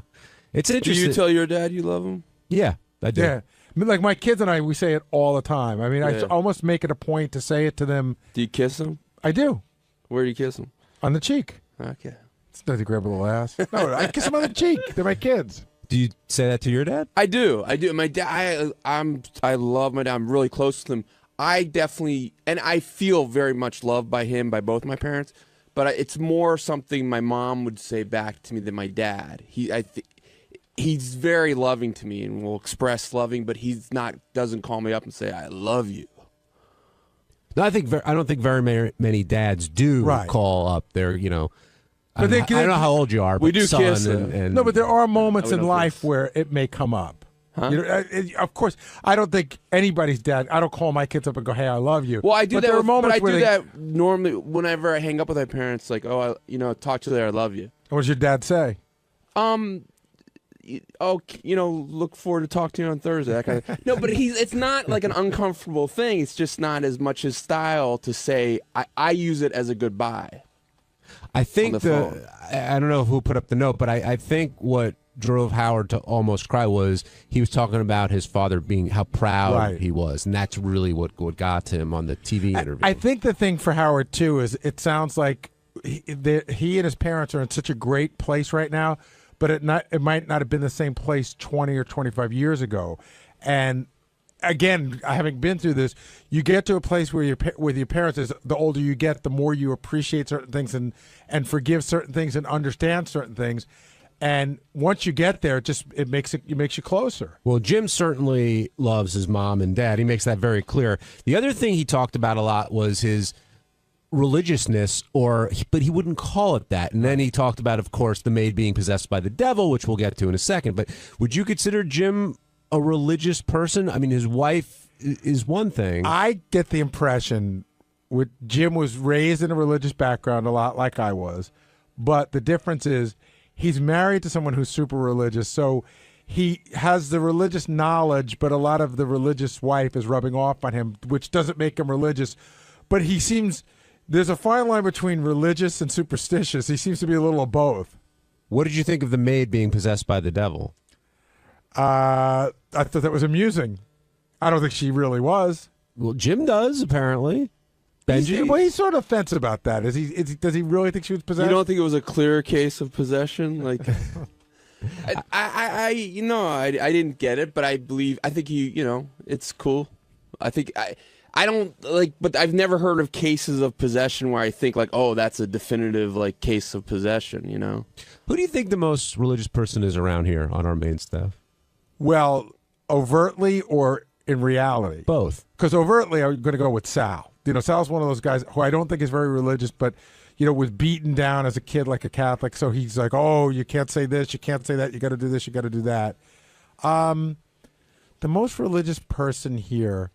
It's interesting. Do you tell your dad you love him? Yeah, I do. Yeah. My kids and I, we say it all the time. I mean, I almost make it a point to say it to them. Do you kiss them? I do. Where do you kiss them? On the cheek. Okay. It's not to grab a little ass. No, I kiss them on the cheek. They're my kids. Do you say that to your dad? I do. My dad, I love my dad. I'm really close with him. I definitely, and I feel very much loved by him, by both my parents. But it's more something my mom would say back to me than my dad. He's very loving to me and will express loving, but doesn't call me up and say I love you. No, I don't think very many dads do call up their, I don't know how old you are. But we do son kiss. No, but there are moments in life where it may come up. Huh? Of course, I don't think anybody's dad. I don't call my kids up and go, "Hey, I love you." Well, I do but that. There are moments but I do that normally whenever I hang up with my parents. Like, "Oh, talk to you later. I love you." What does your dad say? Look forward to talking to you on Thursday. That kind of. No, but it's not like an uncomfortable thing. It's just not as much his style to say. I use it as a goodbye. I think I don't know who put up the note, but I think what drove Howard to almost cry was he was talking about his father being how proud he was, and that's really what got to him on the TV interview. I think the thing for Howard too is it sounds like he and his parents are in such a great place right now, but it might not have been the same place 20 or 25 years ago. And again, having been through this, you get to a place where with your parents is the older you get, the more you appreciate certain things and forgive certain things and understand certain things. And once you get there, it makes you closer. Well, Jim certainly loves his mom and dad. He makes that very clear. The other thing he talked about a lot was his religiousness, but he wouldn't call it that. And then he talked about, of course, the maid being possessed by the devil, which we'll get to in a second. But would you consider Jim a religious person? I mean, his wife is one thing. I get the impression Jim was raised in a religious background a lot like I was, but the difference is he's married to someone who's super religious, so he has the religious knowledge, but a lot of the religious wife is rubbing off on him, which doesn't make him religious. But there's a fine line between religious and superstitious. He seems to be a little of both. What did you think of the maid being possessed by the devil? I thought that was amusing. I don't think she really was. Well, Jim does, apparently. Benji? He's sort of offensive about that. Does he really think she was possessed? You don't think it was a clear case of possession? Like, I didn't get it, but I think it's cool. I don't but I've never heard of cases of possession where I think that's a definitive case of possession. Who do you think the most religious person is around here on our main staff? Well, overtly or in reality? Both. Because overtly, I'm going to go with Sal. Sal's one of those guys who I don't think is very religious, but was beaten down as a kid like a Catholic. So he's like, oh, you can't say this, you can't say that, you got to do this, you got to do that. The most religious person here.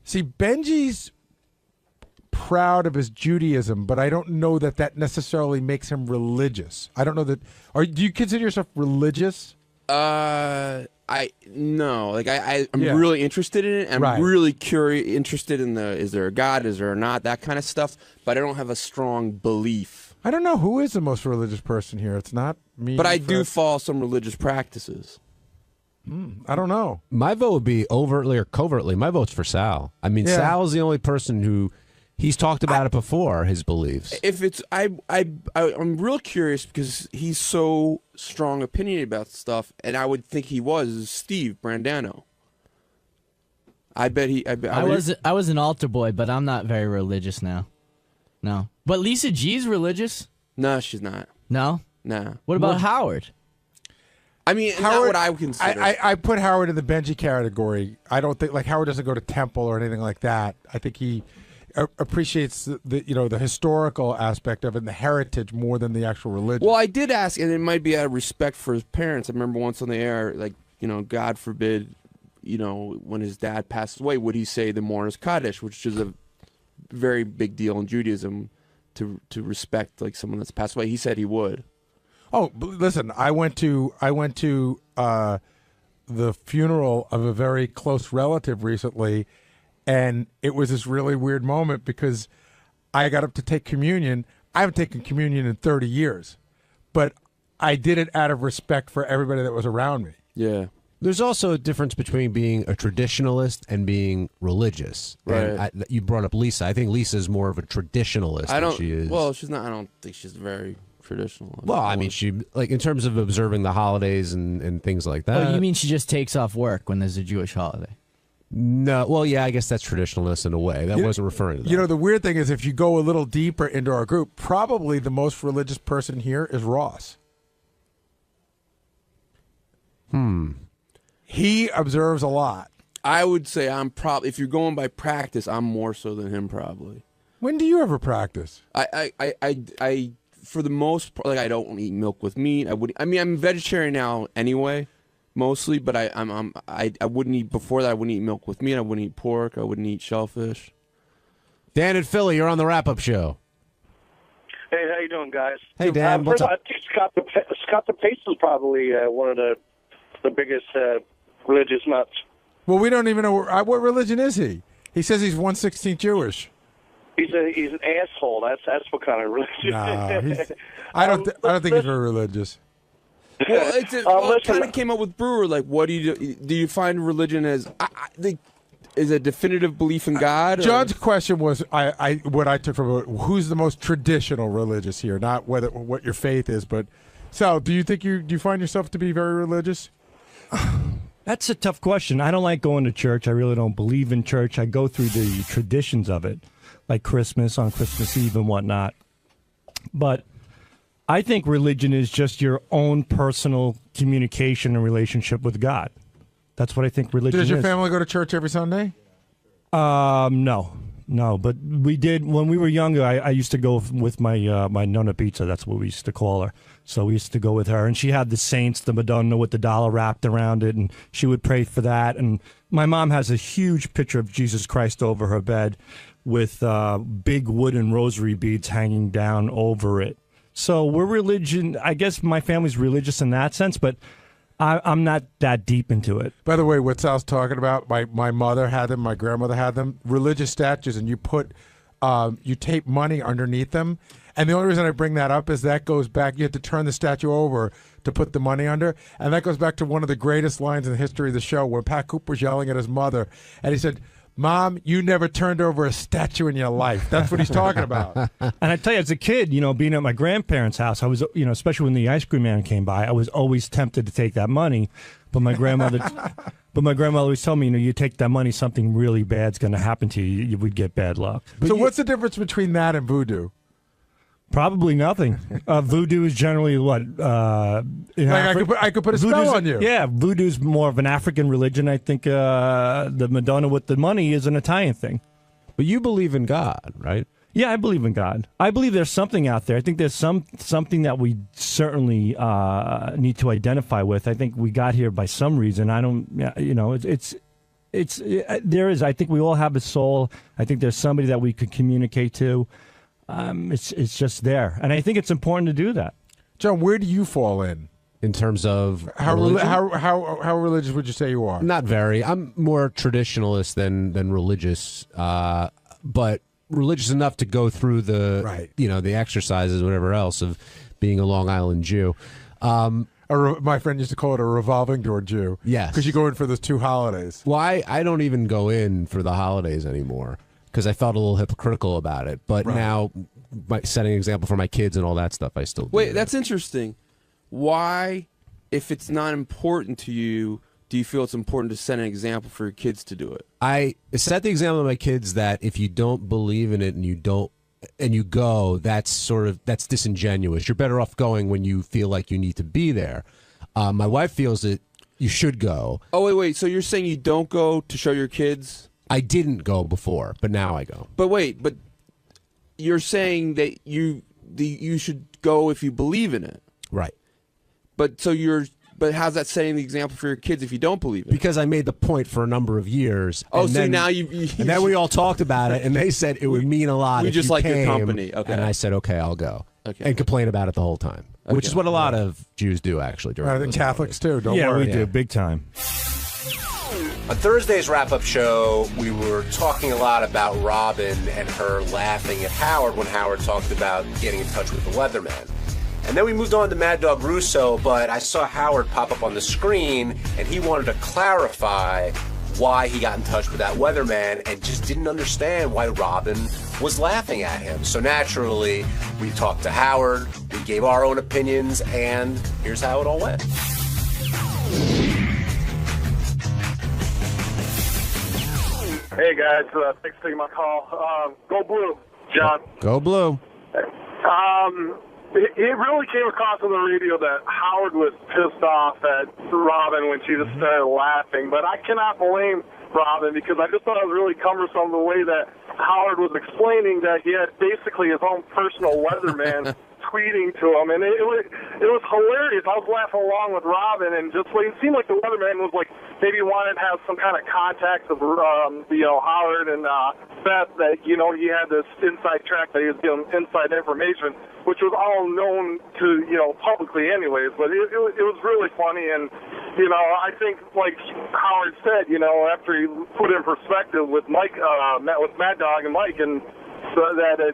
See, Benji's proud of his Judaism, but I don't know that necessarily makes him religious. I don't know that. Do you consider yourself religious? I'm really interested in it. I'm really interested in is there a God, is there not, that kind of stuff. But I don't have a strong belief. I don't know who is the most religious person here. It's not me. But I do follow some religious practices. I don't know. My vote would be overtly or covertly. My vote's for Sal. I mean, Sal is the only person who he's talked about it before. His beliefs. If it's, I'm real curious because he's so strong opinion about stuff, and I would think he was Steve Brandano. I was an altar boy, but I'm not very religious now. No, but Lisa G's religious. No, she's not. No, nah. What about Howard? I mean, Howard, not what I would consider. I put Howard in the Benji category. I don't think Howard doesn't go to temple or anything like that. I think he appreciates the historical aspect of it and the heritage more than the actual religion. Well, I did ask, and it might be out of respect for his parents. I remember once on the air, like, God forbid, when his dad passed away, would he say the Mourner's Kaddish, which is a very big deal in Judaism to respect like someone that's passed away. He said he would. Oh, listen, I went to the funeral of a very close relative recently, and it was this really weird moment because I got up to take communion. I haven't taken communion in 30 years, but I did it out of respect for everybody that was around me. Yeah. There's also a difference between being a traditionalist and being religious. Right. And you brought up Lisa. I think Lisa is more of a traditionalist than she is. Well, she's not. I don't think she's very traditional. Well, I mean, she in terms of observing the holidays and things like that. Oh, you mean she just takes off work when there's a Jewish holiday? No. Well, yeah, I guess that's traditionalist in a way. That wasn't referring to that. The weird thing is if you go a little deeper into our group, probably the most religious person here is Ross. He observes a lot. I would say I'm probably, if you're going by practice, I'm more so than him probably. When do you ever practice? I for the most part, like, I don't eat milk with meat. I'm vegetarian now anyway, mostly, but I wouldn't eat, before that I wouldn't eat milk with meat. I wouldn't eat pork. I wouldn't eat shellfish. Dan in Philly, you're on the wrap-up show. Hey, how you doing, guys? Hey, Dan. What's up? I think Scott the Pace is probably one of the biggest religious nuts. Well, we don't even know what religion is he. He says he's 1/16 Jewish. He's an asshole. That's what kind of religion. No, I don't think he's very religious. Well, it kind of came up with Brewer. Like, what do you do? Do you find religion as is a definitive belief in God? John's question was what I took from it, who's the most traditional religious here, not what your faith is, but Sal, do you think do you find yourself to be very religious? That's a tough question. I don't like going to church. I really don't believe in church. I go through the traditions of it, like Christmas on Christmas Eve and whatnot. But I think religion is just your own personal communication and relationship with God. That's what I think religion is. Does your family go to church every Sunday? No, but we did when we were younger. I used to go with my 𝗦𝗵cie𝘄. That's what we used to call her. So we used to go with her, and she had the saints, the Madonna with the dollar wrapped around it, and she would pray for that. And my mom has a huge picture of Jesus Christ over her bed with big wooden rosary beads hanging down over it. So we're religion. I guess my family's religious in that sense, but I'm not that deep into it. By the way, what Sal's talking about, my mother had them, my grandmother had them, religious statues, and you tape money underneath them. And the only reason I bring that up is that goes back, you have to turn the statue over to put the money under, and that goes back to one of the greatest lines in the history of the show where Pat Cooper's yelling at his mother, and he said, "Mom, you never turned over a statue in your life." That's what he's talking about. And I tell you, as a kid, being at my grandparents' house, I was, especially when the ice cream man came by, I was always tempted to take that money. But my grandmother, always told me, you take that money, something really bad's going to happen to you. You would get bad luck. So what's the difference between that and voodoo? Probably nothing. Voodoo is generally what? I could put a spell on you. Yeah, voodoo is more of an African religion. I think the Madonna with the money is an Italian thing. But you believe in God, right? Yeah, I believe in God. I believe there's something out there. I think there's something that we certainly need to identify with. I think we got here by some reason. I don't, you know, there is. I think we all have a soul. I think there's somebody that we could communicate to. It's just there, and I think it's important to do that. John, where do you fall in terms of how religious would you say you are? Not very. I'm more traditionalist than religious, but religious enough to go through the the exercises, whatever else of being a Long Island Jew. My friend used to call it a revolving door Jew. Yes, because you go in for those 2 holidays. Well, I don't even go in for the holidays anymore because I felt a little hypocritical about it. But now, by setting an example for my kids and all that stuff, I still do. Wait, that's interesting. Why, if it's not important to you, do you feel it's important to set an example for your kids to do it? I set the example to my kids that if you don't believe in it and you go, that's disingenuous. You're better off going when you feel like you need to be there. My wife feels that you should go. Oh, wait. So you're saying you don't go to show your kids? I didn't go before, but now I go. But wait, but you're saying that you should go if you believe in it. Right. But how's that setting the example for your kids if you don't believe it? Because I made the point for a number of years. Oh, and so then, now and then we all talked about it, and they said it would mean a lot. We if just you like your came, company. Okay. And I said, okay, I'll go. Okay. And complain about it the whole time, which is what a lot of Jews do, actually. I think Catholics too. Don't yeah, worry. we do big time. On Thursday's wrap-up show, we were talking a lot about Robin and her laughing at Howard when Howard talked about getting in touch with the weatherman. And then we moved on to Mad Dog Russo, but I saw Howard pop up on the screen, and he wanted to clarify why he got in touch with that weatherman and just didn't understand why Robin was laughing at him. So naturally, we talked to Howard, we gave our own opinions, and here's how it all went. Hey guys, thanks for taking my call. Go Blue, John. Go Blue. It really came across on the radio that Howard was pissed off at Robin when she just started laughing, but I cannot blame Robin because I just thought it was really cumbersome the way that Howard was explaining that he had basically his own personal weatherman tweeting to him, and it was hilarious. I was laughing along with Robin, and just it seemed like the weatherman was like maybe wanted to have some kind of contact of Howard and Beth, that he had this inside track that he was giving inside information, which was all known to publicly anyways. But it was really funny, and I think like Howard said, after he put in perspective with Mike, with Mad Dog and Mike, and so that it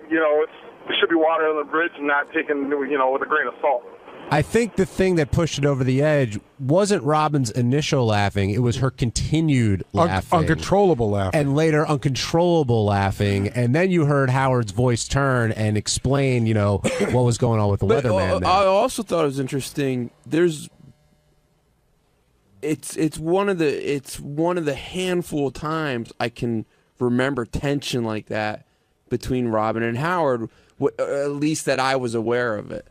should be water on the bridge and not taken with a grain of salt. I think the thing that pushed it over the edge wasn't Robin's initial laughing. It was her continued laughing. Uncontrollable laughing. And later uncontrollable laughing. And then you heard Howard's voice turn and explain, what was going on with the weatherman. I also thought it was interesting. It's one of the handful of times I can remember tension like that between Robin and Howard, at least that I was aware of it.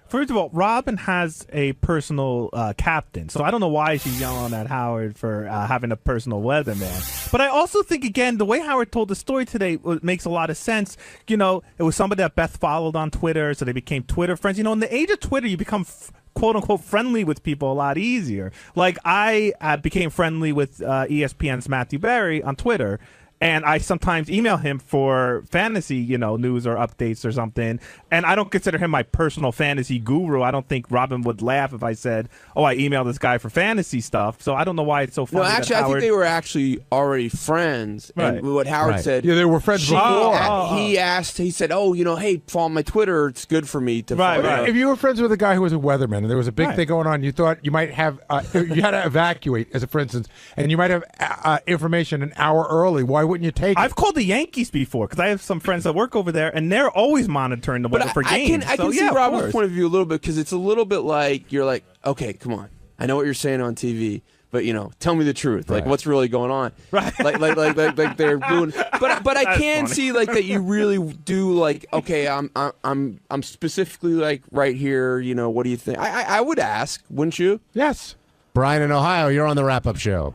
First of all, Robin has a personal captain, so I don't know why she's yelling at Howard for having a personal weatherman. But I also think, again, the way Howard told the story today makes a lot of sense. It was somebody that Beth followed on Twitter, so they became Twitter friends. In the age of Twitter, you become quote-unquote friendly with people a lot easier. Like, I became friendly with ESPN's Matthew Berry on Twitter, and I sometimes email him for fantasy, news or updates or something. And I don't consider him my personal fantasy guru. I don't think Robin would laugh if I said, "Oh, I emailed this guy for fantasy stuff." So I don't know why it's so funny. No, actually, I think they were actually already friends. Right. And what Howard said, yeah, they were friends before. He said, "Oh, hey, follow my Twitter. It's good for me to follow." If you were friends with a guy who was a weatherman and there was a big thing going on, you thought you might have you had to evacuate, as a for instance, and you might have information an hour early. Why wouldn't you take it? I've called the Yankees before because I have some friends that work over there, and they're always monitoring the weather for games. I can see Robin's point of view a little bit because it's a little bit like you're like, okay, come on, I know what you're saying on TV, but tell me the truth. Like, what's really going on? Right? Like they're doing. But I can see like that you really do like. Okay, I'm specifically like right here. What do you think? I would ask, wouldn't you? Yes. Brian in Ohio, you're on the wrap-up show.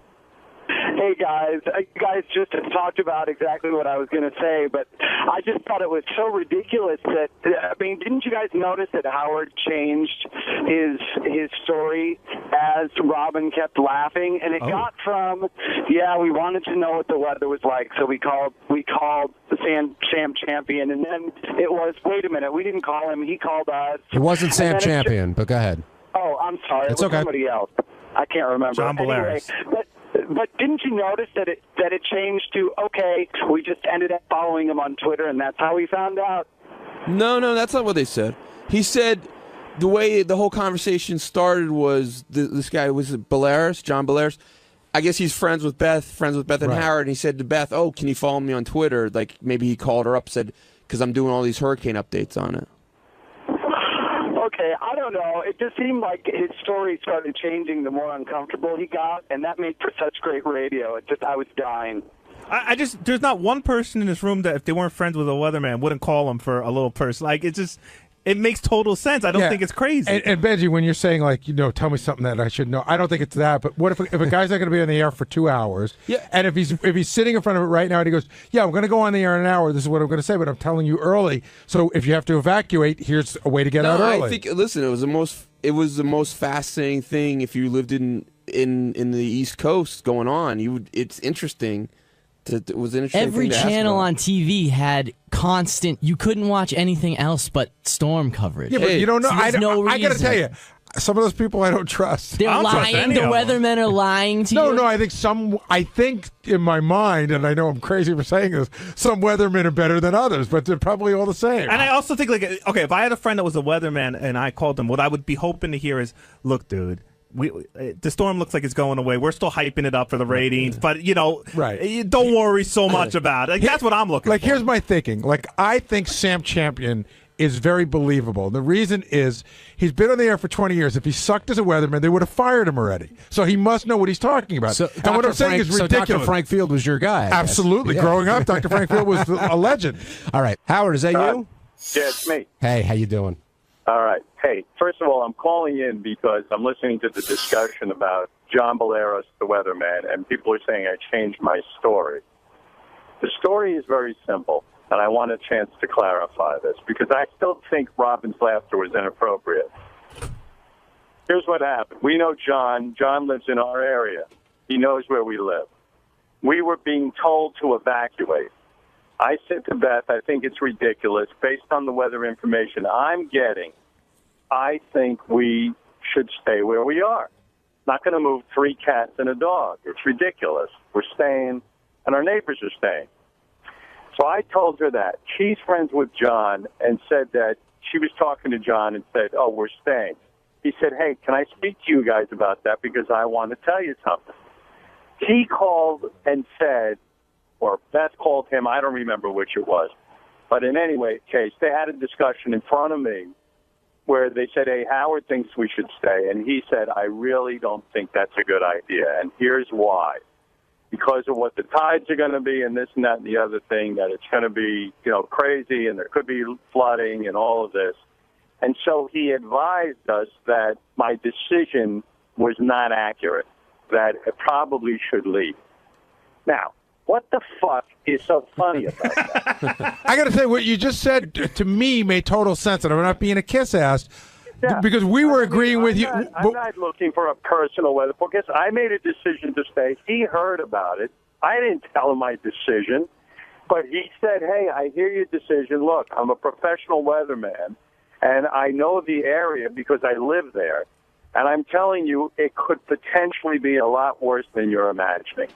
Hey, Hey, guys. You guys just talked about exactly what I was going to say, but I just thought it was so ridiculous that, I mean, didn't you guys notice that Howard changed his story as Robin kept laughing? And it got from, we wanted to know what the weather was like, so we called the Sam Champion, and then it was, wait a minute, we didn't call him, he called us. It wasn't Sam Champion, but go ahead. Oh, I'm sorry. It's it was okay. Somebody else. I can't remember. John Belaris. Anyway, but didn't you notice that it changed to, okay, we just ended up following him on Twitter, and that's how we found out? No, that's not what they said. He said the way the whole conversation started was this guy, was it Belaris, John Belaris? I guess he's friends with Beth and Howard, and he said to Beth, oh, can you follow me on Twitter? Like, maybe he called her up, said, because I'm doing all these hurricane updates on it. Okay, I don't know. It just seemed like his story started changing the more uncomfortable he got, and that made for such great radio. I was dying. There's not one person in this room that if they weren't friends with a weatherman wouldn't call him for a little person. Like, it makes total sense. I don't think it's crazy. And Benji, when you're saying, like, tell me something that I should know, I don't think it's that. But what if a guy's not going to be on the air for 2 hours? Yeah. And if he's sitting in front of it right now and he goes, yeah, I'm going to go on the air in an hour. This is what I'm going to say, but I'm telling you early. So if you have to evacuate, here's a way to get out early. I think. Listen, it was the most fascinating thing. If you lived in the East Coast going on, it's interesting. It was an interesting Every thing to ask channel about. on TV had constant. You couldn't watch anything else but storm coverage. Yeah, but you don't know. So there's no I got to reason. tell you, some of those people I don't trust. They're lying. The weathermen are lying to you. No, I think in my mind, and I know I'm crazy for saying this, some weathermen are better than others, but they're probably all the same. And I also think, like, okay, if I had a friend that was a weatherman and I called him, what I would be hoping to hear is, look, dude, the storm looks like it's going away. We're still hyping it up for the ratings, but don't worry so much about it. Like, that's what I'm looking for. Here's my thinking. Like, I think Sam Champion is very believable. The reason is he's been on the air for 20 years. If he sucked as a weatherman, they would have fired him already. So he must know what he's talking about. So and what I'm saying is ridiculous. So Dr. Frank Field was your guy. Absolutely. Yeah. Growing up, Dr. Frank Field was a legend. All right. Howard, is that you? Yeah, it's me. Hey, how you doing? All right. Hey, first of all, I'm calling in because I'm listening to the discussion about John Belaris, the weatherman, and people are saying I changed my story. The story is very simple, and I want a chance to clarify this because I still think Robin's laughter was inappropriate. Here's what happened. We know John. John lives in our area. He knows where we live. We were being told to evacuate. I said to Beth, I think it's ridiculous. Based on the weather information I'm getting, I think we should stay where we are. Not going to move 3 cats and a dog. It's ridiculous. We're staying, and our neighbors are staying. So I told her that. She's friends with John and said that she was talking to John and said, oh, we're staying. He said, hey, can I speak to you guys about that because I want to tell you something. He called and said, or Beth called him, I don't remember which it was. But in any case, they had a discussion in front of me where they said, hey, Howard thinks we should stay. And he said, I really don't think that's a good idea. And here's why. Because of what the tides are going to be and this and that and the other thing, that it's going to be, crazy and there could be flooding and all of this. And so he advised us that my decision was not accurate, that it probably should leave. Now, what the fuck is so funny about that? I got to say, what you just said to me made total sense, and I'm not being a kiss ass, because we were agreeing with you. I'm not looking for a personal weather forecast. I made a decision to stay. He heard about it. I didn't tell him my decision, but he said, hey, I hear your decision. Look, I'm a professional weatherman, and I know the area because I live there, and I'm telling you it could potentially be a lot worse than you're imagining.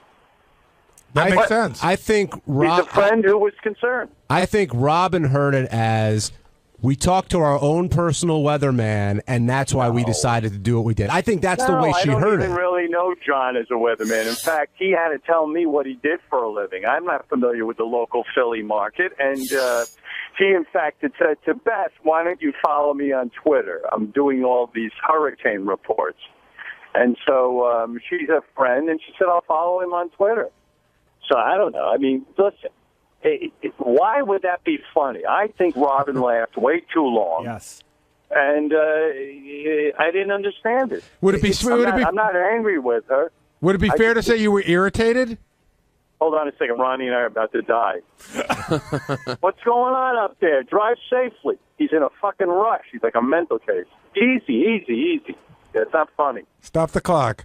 That makes sense. I think He's a friend who was concerned. I think Robin heard it as we talked to our own personal weatherman, and that's why we decided to do what we did. I think that's the way she heard I don't even really know John as a weatherman. In fact, he had to tell me what he did for a living. I'm not familiar with the local Philly market, and he, in fact, had said to Beth, why don't you follow me on Twitter? I'm doing all these hurricane reports. And so she's a friend, and she said, I'll follow him on Twitter. So I don't know. I mean, listen, why would that be funny? I think Robin laughed way too long. Yes. And I didn't understand it. Would it be? I'm not angry with her. Would it be fair to say you were irritated? Hold on a second. Ronnie and I are about to die. What's going on up there? Drive safely. He's in a fucking rush. He's like a mental case. Easy. It's not funny. Stop the clock.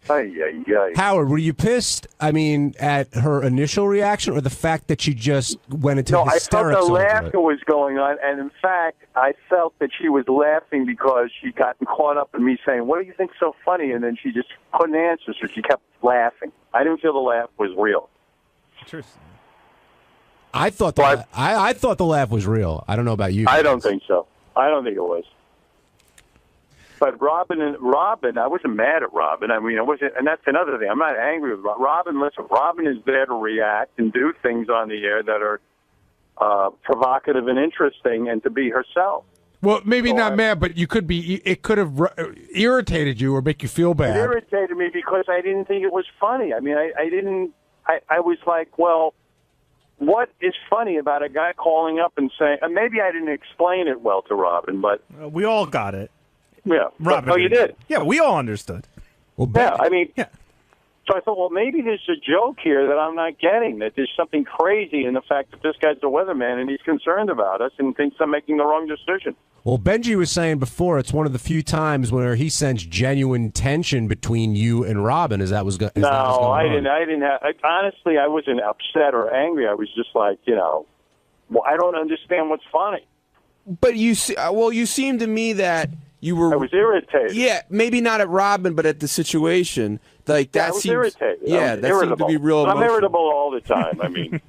Howard, were you pissed? I mean, at her initial reaction, or the fact that she just went into hysterics? I felt the over it? laughter was going on, and in fact, I felt that she was laughing because she'd gotten caught up in me saying, "What do you think so funny?" And then she just couldn't answer, so she kept laughing. I didn't feel the laugh was real. Interesting. I thought I thought the laugh was real. I don't know about you. I don't think so. I don't think it was. But Robin, I wasn't mad at Robin. I mean, I wasn't, and that's another thing. I'm not angry with Robin. Listen, Robin is there to react and do things on the air that are provocative and interesting, and to be herself. Well, maybe not mad, but you could be. It could have irritated you or make you feel bad. It irritated me because I didn't think it was funny. I mean, I didn't. I was like, well, what is funny about a guy calling up and saying? And maybe I didn't explain it well to Robin, but We all got it. yeah. Robin, Oh, you did? Yeah, we all understood. Well, yeah, I mean, so I thought, well, maybe there's a joke here that I'm not getting, that there's something crazy in the fact that this guy's a weatherman and he's concerned about us and thinks I'm making the wrong decision. Well, Benji was saying before, it's one of the few times where he sensed genuine tension between you and Robin. As that was going. No, I didn't have. Honestly, I wasn't upset or angry. I was just like, well, I don't understand what's funny. But you seem to me that you were. I was irritated. Yeah, maybe not at Robin, but at the situation. Like that I was seems. irritated. Yeah, that seemed to be real. I'm emotional. irritable all the time. I mean,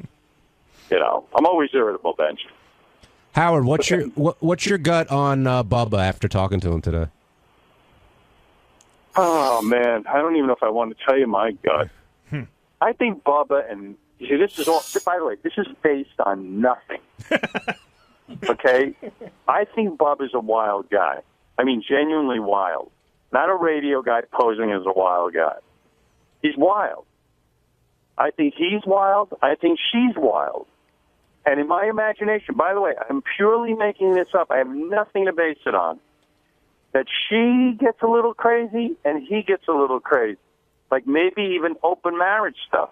I'm always irritable, Benj. Howard, what's your gut on Bubba after talking to him today? Oh man, I don't even know if I want to tell you my gut. I think Bubba and this is all. By the way, this is based on nothing. Okay, I think Bubba's a wild guy. I mean, genuinely wild. Not a radio guy posing as a wild guy. He's wild. I think he's wild. I think she's wild. And in my imagination, by the way, I'm purely making this up. I have nothing to base it on. That she gets a little crazy and he gets a little crazy. Like maybe even open marriage stuff.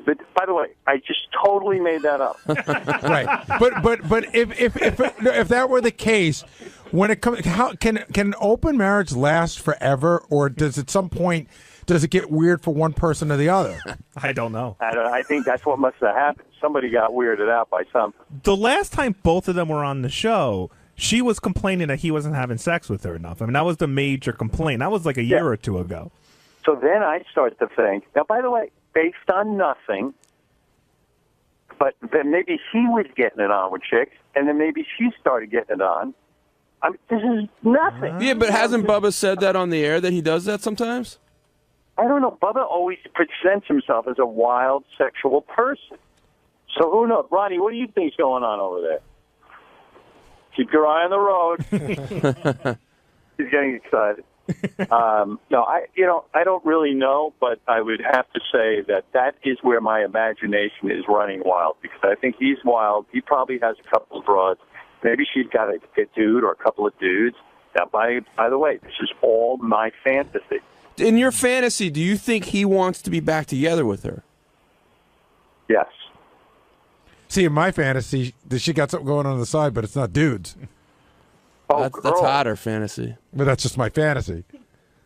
But by the way, I just totally made that up. Right, but if that were the case, when it comes, how can an open marriage last forever, or does at some point does it get weird for one person or the other? I don't know. I think that's what must have happened. Somebody got weirded out by something. The last time both of them were on the show, she was complaining that he wasn't having sex with her enough. I mean, that was the major complaint. That was like a year or two ago. So then I start to think, now, by the way, based on nothing, but then maybe he was getting it on with chicks, and then maybe she started getting it on. I mean, this is nothing. Yeah, but hasn't Bubba said that on the air, that he does that sometimes? I don't know. Bubba always presents himself as a wild sexual person. So who knows? Ronnie, what do you think's going on over there? Keep your eye on the road. He's getting excited. No, I don't really know, but I would have to say that is where my imagination is running wild, because I think he's wild. He probably has a couple of broads. Maybe she's got a dude or a couple of dudes. Now, by the way, this is all my fantasy. In your fantasy, do you think he wants to be back together with her? Yes. See, in my fantasy, she got something going on the side, but it's not dudes. That's hotter fantasy. But that's just my fantasy.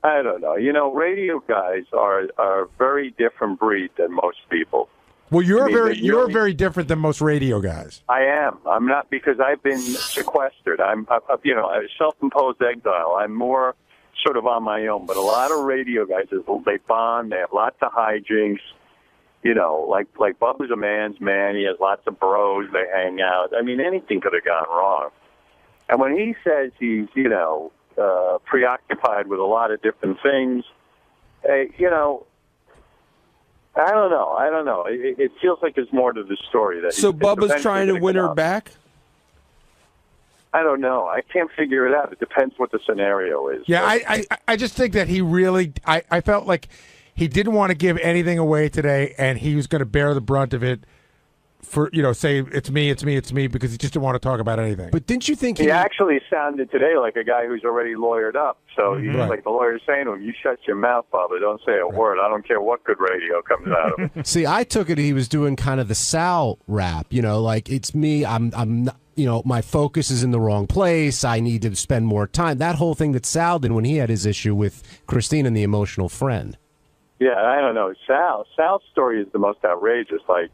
I don't know. Radio guys are a very different breed than most people. Well, you're very different than most radio guys. I am. I'm not, because I've been sequestered. I'm a self-imposed exile. I'm more sort of on my own. But a lot of radio guys, they bond. They have lots of hijinks. Like Bubba's a man's man. He has lots of bros. They hang out. I mean, anything could have gone wrong. And when he says he's, preoccupied with a lot of different things, I don't know. It feels like there's more to the story. So Bubba's trying to win her back? I don't know. I can't figure it out. It depends what the scenario is. Yeah, I just think that he really, I felt like he didn't want to give anything away today, and he was going to bear the brunt of it say it's me because he just didn't want to talk about anything. But didn't you think he actually sounded today like a guy who's already lawyered up? So he's Right. like the lawyer's saying to him, "You shut your mouth, Bubba. Don't say a word. I don't care what good radio comes out of it." See, I took it he was doing kind of the Sal rap, like it's me. I'm not, my focus is in the wrong place. I need to spend more time. That whole thing that Sal did when he had his issue with Christine and the emotional friend. Yeah, I don't know. Sal's story is the most outrageous. Like,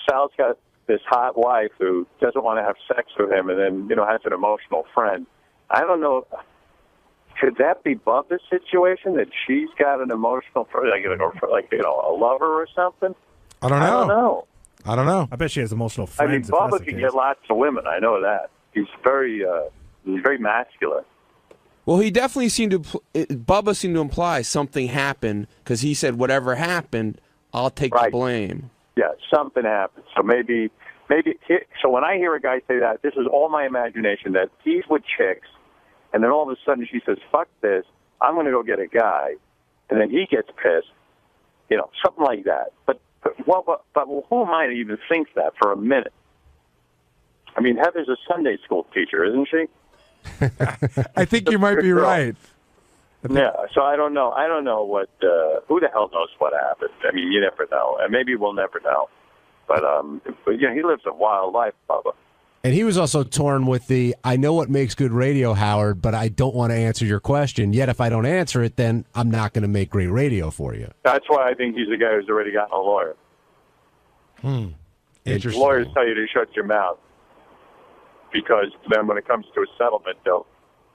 Sal's got this hot wife who doesn't want to have sex with him and then, has an emotional friend. I don't know. Could that be Bubba's situation, that she's got an emotional friend, like a lover or something? I don't know. I don't know. I bet she has emotional I mean, friends. if that's Bubba the can case. get lots of women. I know that. He's very masculine. Well, he definitely Bubba seemed to imply something happened because he said, whatever happened, I'll take the blame. Yeah, something happened. So maybe. So when I hear a guy say that, this is all my imagination, that he's with chicks, and then all of a sudden she says, "Fuck this, I'm going to go get a guy," and then he gets pissed, something like that. But who am I to even think that for a minute? I mean, Heather's a Sunday school teacher, isn't she? I think you might be right. Yeah, so I don't know. I don't know what. Who the hell knows what happened? I mean, you never know, and maybe we'll never know. But he lives a wild life, Bubba. And he was also torn with I know what makes good radio, Howard, but I don't want to answer your question. Yet if I don't answer it, then I'm not going to make great radio for you. That's why I think he's a guy who's already gotten a lawyer. Interesting. Lawyers tell you to shut your mouth because then when it comes to a settlement, they'll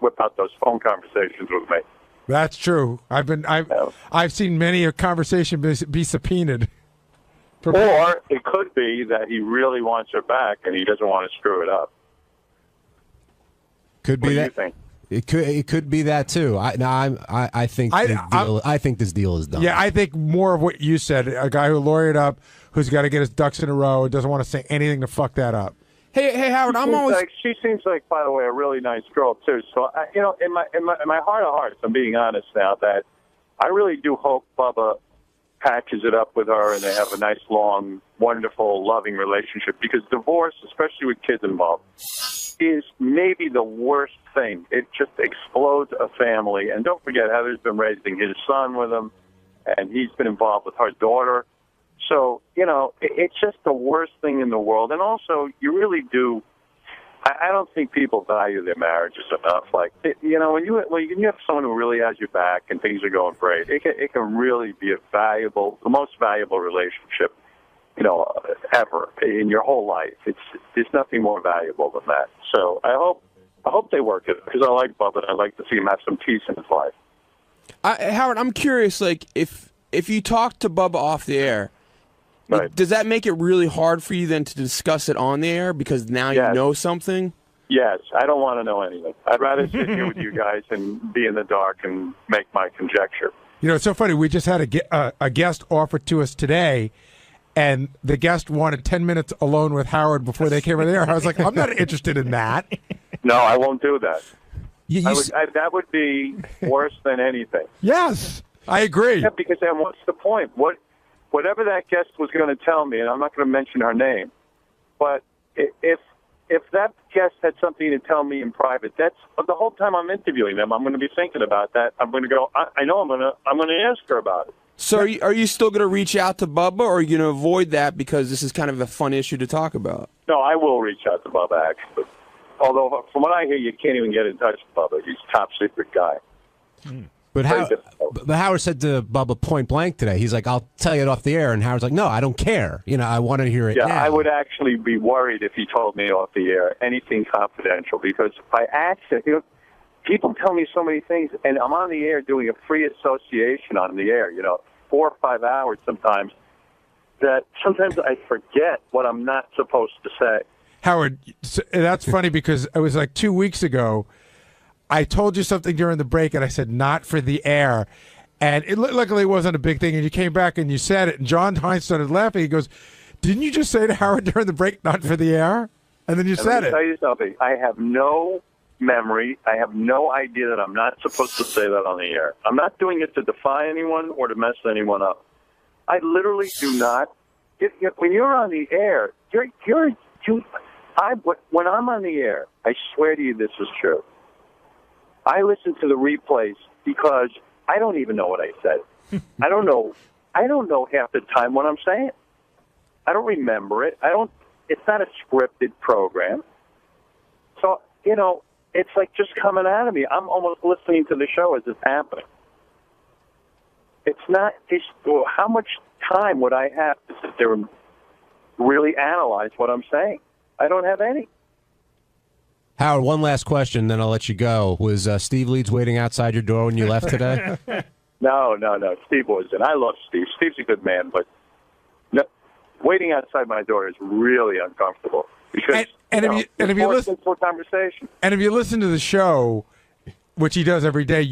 whip out those phone conversations with me. That's true. I've seen many a conversation be subpoenaed. Or it could be that he really wants her back and he doesn't want to screw it up. Could be What do that. you think? It could be that too. I think I think this deal is done. Yeah, I think more of what you said. A guy who lawyered up, who's got to get his ducks in a row, doesn't want to say anything to fuck that up. Hey, Howard, She seems like, by the way, a really nice girl too. So, in my heart of hearts, I'm being honest now, that I really do hope Bubba patches it up with her and they have a nice, long, wonderful, loving relationship. Because divorce, especially with kids involved, is maybe the worst thing. It just explodes a family. And don't forget, Heather's been raising his son with him, and he's been involved with her daughter. So, it's just the worst thing in the world. And also, you really do. I don't think people value their marriages enough. Like, when you have someone who really has your back and things are going great, it can really be the most valuable relationship, ever in your whole life. There's nothing more valuable than that. So I hope they work it because I like Bubba and I'd like to see him have some peace in his life. Howard, I'm curious, like, if you talk to Bubba off the air, does that make it really hard for you then to discuss it on the air because now you know something? Yes, I don't want to know anything. I'd rather sit here with you guys and be in the dark and make my conjecture. It's so funny. We just had a guest offered to us today, and the guest wanted 10 minutes alone with Howard before they came on the air. I was like, I'm not interested in that. No, I won't do that. That would be worse than anything. Yes, I agree. Yeah, because then what's the point? Whatever that guest was going to tell me, and I'm not going to mention her name, but if that guest had something to tell me in private, that's the whole time I'm interviewing them. I'm going to be thinking about that. I'm going to go. I know I'm going to ask her about it. So are you still going to reach out to Bubba, or are you going to avoid that because this is kind of a fun issue to talk about? No, I will reach out to Bubba actually. Although from what I hear, you can't even get in touch with Bubba. He's a top secret guy. But Howard said to Bubba point blank today, he's like, I'll tell you it off the air. And Howard's like, no, I don't care. I want to hear it now. I would actually be worried if he told me off the air anything confidential because by accident, people tell me so many things, and I'm on the air doing a free association on the air, 4 or 5 hours sometimes, that sometimes I forget what I'm not supposed to say. Howard, that's funny because it was like 2 weeks ago. I told you something during the break, and I said, not for the air. And luckily it wasn't a big thing, and you came back and you said it, and John Hines started laughing. He goes, didn't you just say to Howard during the break, not for the air? And then you said it. Let me tell you something. I have no memory. I have no idea that I'm not supposed to say that on the air. I'm not doing it to defy anyone or to mess anyone up. I literally do not when you're on the air, when I'm on the air, I swear to you this is true. I listen to the replays because I don't even know what I said. I don't know half the time what I'm saying. I don't remember it. It's not a scripted program. So, it's like just coming out of me. I'm almost listening to the show as it's happening. It's not, how much time would I have to sit there and really analyze what I'm saying? I don't have any. Howard, one last question, then I'll let you go. Was Steve Leeds waiting outside your door when you left today? No. Steve wasn't. I love Steve. Steve's a good man, but no, waiting outside my door is really uncomfortable. Because, if you listen to a conversation. And if you listen to the show, which he does every day,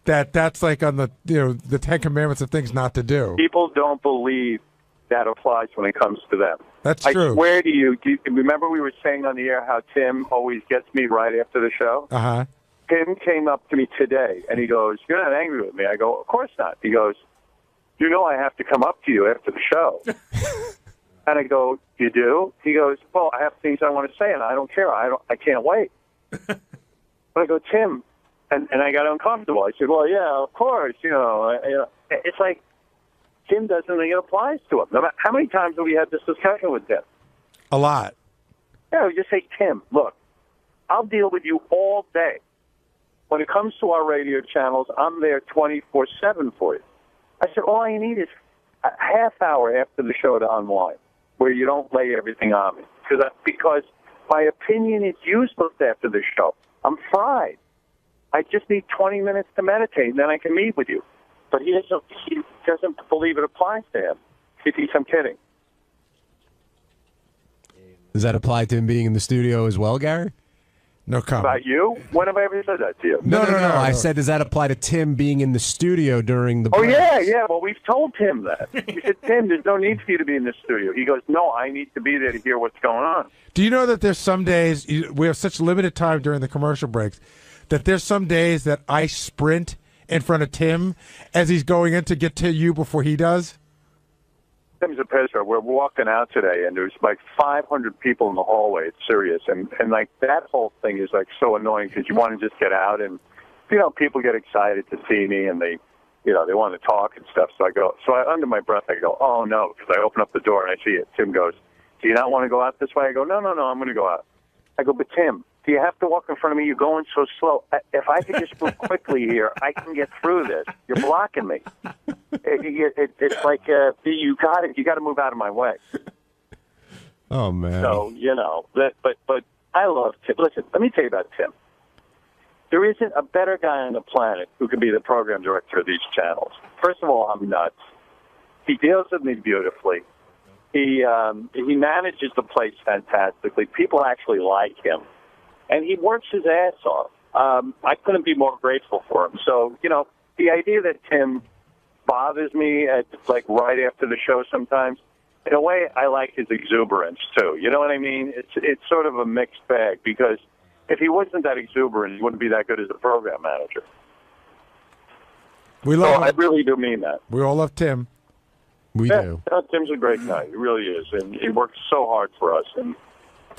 that's like on the the 10 Commandments of things not to do. People don't believe that applies when it comes to them. That's I true. swear to you, remember we were saying on the air how Tim always gets me right after the show? Uh-huh. Tim came up to me today, and he goes, "You're not angry with me?" I go, "Of course not." He goes, "You know I have to come up to you after the show." And I go, "You do?" He goes, "Well, I have things I want to say, and I don't care. I can't wait." But I go, "Tim," and I got uncomfortable. I said, "Well, yeah, of course, It's like Tim doesn't think it applies to him. How many times have we had this discussion with Tim? A lot. Yeah, we just say, "Tim, look, I'll deal with you all day. When it comes to our radio channels, I'm there 24/7 for you." I said, "All I need is a half hour after the show to unwind, where you don't lay everything on me. Because my opinion is useless after the show. I'm fried. I just need 20 minutes to meditate, and then I can meet with you." But he doesn't believe it applies to him. He thinks I'm kidding. Does that apply to him being in the studio as well, Gary? No comment. About you? When have I ever said that to you? No. I said, does that apply to Tim being in the studio during the break? Yeah. Well, we've told Tim that. We said, "Tim, there's no need for you to be in the studio." He goes, "No, I need to be there to hear what's going on." Do you know that there's some days, we have such limited time during the commercial breaks, that there's some days that I sprint in front of Tim as he's going in to get to you before he does? Tim's a pisser. We're walking out today, and there's like 500 people in the hallway at Sirius, and like that whole thing is like so annoying because you want to just get out, and people get excited to see me, and they want to talk and stuff. So I under my breath I go, "Oh no," because I open up the door and I see it. Tim goes, "Do you not want to go out this way?" I go, No, I'm going to go out." I go, "But Tim, do you have to walk in front of me? You're going so slow. If I could just move quickly here, I can get through this. You're blocking me. It's like you got to move out of my way." Oh man. So but I love Tim. Listen, let me tell you about Tim. There isn't a better guy on the planet who could be the program director of these channels. First of all, I'm nuts. He deals with me beautifully. He manages the place fantastically. People actually like him. And he works his ass off. I couldn't be more grateful for him. So, the idea that Tim bothers me at right after the show sometimes, in a way, I like his exuberance too. You know what I mean? It's sort of a mixed bag because if he wasn't that exuberant, he wouldn't be that good as a program manager. I really do mean that. We all love Tim. We do. Tim's a great guy. He really is, and he works so hard for us, and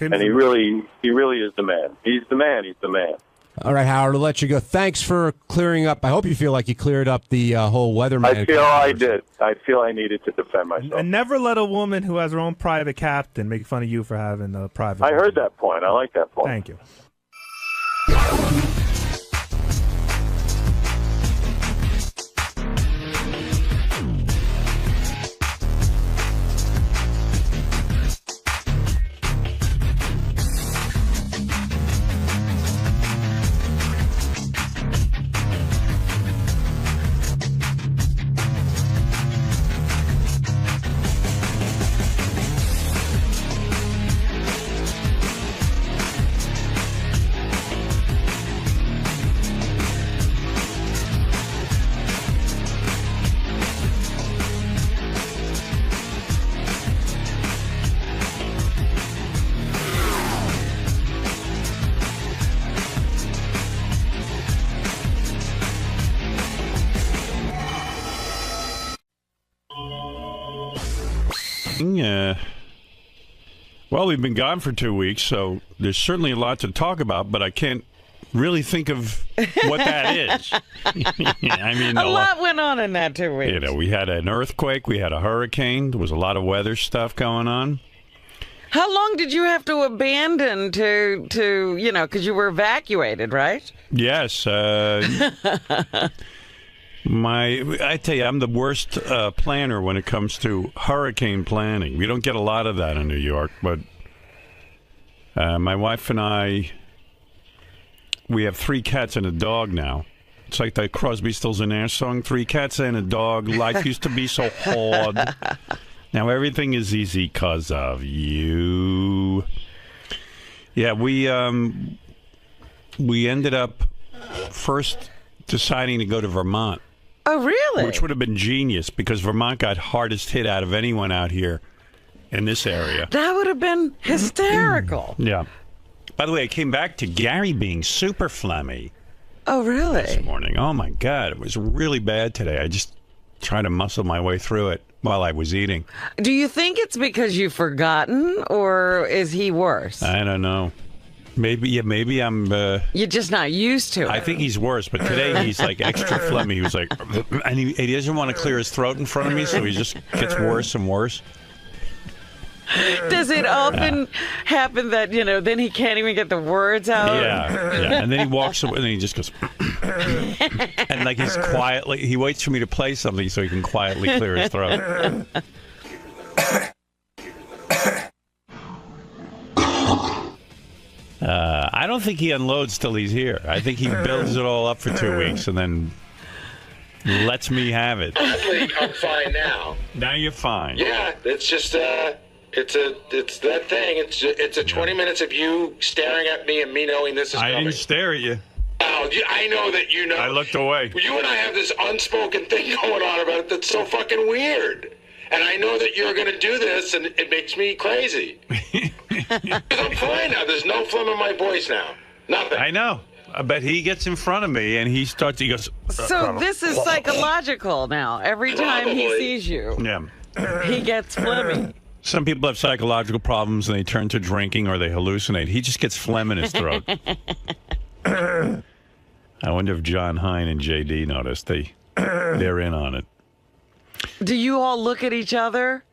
he really is the man. He's the man. He's the man. All right, Howard, I'll let you go. Thanks for clearing up. I hope you feel like you cleared up the whole weatherman. I feel I did. I feel I needed to defend myself. And never let a woman who has her own private captain make fun of you for having a private. I heard that point. I like that point. Thank you. anything? Well, we've been gone for 2 weeks, so there's certainly a lot to talk about, but I can't really think of what that is. I mean, a lot went on in that 2 weeks. You know, we had an earthquake, we had a hurricane, there was a lot of weather stuff going on. How long did you have to abandon to you know, because you were evacuated, right? Yes. I tell you, I'm the worst planner when it comes to hurricane planning. We don't get a lot of that in New York, but my wife and I, we have 3 cats and a dog now. It's like that Crosby, Stills and Nash song, 3 cats and a dog. Life used to be so hard. Now everything is easy 'cause of you. Yeah, we ended up first deciding to go to Vermont. Oh, really? Which would have been genius because Vermont got hardest hit out of anyone out here in this area. That would have been hysterical. Yeah. By the way, I came back to Gary being super phlegmy. Oh, really? This morning. Oh, my God. It was really bad today. I just tried to muscle my way through it while I was eating. Do you think it's because you've forgotten, or is he worse? I don't know. Maybe I'm... You're just not used to it. I think he's worse, but today he's like extra phlegmy. He was like... And he doesn't want to clear his throat in front of me, so he just gets worse and worse. Does it often happen that, you know, then he can't even get the words out? Yeah. And then he walks away, and then he just goes... and like he's quietly... He waits for me to play something so he can quietly clear his throat. I don't think he unloads till he's here. I think he builds it all up for 2 weeks and then lets me have it. I'm fine now. Now you're fine. Yeah, it's just it's that thing. It's a 20 minutes of you staring at me and me knowing this is coming. I didn't stare at you. Oh, I know that you know. I looked away. You and I have this unspoken thing going on about it that's so fucking weird. And I know that you're going to do this, and it makes me crazy. I'm fine now. There's no phlegm in my voice now. Nothing. I know. I bet he gets in front of me, and he goes... So this is psychological now. Every time he sees you, he gets phlegmy. Some people have psychological problems, and they turn to drinking, or they hallucinate. He just gets phlegm in his throat. I wonder if John Hine and JD noticed. They're in on it. Do you all look at each other?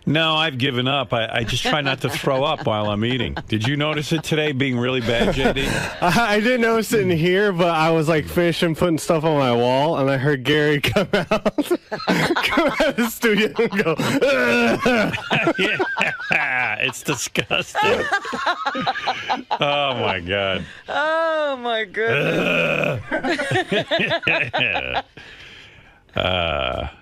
No, I've given up. I just try not to throw up while I'm eating. Did you notice it today being really bad, JD? I didn't notice it in here, but I was like finishing putting stuff on my wall, and I heard Gary come out of the studio and go, yeah, it's disgusting. Oh, my God. Oh, my goodness.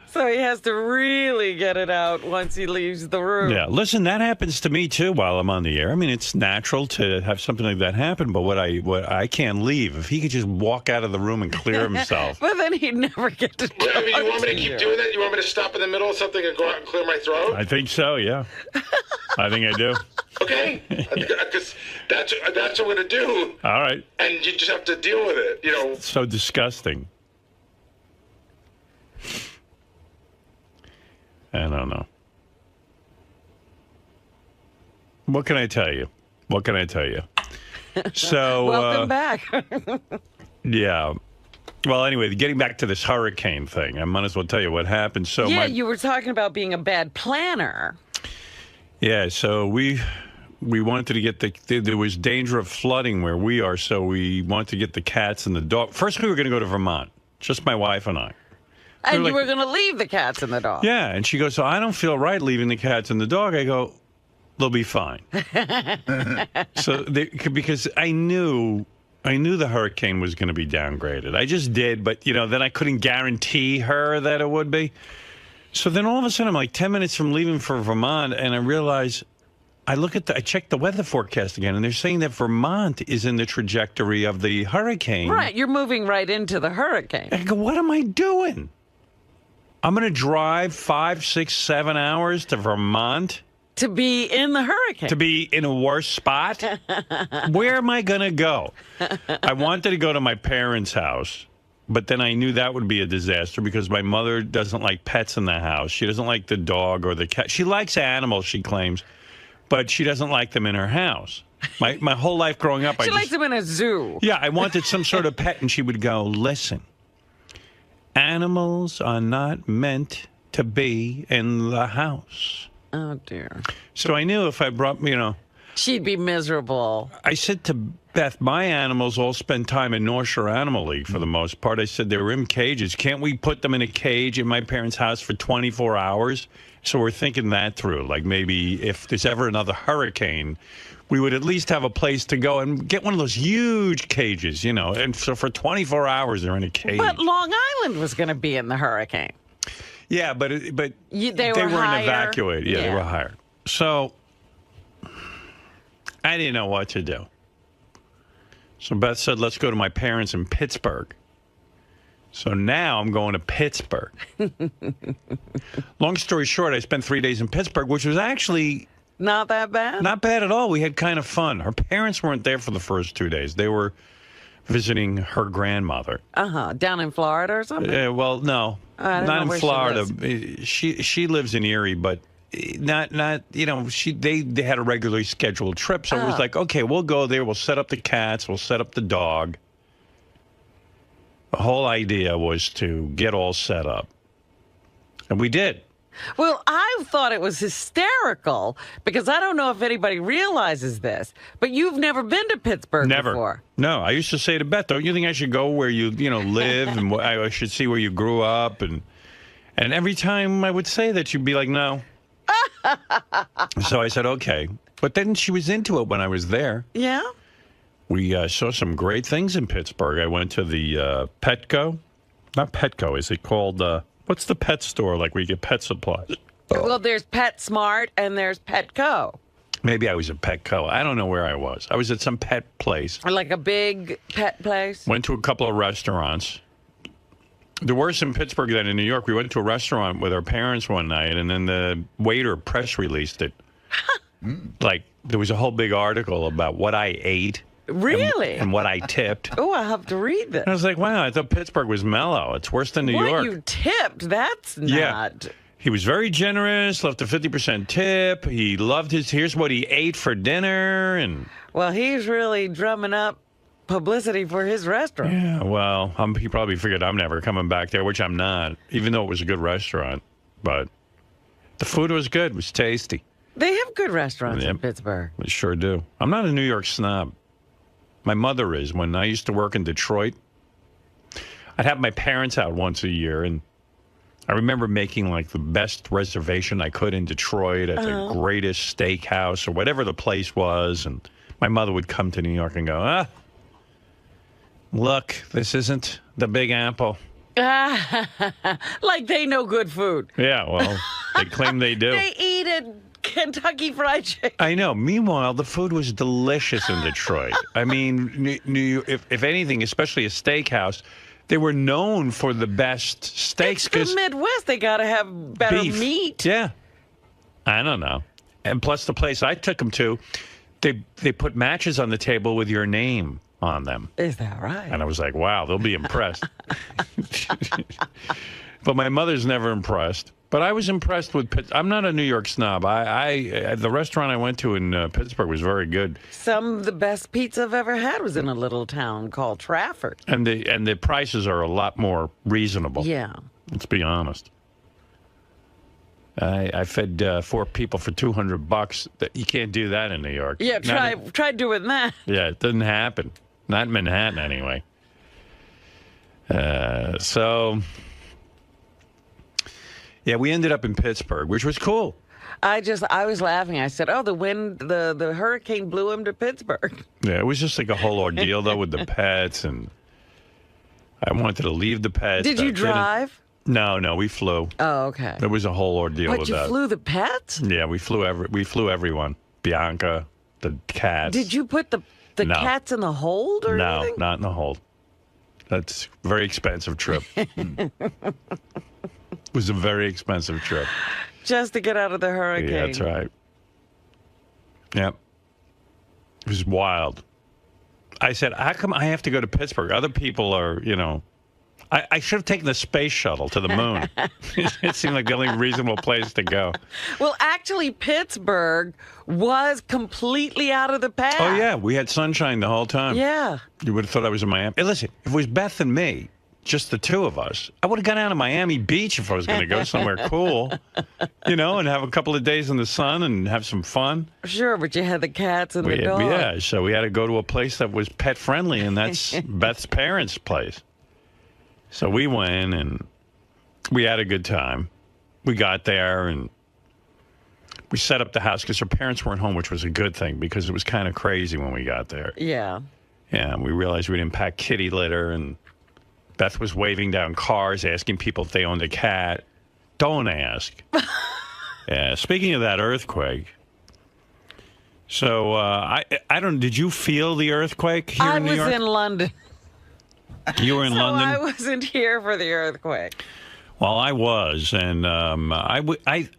So he has to really get it out once he leaves the room. Yeah, listen, that happens to me too while I'm on the air. I mean, it's natural to have something like that happen, but what I can't leave. If he could just walk out of the room and clear himself. But then he'd never get to talk You want me to keep doing that? You want me to stop in the middle of something and go out and clear my throat? I think so, yeah. I think I do. Okay, because that's what I'm going to do. All right. And you just have to deal with it, you know. It's so disgusting. I don't know. What can I tell you? So, welcome back. Yeah. Well, anyway, getting back to this hurricane thing, I might as well tell you what happened. So, you were talking about being a bad planner. Yeah, so we wanted to get there was danger of flooding where we are, so we wanted to get the cats and the dog. First, we were going to go to Vermont, just my wife and I. And you were going to leave the cats and the dog. Yeah, and she goes, so I don't feel right leaving the cats and the dog. I go, they'll be fine. Because I knew the hurricane was going to be downgraded. I just did, but, then I couldn't guarantee her that it would be. So then all of a sudden, I'm like 10 minutes from leaving for Vermont, and I realize, I checked the weather forecast again, and they're saying that Vermont is in the trajectory of the hurricane. Right, you're moving right into the hurricane. I go, what am I doing? I'm going to drive 5, 6, 7 hours to Vermont? To be in the hurricane. To be in a worse spot? Where am I going to go? I wanted to go to my parents' house, But then I knew that would be a disaster because my mother doesn't like pets in the house. She doesn't like the dog or the cat. She likes animals, she claims, but she doesn't like them in her house. My whole life growing up, She likes them in a zoo. Yeah, I wanted some sort of pet, and she would go, listen, animals are not meant to be in the house. Oh, dear. So I knew if I brought, she'd be miserable. I said to Beth, my animals all spend time in North Shore Animal League for the most part. I said, they're in cages. Can't we put them in a cage in my parents' house for 24 hours? So we're thinking that through. Like maybe if there's ever another hurricane, we would at least have a place to go and get one of those huge cages, And so for 24 hours, they're in a cage. But Long Island was going to be in the hurricane. Yeah, but they weren't hired. evacuated. Yeah, they were hired. So I didn't know what to do. So Beth said, let's go to my parents in Pittsburgh. So now I'm going to Pittsburgh. Long story short, I spent 3 days in Pittsburgh, which was actually not that bad. Not bad at all. We had kind of fun. Her parents weren't there for the first 2 days. They were visiting her grandmother. Down in Florida or something? Well, no. Not in Florida. She lives in Erie, but not they had a regularly scheduled trip, so it was like, okay, we'll go there, we'll set up the cats, we'll set up the dog. The whole idea was to get all set up. And we did. Well, I thought it was hysterical because I don't know if anybody realizes this, but you've never been to Pittsburgh before. No, I used to say to Beth, don't you think I should go where you live and I should see where you grew up? And every time I would say that, you'd be like, no. So I said, okay. But then she was into it when I was there. Yeah? We saw some great things in Pittsburgh. I went to the Petco. Not Petco, is it called... what's the pet store like where you get pet supplies? Well, there's PetSmart and there's Petco. Maybe I was at Petco. I don't know where I was. I was at some pet place. Like a big pet place? Went to a couple of restaurants. There were some in Pittsburgh than in New York. We went to a restaurant with our parents one night, and then the waiter press released it. Like, there was a whole big article about what I ate. Really? And what I tipped. Oh, I'll have to read this. And I was like, wow, I thought Pittsburgh was mellow. It's worse than New What York. you tipped? That's not... Yeah. He was very generous, left a 50% tip. He loved here's what he ate for dinner. And well, he's really drumming up publicity for his restaurant. yeah, well, he probably figured I'm never coming back there, which I'm not, even though it was a good restaurant. But the food was good. It was tasty. They have good restaurants in Pittsburgh. They sure do. I'm not a New York snob. My mother is. When I used to work in Detroit, I'd have my parents out once a year, and I remember making like the best reservation I could in Detroit at the greatest steakhouse or whatever the place was, and my mother would come to New York and go, look, this isn't the Big Apple. Like they know good food. Yeah, well, they claim they do. They eat at Kentucky Fried Chicken. I know. Meanwhile, the food was delicious in Detroit. I mean, if anything, especially a steakhouse, they were known for the best steaks. It's the Midwest. They got to have better meat. Yeah. I don't know. And plus, the place I took them to, they put matches on the table with your name on them. Is that right? And I was like, wow, they'll be impressed. But my mother's never impressed. But I was impressed with I'm not a New York snob. The restaurant I went to in Pittsburgh was very good. Some of the best pizza I've ever had was in a little town called Trafford. And the prices are a lot more reasonable. Yeah. Let's be honest. I fed 4 people for $200. You can't do that in New York. Yeah, try doing that. Yeah, it doesn't happen. Not in Manhattan, anyway. Yeah, we ended up in Pittsburgh, which was cool. I was laughing. I said, "Oh, the hurricane blew him to Pittsburgh." Yeah, it was just like a whole ordeal though with the pets, and I wanted to leave the pets. Did you drive? No, we flew. Oh, okay. There was a whole ordeal with that. You flew the pets? Yeah, we flew everyone. Bianca, the cats. Did you put the cats in the hold or anything? No, not in the hold. That's a very expensive trip. It was a very expensive trip. Just to get out of the hurricane. Yeah, that's right. Yep. It was wild. I said, how come I have to go to Pittsburgh? Other people are, I should have taken the space shuttle to the moon. It seemed like the only reasonable place to go. Well, actually, Pittsburgh was completely out of the path. Oh, yeah. We had sunshine the whole time. Yeah. You would have thought I was in Miami. Hey, listen, if it was Beth and me, just the two of us, I would have gone out to Miami Beach if I was going to go somewhere cool, and have a couple of days in the sun and have some fun. Sure, but you had the cats and the dog. Yeah, so we had to go to a place that was pet friendly, and that's Beth's parents' place. So we went, and we had a good time. We got there, and we set up the house because her parents weren't home, which was a good thing because it was kind of crazy when we got there. Yeah. Yeah, and we realized we didn't pack kitty litter, and Beth was waving down cars, asking people if they owned a cat. Don't ask. Yeah. Speaking of that earthquake, so I don't. Did you feel the earthquake here in New York? I was in London. You were in London. I wasn't here for the earthquake. Well, I was, and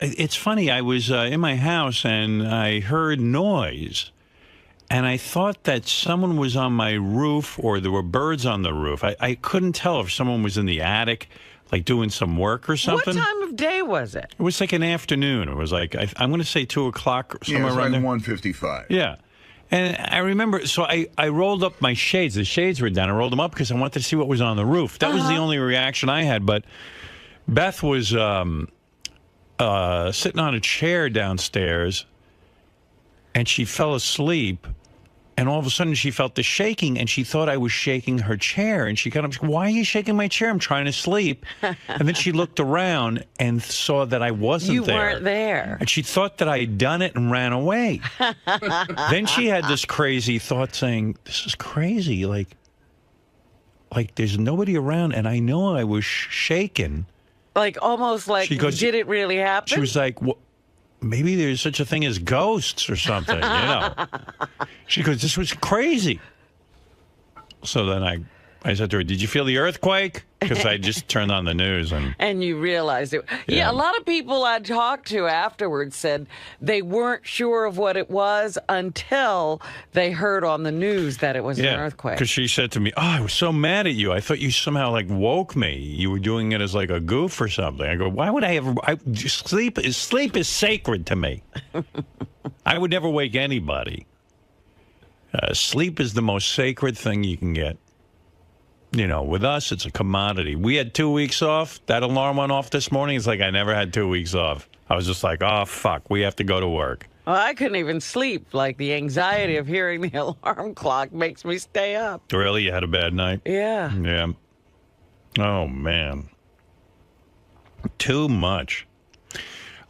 it's funny. I was in my house, and I heard noise. And I thought that someone was on my roof or there were birds on the roof. I couldn't tell if someone was in the attic, like doing some work or something. What time of day was it? It was like an afternoon. It was like, I'm going to say 2 o'clock or somewhere around there. 1:55. Yeah. And I remember, so I rolled up my shades. The shades were down. I rolled them up because I wanted to see what was on the roof. That was the only reaction I had. But Beth was sitting on a chair downstairs, and she fell asleep, and all of a sudden she felt the shaking, and she thought I was shaking her chair, and she got up, why are you shaking my chair? I'm trying to sleep. And then she looked around and saw that I wasn't there. You weren't there. And she thought that I had done it and ran away. Then she had this crazy thought saying, this is crazy, like there's nobody around, and I know I was shaken. Like, almost like, She goes- did it really happen? She was like, well, maybe there's such a thing as ghosts or something, She goes, this was crazy. So then I said to her, did you feel the earthquake? Because I just turned on the news. And you realized it. Yeah, a lot of people I talked to afterwards said they weren't sure of what it was until they heard on the news that it was an earthquake. Because she said to me, I was so mad at you. I thought you somehow woke me. You were doing it as like a goof or something. I go, why would I ever? Sleep is sacred to me. I would never wake anybody. Sleep is the most sacred thing you can get. With us, it's a commodity. We had 2 weeks off. That alarm went off this morning. It's like I never had 2 weeks off. I was just like, oh, fuck, we have to go to work. Well, I couldn't even sleep. Like, the anxiety of hearing the alarm clock makes me stay up. Really? You had a bad night? Yeah. Yeah. Oh, man. Too much.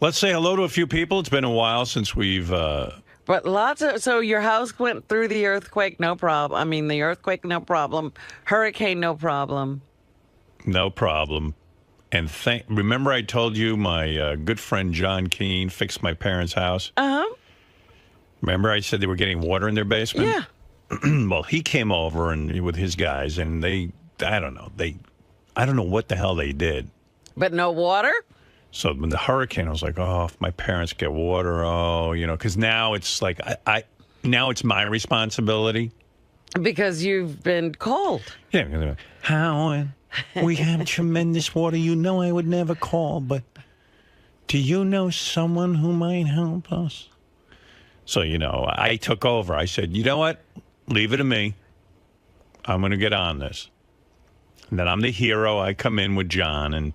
Let's say hello to a few people. It's been a while since we've... But so your house went through the earthquake, no problem. I mean, the earthquake, no problem. Hurricane, no problem. No problem. And remember I told you my good friend John Keene fixed my parents' house? Uh-huh. Remember I said they were getting water in their basement? Yeah. Well, he came over and with his guys, and I don't know what the hell they did. But no water? So when the hurricane, I was like, oh, if my parents get water, because now it's like, now it's my responsibility. Because you've been called. Yeah. Howard, we have tremendous water. I would never call, but do you know someone who might help us? So, I took over. I said, you know what? Leave it to me. I'm going to get on this. And then I'm the hero. I come in with John, and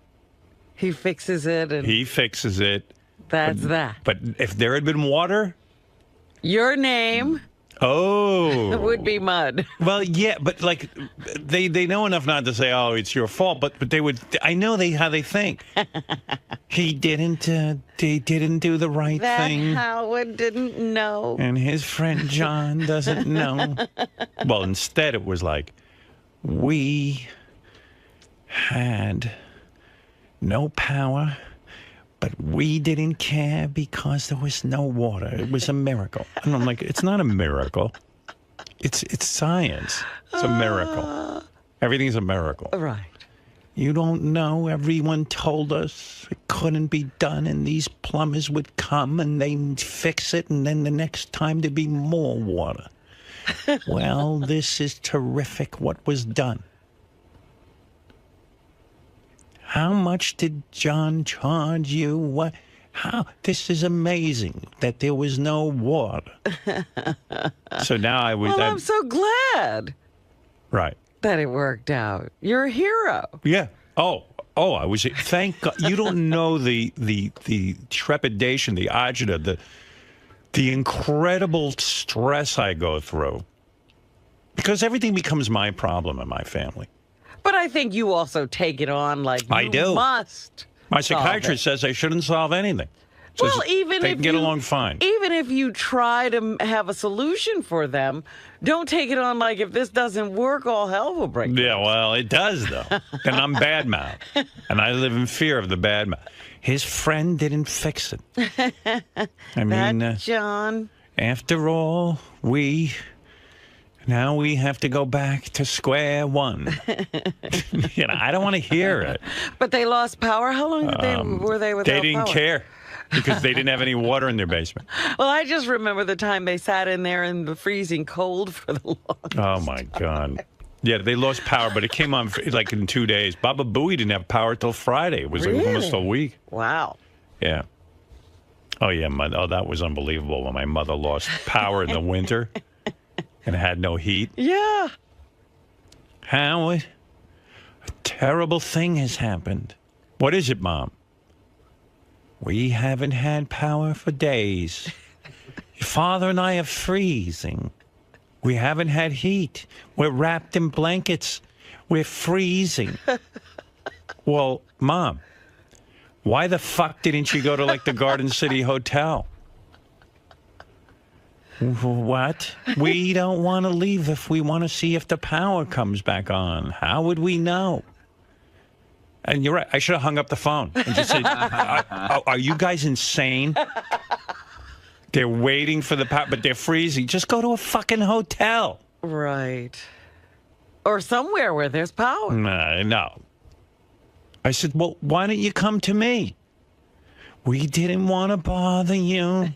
he fixes it. He fixes it. That's that. But if there had been water, your name would be Mud. Well, yeah, but they know enough not to say, oh, it's your fault, but they would. I know how they think. He didn't do the right thing. That Howard didn't know. And his friend John doesn't know. Well, instead it was like, we had no power, but we didn't care because there was no water. It was a miracle. And I'm like, it's not a miracle. It's science. It's a miracle. Everything's a miracle. Right. You don't know. Everyone told us it couldn't be done, and these plumbers would come and they'd fix it, and then the next time there'd be more water. Well, this is terrific what was done. How much did John charge you? What? How? This is amazing that there was no water. So now I'm so glad. Right. That it worked out. You're a hero. Yeah. Oh, I was. Thank God. You don't know the trepidation, the agita, the incredible stress I go through, because everything becomes my problem in my family. But I think you also take it on like I do. Must. My psychiatrist says I shouldn't solve anything. Well, Says even they if can get you, along fine. Even if you try to have a solution for them, don't take it on like if this doesn't work, all hell will break loose. Yeah, well, it does, though. And I'm bad mouth. And I live in fear of the bad mouth. His friend didn't fix it. I mean, John. After all, now we have to go back to square one. I don't want to hear it. But they lost power. How long were they without power? They didn't care because they didn't have any water in their basement. Well, I just remember the time they sat in there in the freezing cold for the longest. Oh, my God. Yeah, they lost power, but it came on like in 2 days. Baba Booey didn't have power till Friday. It was like almost a week. Wow. Yeah. Oh, yeah. That was unbelievable when my mother lost power in the winter and had no heat. Yeah. Howard, a terrible thing has happened. What is it, Mom? We haven't had power for days. Your father and I are freezing. We haven't had heat. We're wrapped in blankets. We're freezing. Well, Mom, why the fuck didn't you go to like the Garden City Hotel? What? We don't want to leave if we want to see if the power comes back on. How would we know? And you're right. I should have hung up the phone and just said, are you guys insane? They're waiting for the power, but they're freezing. Just go to a fucking hotel. Right. Or somewhere where there's power. No. I said, well, why don't you come to me? We didn't want to bother you.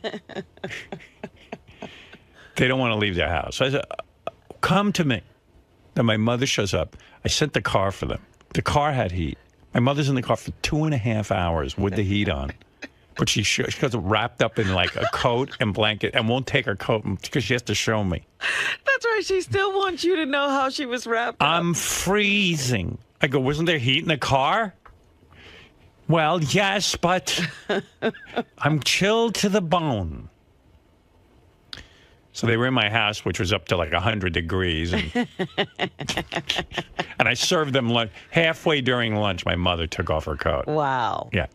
They don't want to leave their house. So I said, come to me. Then my mother shows up. I sent the car for them. The car had heat. My mother's in the car for 2.5 hours with the heat on. But she goes wrapped up in like a coat and blanket and won't take her coat because she has to show me. That's right. She still wants you to know how she was wrapped up. I'm freezing. I go, wasn't there heat in the car? Well, yes, but I'm chilled to the bone. So they were in my house, which was up to like 100 degrees. And I served them lunch. Halfway during lunch, my mother took off her coat. Wow. Yeah.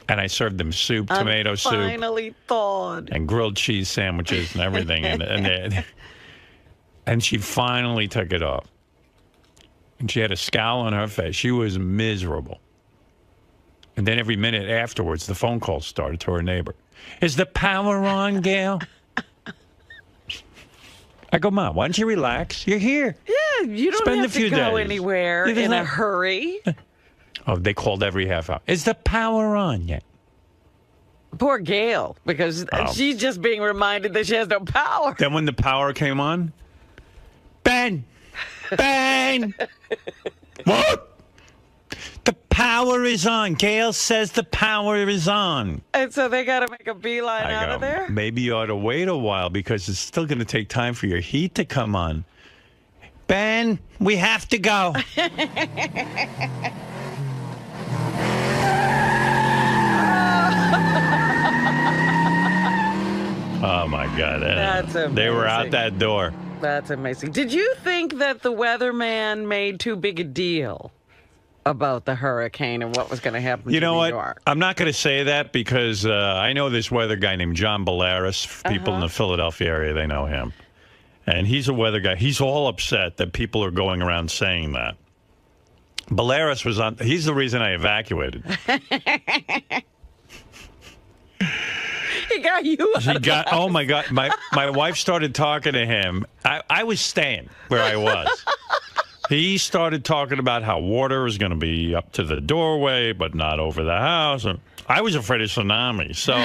And I served them soup, tomato soup. Finally thawed. And grilled cheese sandwiches and everything. And she finally took it off. And she had a scowl on her face. She was miserable. And then every minute afterwards, the phone call started to her neighbor. Is the power on, Gail? I go, Mom, why don't you relax? You're here. Yeah, you don't Spend have a few to go days. anywhere in a hurry. Oh, they called every half hour. Is the power on yet? Poor Gail, because she's just being reminded that she has no power. Then when the power came on, Ben! What? The power is on. Gail says the power is on. And so they got to make a beeline out of there? Maybe you ought to wait a while because it's still going to take time for your heat to come on. Ben, we have to go. Oh, my God. That's amazing. They were out that door. That's amazing. Did you think that the weatherman made too big a deal about the hurricane and what was going to happen to New York? I'm not going to say that because I know this weather guy named John 𝗛𝗿𝗱. People in the Philadelphia area, they know him. And he's a weather guy. He's all upset that people are going around saying that. 𝗛𝗱𝗱 was on. He's the reason I evacuated. He got you out Oh, my God. My wife started talking to him. I was staying where I was. He started talking about how water was going to be up to the doorway, but not over the house. And I was afraid of tsunami, so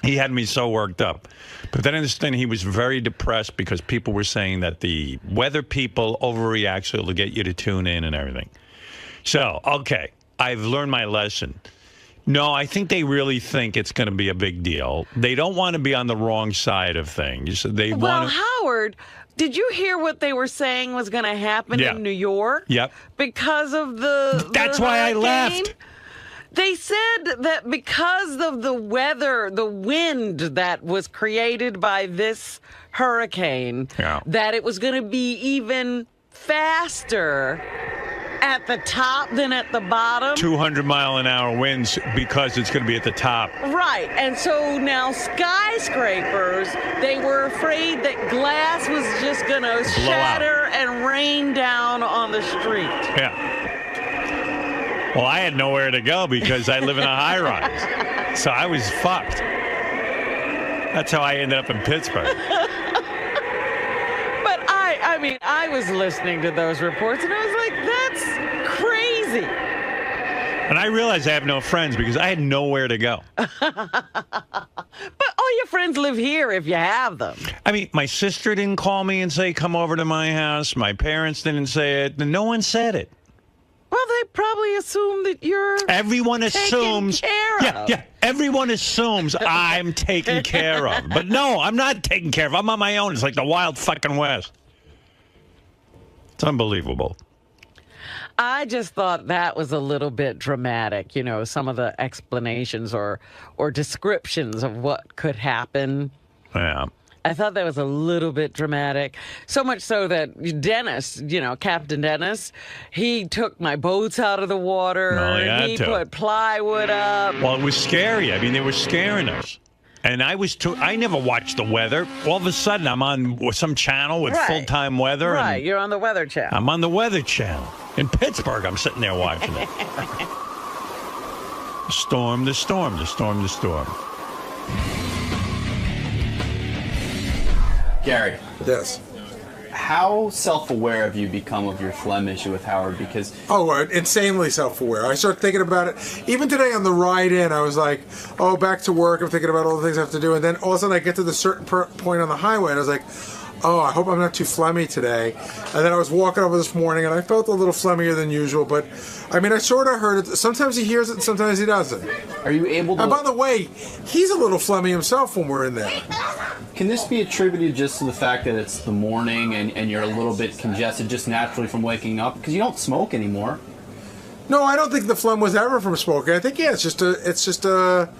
he had me so worked up. But then I understand he was very depressed because people were saying that the weather people overreact so to get you to tune in and everything. So, okay, I've learned my lesson. No, I think they really think it's going to be a big deal. They don't want to be on the wrong side of things. They want to... Howard, did you hear what they were saying was going to happen in New York? Yep. Because of the That's why I left. They said that because of the weather, the wind that was created by this hurricane, that it was going to be even faster at the top than at the bottom. 200-mile-an-hour winds because it's going to be at the top. Right. And so now skyscrapers, they were afraid that glass was just going to shatter and rain down on the street. Yeah. Well, I had nowhere to go because I live in a high-rise. So I was fucked. That's how I ended up in Pittsburgh. I mean, I was listening to those reports, and I was like, that's crazy. And I realized I have no friends because I had nowhere to go. But all your friends live here if you have them. I mean, my sister didn't call me and say, come over to my house. My parents didn't say it. No one said it. Well, they probably assume that you're Everyone assumes. care of. Yeah. Everyone assumes I'm taken care of. But no, I'm not taken care of. I'm on my own. It's like the wild fucking West. It's unbelievable. I just thought that was a little bit dramatic, you know, some of the explanations or descriptions of what could happen. Yeah. I thought that was a little bit dramatic. So much so that Dennis, you know, Captain Dennis, he took my boats out of the water. Well, he had to. Put plywood up. Well, it was scary. I mean, they were scaring us. And I never watched the weather. All of a sudden, I'm on some channel with full-time weather. Right, you're on the Weather Channel. I'm on the Weather Channel. In Pittsburgh, I'm sitting there watching it. Storm, the storm, the storm, the storm. Gary. Yes. How self-aware have you become of your phlegm issue with Howard? Because insanely self-aware. I started thinking about it. Even today on the ride in, I was like, back to work. I'm thinking about all the things I have to do. And then all of a sudden I get to the certain point on the highway, and I was like, I hope I'm not too phlegmy today. And then I was walking over this morning, and I felt a little phlegmier than usual. But, I mean, I sort of heard it. Sometimes he hears it, and sometimes he doesn't. Are you able to... And by the way, he's a little phlegmy himself when we're in there. Can this be attributed just to the fact that it's the morning and you're a little bit congested just naturally from waking up? Because you don't smoke anymore. No, I don't think the phlegm was ever from smoking. I think, it's just a,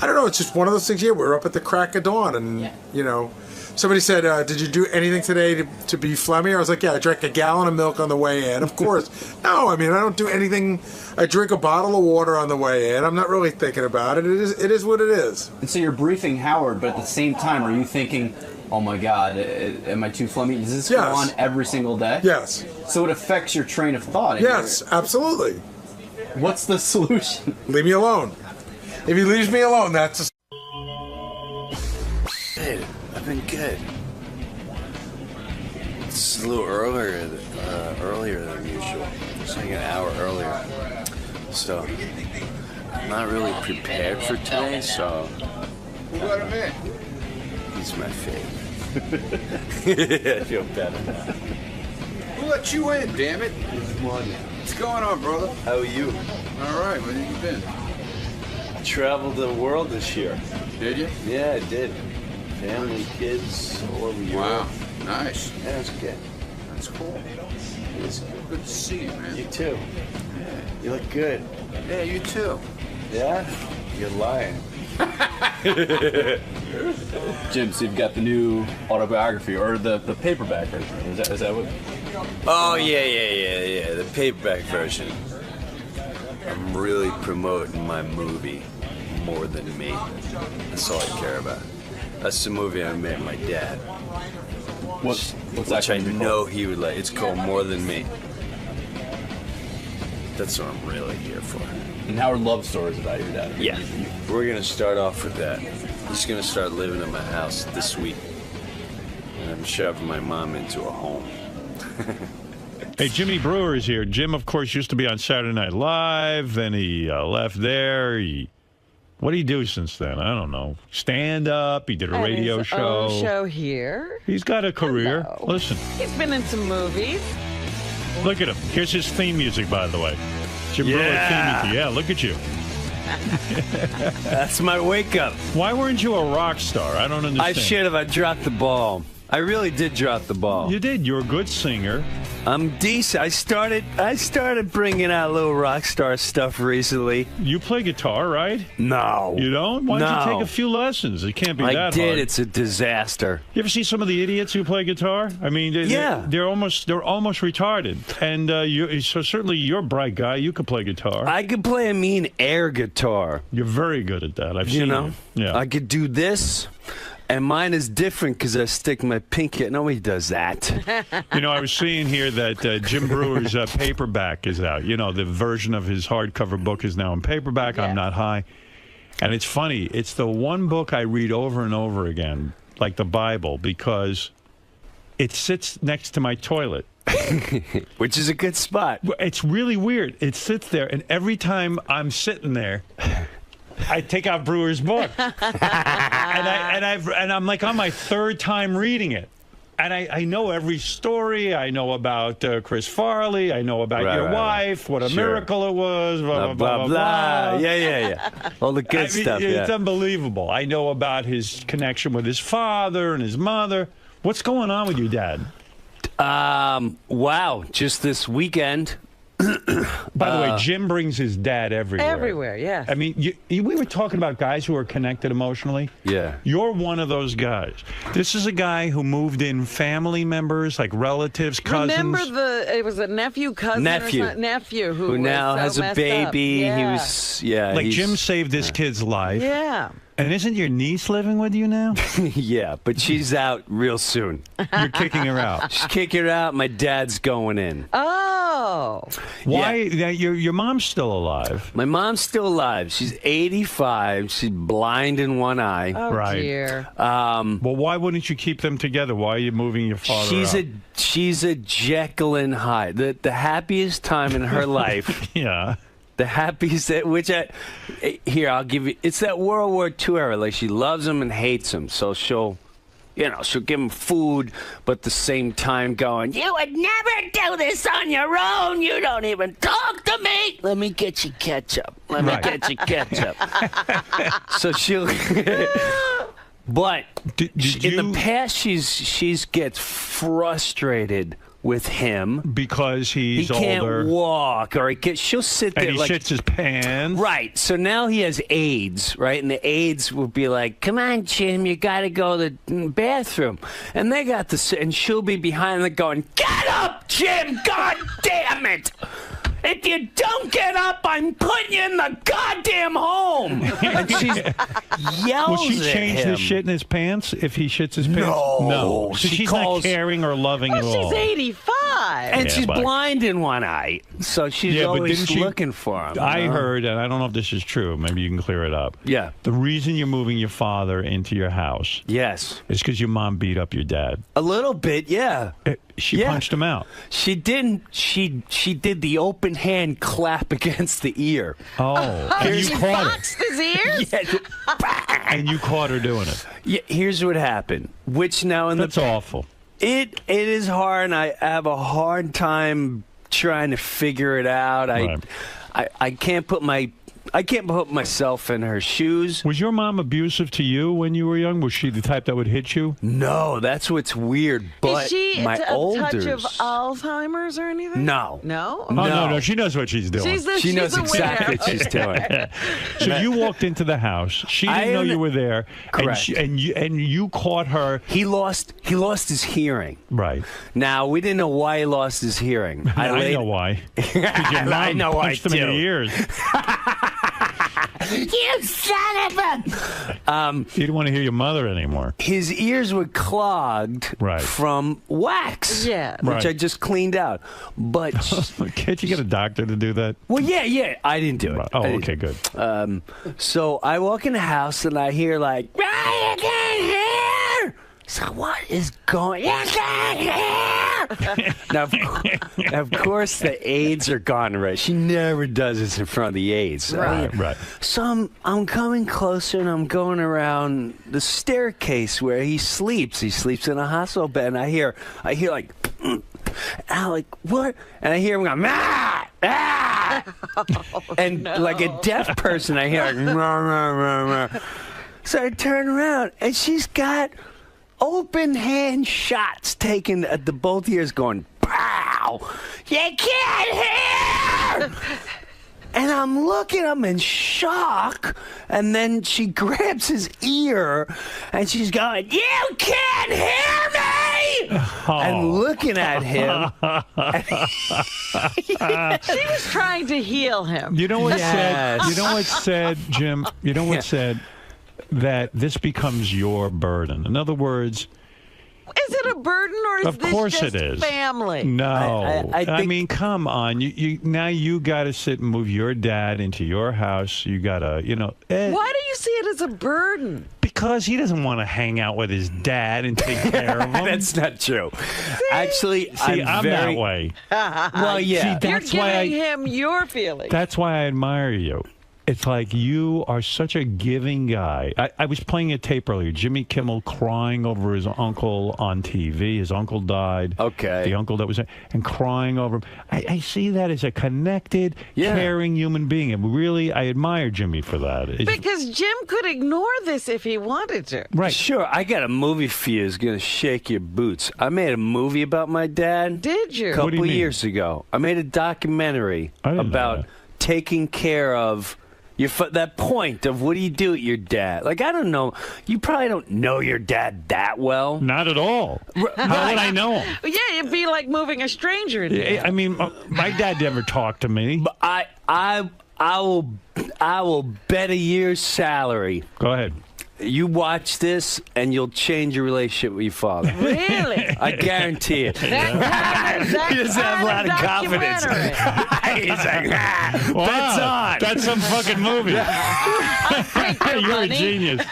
I don't know, it's just one of those things. Yeah, we're up at the crack of dawn, and, you know... Somebody said, did you do anything today to be phlegmy? I was like, yeah, I drank a gallon of milk on the way in. Of course. No, I mean, I don't do anything. I drink a bottle of water on the way in. I'm not really thinking about it. It is what it is. And so you're briefing Howard, but at the same time, are you thinking, oh my God, am I too phlegmy? Does this go on every single day? Yes. So it affects your train of thought. Yes, absolutely. What's the solution? Leave me alone. If he leaves me alone, that's a... Hey, I've been good. It's a little earlier than usual. It's like an hour earlier. So, I'm not really prepared for today, so... Who let him in? He's my favorite. I feel better now. Who let you in, damn it? What's going on, brother? How are you? All right, where have you been? I traveled the world this year. Did you? Yeah, I did. Family, kids, all over Europe. Wow, nice. Yeah, it's good. That's cool. It's good. Good to see you, man. You too. Yeah. You look good. Yeah, you too. Yeah? You're lying. Jim, so you've got the new autobiography, or the paperback version. Is that what? Oh, yeah. The paperback version. I'm really promoting my movie more than me. That's all I care about. That's the movie I made my dad. What's which I know he would like. It's called More Than Me. That's what I'm really here for. And Howard loves stories about your dad. Yeah. We're going to start off with that. He's going to start living in my house this week. And I'm shoving my mom into a home. Hey, Jimmy Brewer is here. Jim, of course, used to be on Saturday Night Live. Then he left there. What did he do since then? I don't know. Stand up. He did a radio show. Own show here. He's got a career. Hello. Listen. He's been in some movies. Look at him. Here's his theme music, by the way. Jim Brewer came with you. Yeah, look at you. That's my wake up. Why weren't you a rock star? I don't understand. I should have. I dropped the ball. I really did drop the ball. You did. You're a good singer. I'm decent. I started bringing out little rock star stuff recently. You play guitar, right? No. You don't? Why don't you take a few lessons? It can't be that hard. I did. It's a disaster. You ever see some of the idiots who play guitar? I mean, they're almost retarded. And so certainly you're a bright guy. You could play guitar. I could play a mean air guitar. You're very good at that. I've seen you. Yeah. I could do this. And mine is different because I stick my pinky. Nobody does that. I was seeing here that Jim Brewer's paperback is out. The version of his hardcover book is now in paperback. Yeah. I'm Not High. And it's funny. It's the one book I read over and over again, like the Bible, because it sits next to my toilet. Which is a good spot. It's really weird. It sits there, and every time I'm sitting there, I take out Brewer's book, and I'm like on my third time reading it, and I know every story. I know about Chris Farley. I know about your wife. What a miracle it was. Blah blah blah. Yeah. All the good stuff. It's unbelievable. I know about his connection with his father and his mother. What's going on with your dad? Wow! Just this weekend. By the way, Jim brings his dad everywhere. Everywhere, yeah. I mean, we were talking about guys who are connected emotionally. Yeah. You're one of those guys. This is a guy who moved in family members, like relatives, cousins. Remember it was a nephew, cousin, nephew who now was has a baby. Yeah. He was, like Jim saved this kid's life. Yeah. And isn't your niece living with you now? Yeah, but she's out real soon. You're kicking her out. She's kicking her out. My dad's going in. Oh. Why? Yeah. Your mom's still alive. My mom's still alive. She's 85. She's blind in one eye. Oh, right. Dear. Well, why wouldn't you keep them together? Why are you moving your father out? She's a Jekyll and Hyde. The happiest time in her life. Yeah. The happiest, here, I'll give you, it's that World War II era. Like, she loves him and hates him. So she'll give him food, but at the same time going, you would never do this on your own. You don't even talk to me. Let me get you ketchup. So she'll, but in the past, she's gets frustrated with him because he's older. He can't older. walk, or she'll sit there and he shits his pants. Right. So now he has AIDS, right? And the AIDS will be like, "Come on, Jim, you got to go to the bathroom." And they got and she'll be behind them going, "Get up, Jim! God damn it! If you don't get up, I'm putting you in the goddamn home." And she yells Will she change at him. the shit in his pants if he shits his pants? No. So she's not caring or loving at all. She's 85. And she's blind in one eye, so she's always looking for him. I heard, and I don't know if this is true, maybe you can clear it up. Yeah. The reason you're moving your father into your house is because your mom beat up your dad. A little bit, yeah. She punched him out. She didn't. She did the open hand clap against the ear. Oh, and you caught boxed his ears? Yeah. And you caught her doing it. Yeah, here's what happened. Which now in That's awful. It is hard, and I have a hard time trying to figure it out. I can't put myself in her shoes. Was your mom abusive to you when you were young? Was she the type that would hit you? No, that's what's weird. But is she my a olders, touch of Alzheimer's or anything? No. No? Oh, no. She knows what she's doing. She knows exactly what she's doing. So you walked into the house. She didn't know you were there. Correct. And you caught her. He lost his hearing. Right. Now, we didn't know why he lost his hearing. I know why. Because your mom punched him in the ears. You son of a... You didn't want to hear your mother anymore. His ears were clogged from wax, which I just cleaned out. But can't you get a doctor to do that? Well, yeah. I didn't do it. Oh, okay, good. So I walk in the house and I hear like, "I can't hear." So what is going? You can't hear. Now, of course, the aides are gone. Right? She never does this in front of the aides. Right. So I'm coming closer and I'm going around the staircase where he sleeps. He sleeps in a hospital bed. And I hear like, and I'm like, what? And I hear him go, "Ah!" ah! And like a deaf person, I hear, so I turn around, and she's got open hand shots taken at the both ears going, pow! You can't hear! And I'm looking, I'm in shock, and then she grabs his ear, and she's going, you can't hear me! And looking at him. She was trying to heal him. You know what said? You know what said, Jim? You know what said? That this becomes your burden. In other words, is it a burden or is of this course just it is. family? No, I mean, come on. Now you got to sit and move your dad into your house. You got to, you know. Why do you see it as a burden? Because he doesn't want to hang out with his dad and take care of him. That's not true. Actually, I'm that way. Well, yeah. You're giving him your feelings. That's why I admire you. It's like you are such a giving guy. I was playing a tape earlier. Jimmy Kimmel crying over his uncle on TV. His uncle died. Okay. The uncle that was... And crying over him. I see that as a connected, caring human being. And really, I admire Jimmy for that. Because Jim could ignore this if he wanted to. Right. Sure, I got a movie for you that's going to shake your boots. I made a movie about my dad. Did you? A couple years ago. I made a documentary about taking care of... that point of what do you do at your dad? Like, I don't know. You probably don't know your dad that well. Not at all. How would I know him? Yeah, it'd be like moving a stranger into Yeah, I mean, my dad never talked to me. But I will bet a year's salary. Go ahead. You watch this, and you'll change your relationship with your father. Really? I guarantee it. He doesn't have a lot of confidence. He's like, bets on. That's some fucking movie. You're a genius.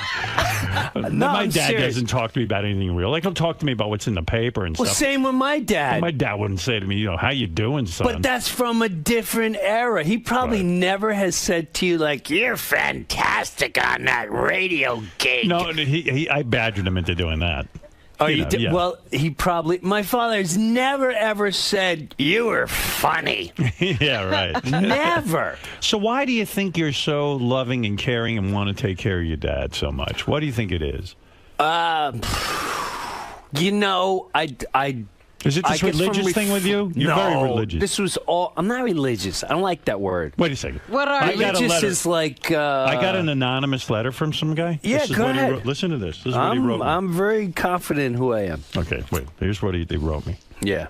My dad doesn't talk to me about anything real. Like, he'll talk to me about what's in the paper and Well, stuff. same with my dad. My dad wouldn't say to me, you know, how you doing, son? But that's from a different era. He probably never has said to you, like, you're fantastic on that radio gig. No, I badgered him into doing that. Oh, you did? Yeah. Well, he probably... My father's never, ever said, you were funny. Yeah, right. Never. So why do you think you're so loving and caring and want to take care of your dad so much? What do you think it is? You know, Is it this religious thing with you? You're very religious. This was all... I'm not religious. I don't like that word. Wait a second. What are you? Religious is like... I got an anonymous letter from some guy. Yeah, this is go what ahead. He wrote. Listen to this. This is what he wrote me. I'm very confident in who I am. Okay, wait. Here's what he wrote me. Yeah.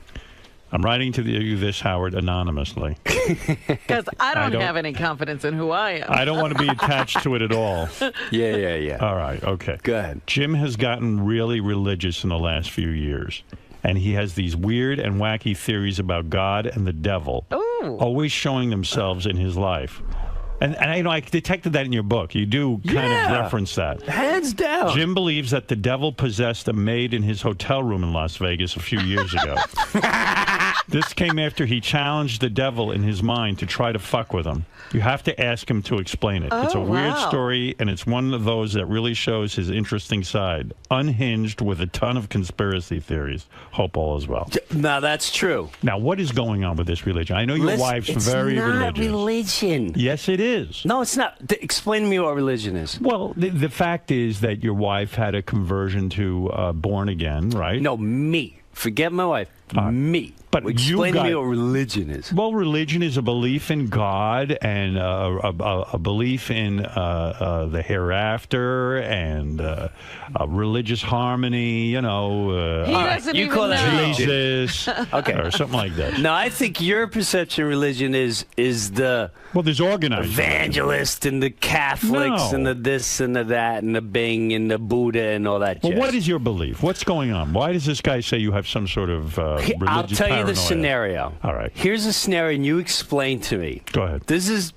I'm writing to you this, Howard, anonymously. Because I don't have any confidence in who I am. I don't want to be attached to it at all. Yeah. All right, okay. Go ahead. Jim has gotten really religious in the last few years. And he has these weird and wacky theories about God and the devil, always showing themselves in his life. And I detected that in your book. You do kind of reference that. Hands down. Jim believes that the devil possessed a maid in his hotel room in Las Vegas a few years ago. This came after he challenged the devil in his mind to try to fuck with him. You have to ask him to explain it. It's a weird story, and it's one of those that really shows his interesting side. Unhinged with a ton of conspiracy theories. Hope all is well. Now, that's true. Now, what is going on with this religion? I know your wife's very religious. It's not religion. Yes, it is. No, it's not. Explain to me what religion is. Well, the fact is that your wife had a conversion to born again, right? No, me. Forget my wife. Me. But explain to me what religion is. Well, religion is a belief in God and a belief in the hereafter and religious harmony. You know, you call that Jesus, okay, or something like that. No, I think your perception of religion is the there's organized evangelist and the Catholics and the this and the that and the Bing and the Buddha and all that. Well, jazz. what is your belief? What's going on? Why does this guy say you have some sort of religious I'll tell you the paranoia? scenario. All right. Here's a scenario, and you explain to me. Go ahead. This is...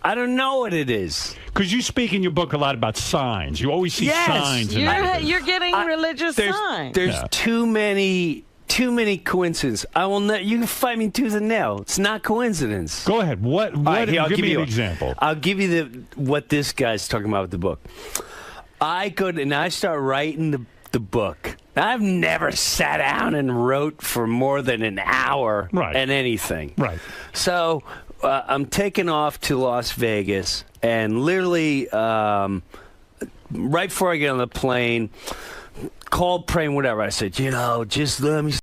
I don't know what it is. Because you speak in your book a lot about signs. You always see signs. You're getting religious signs. There's too many coincidences. I will not. You can fight me tooth and nail. It's not coincidence. Go ahead. What? Right, here, give me an example. I'll give you what this guy's talking about with the book. I go and I start writing the book. I've never sat down and wrote for more than an hour and anything. Right. So I'm taking off to Las Vegas, and literally right before I get on the plane, called, praying, whatever. I said, just let me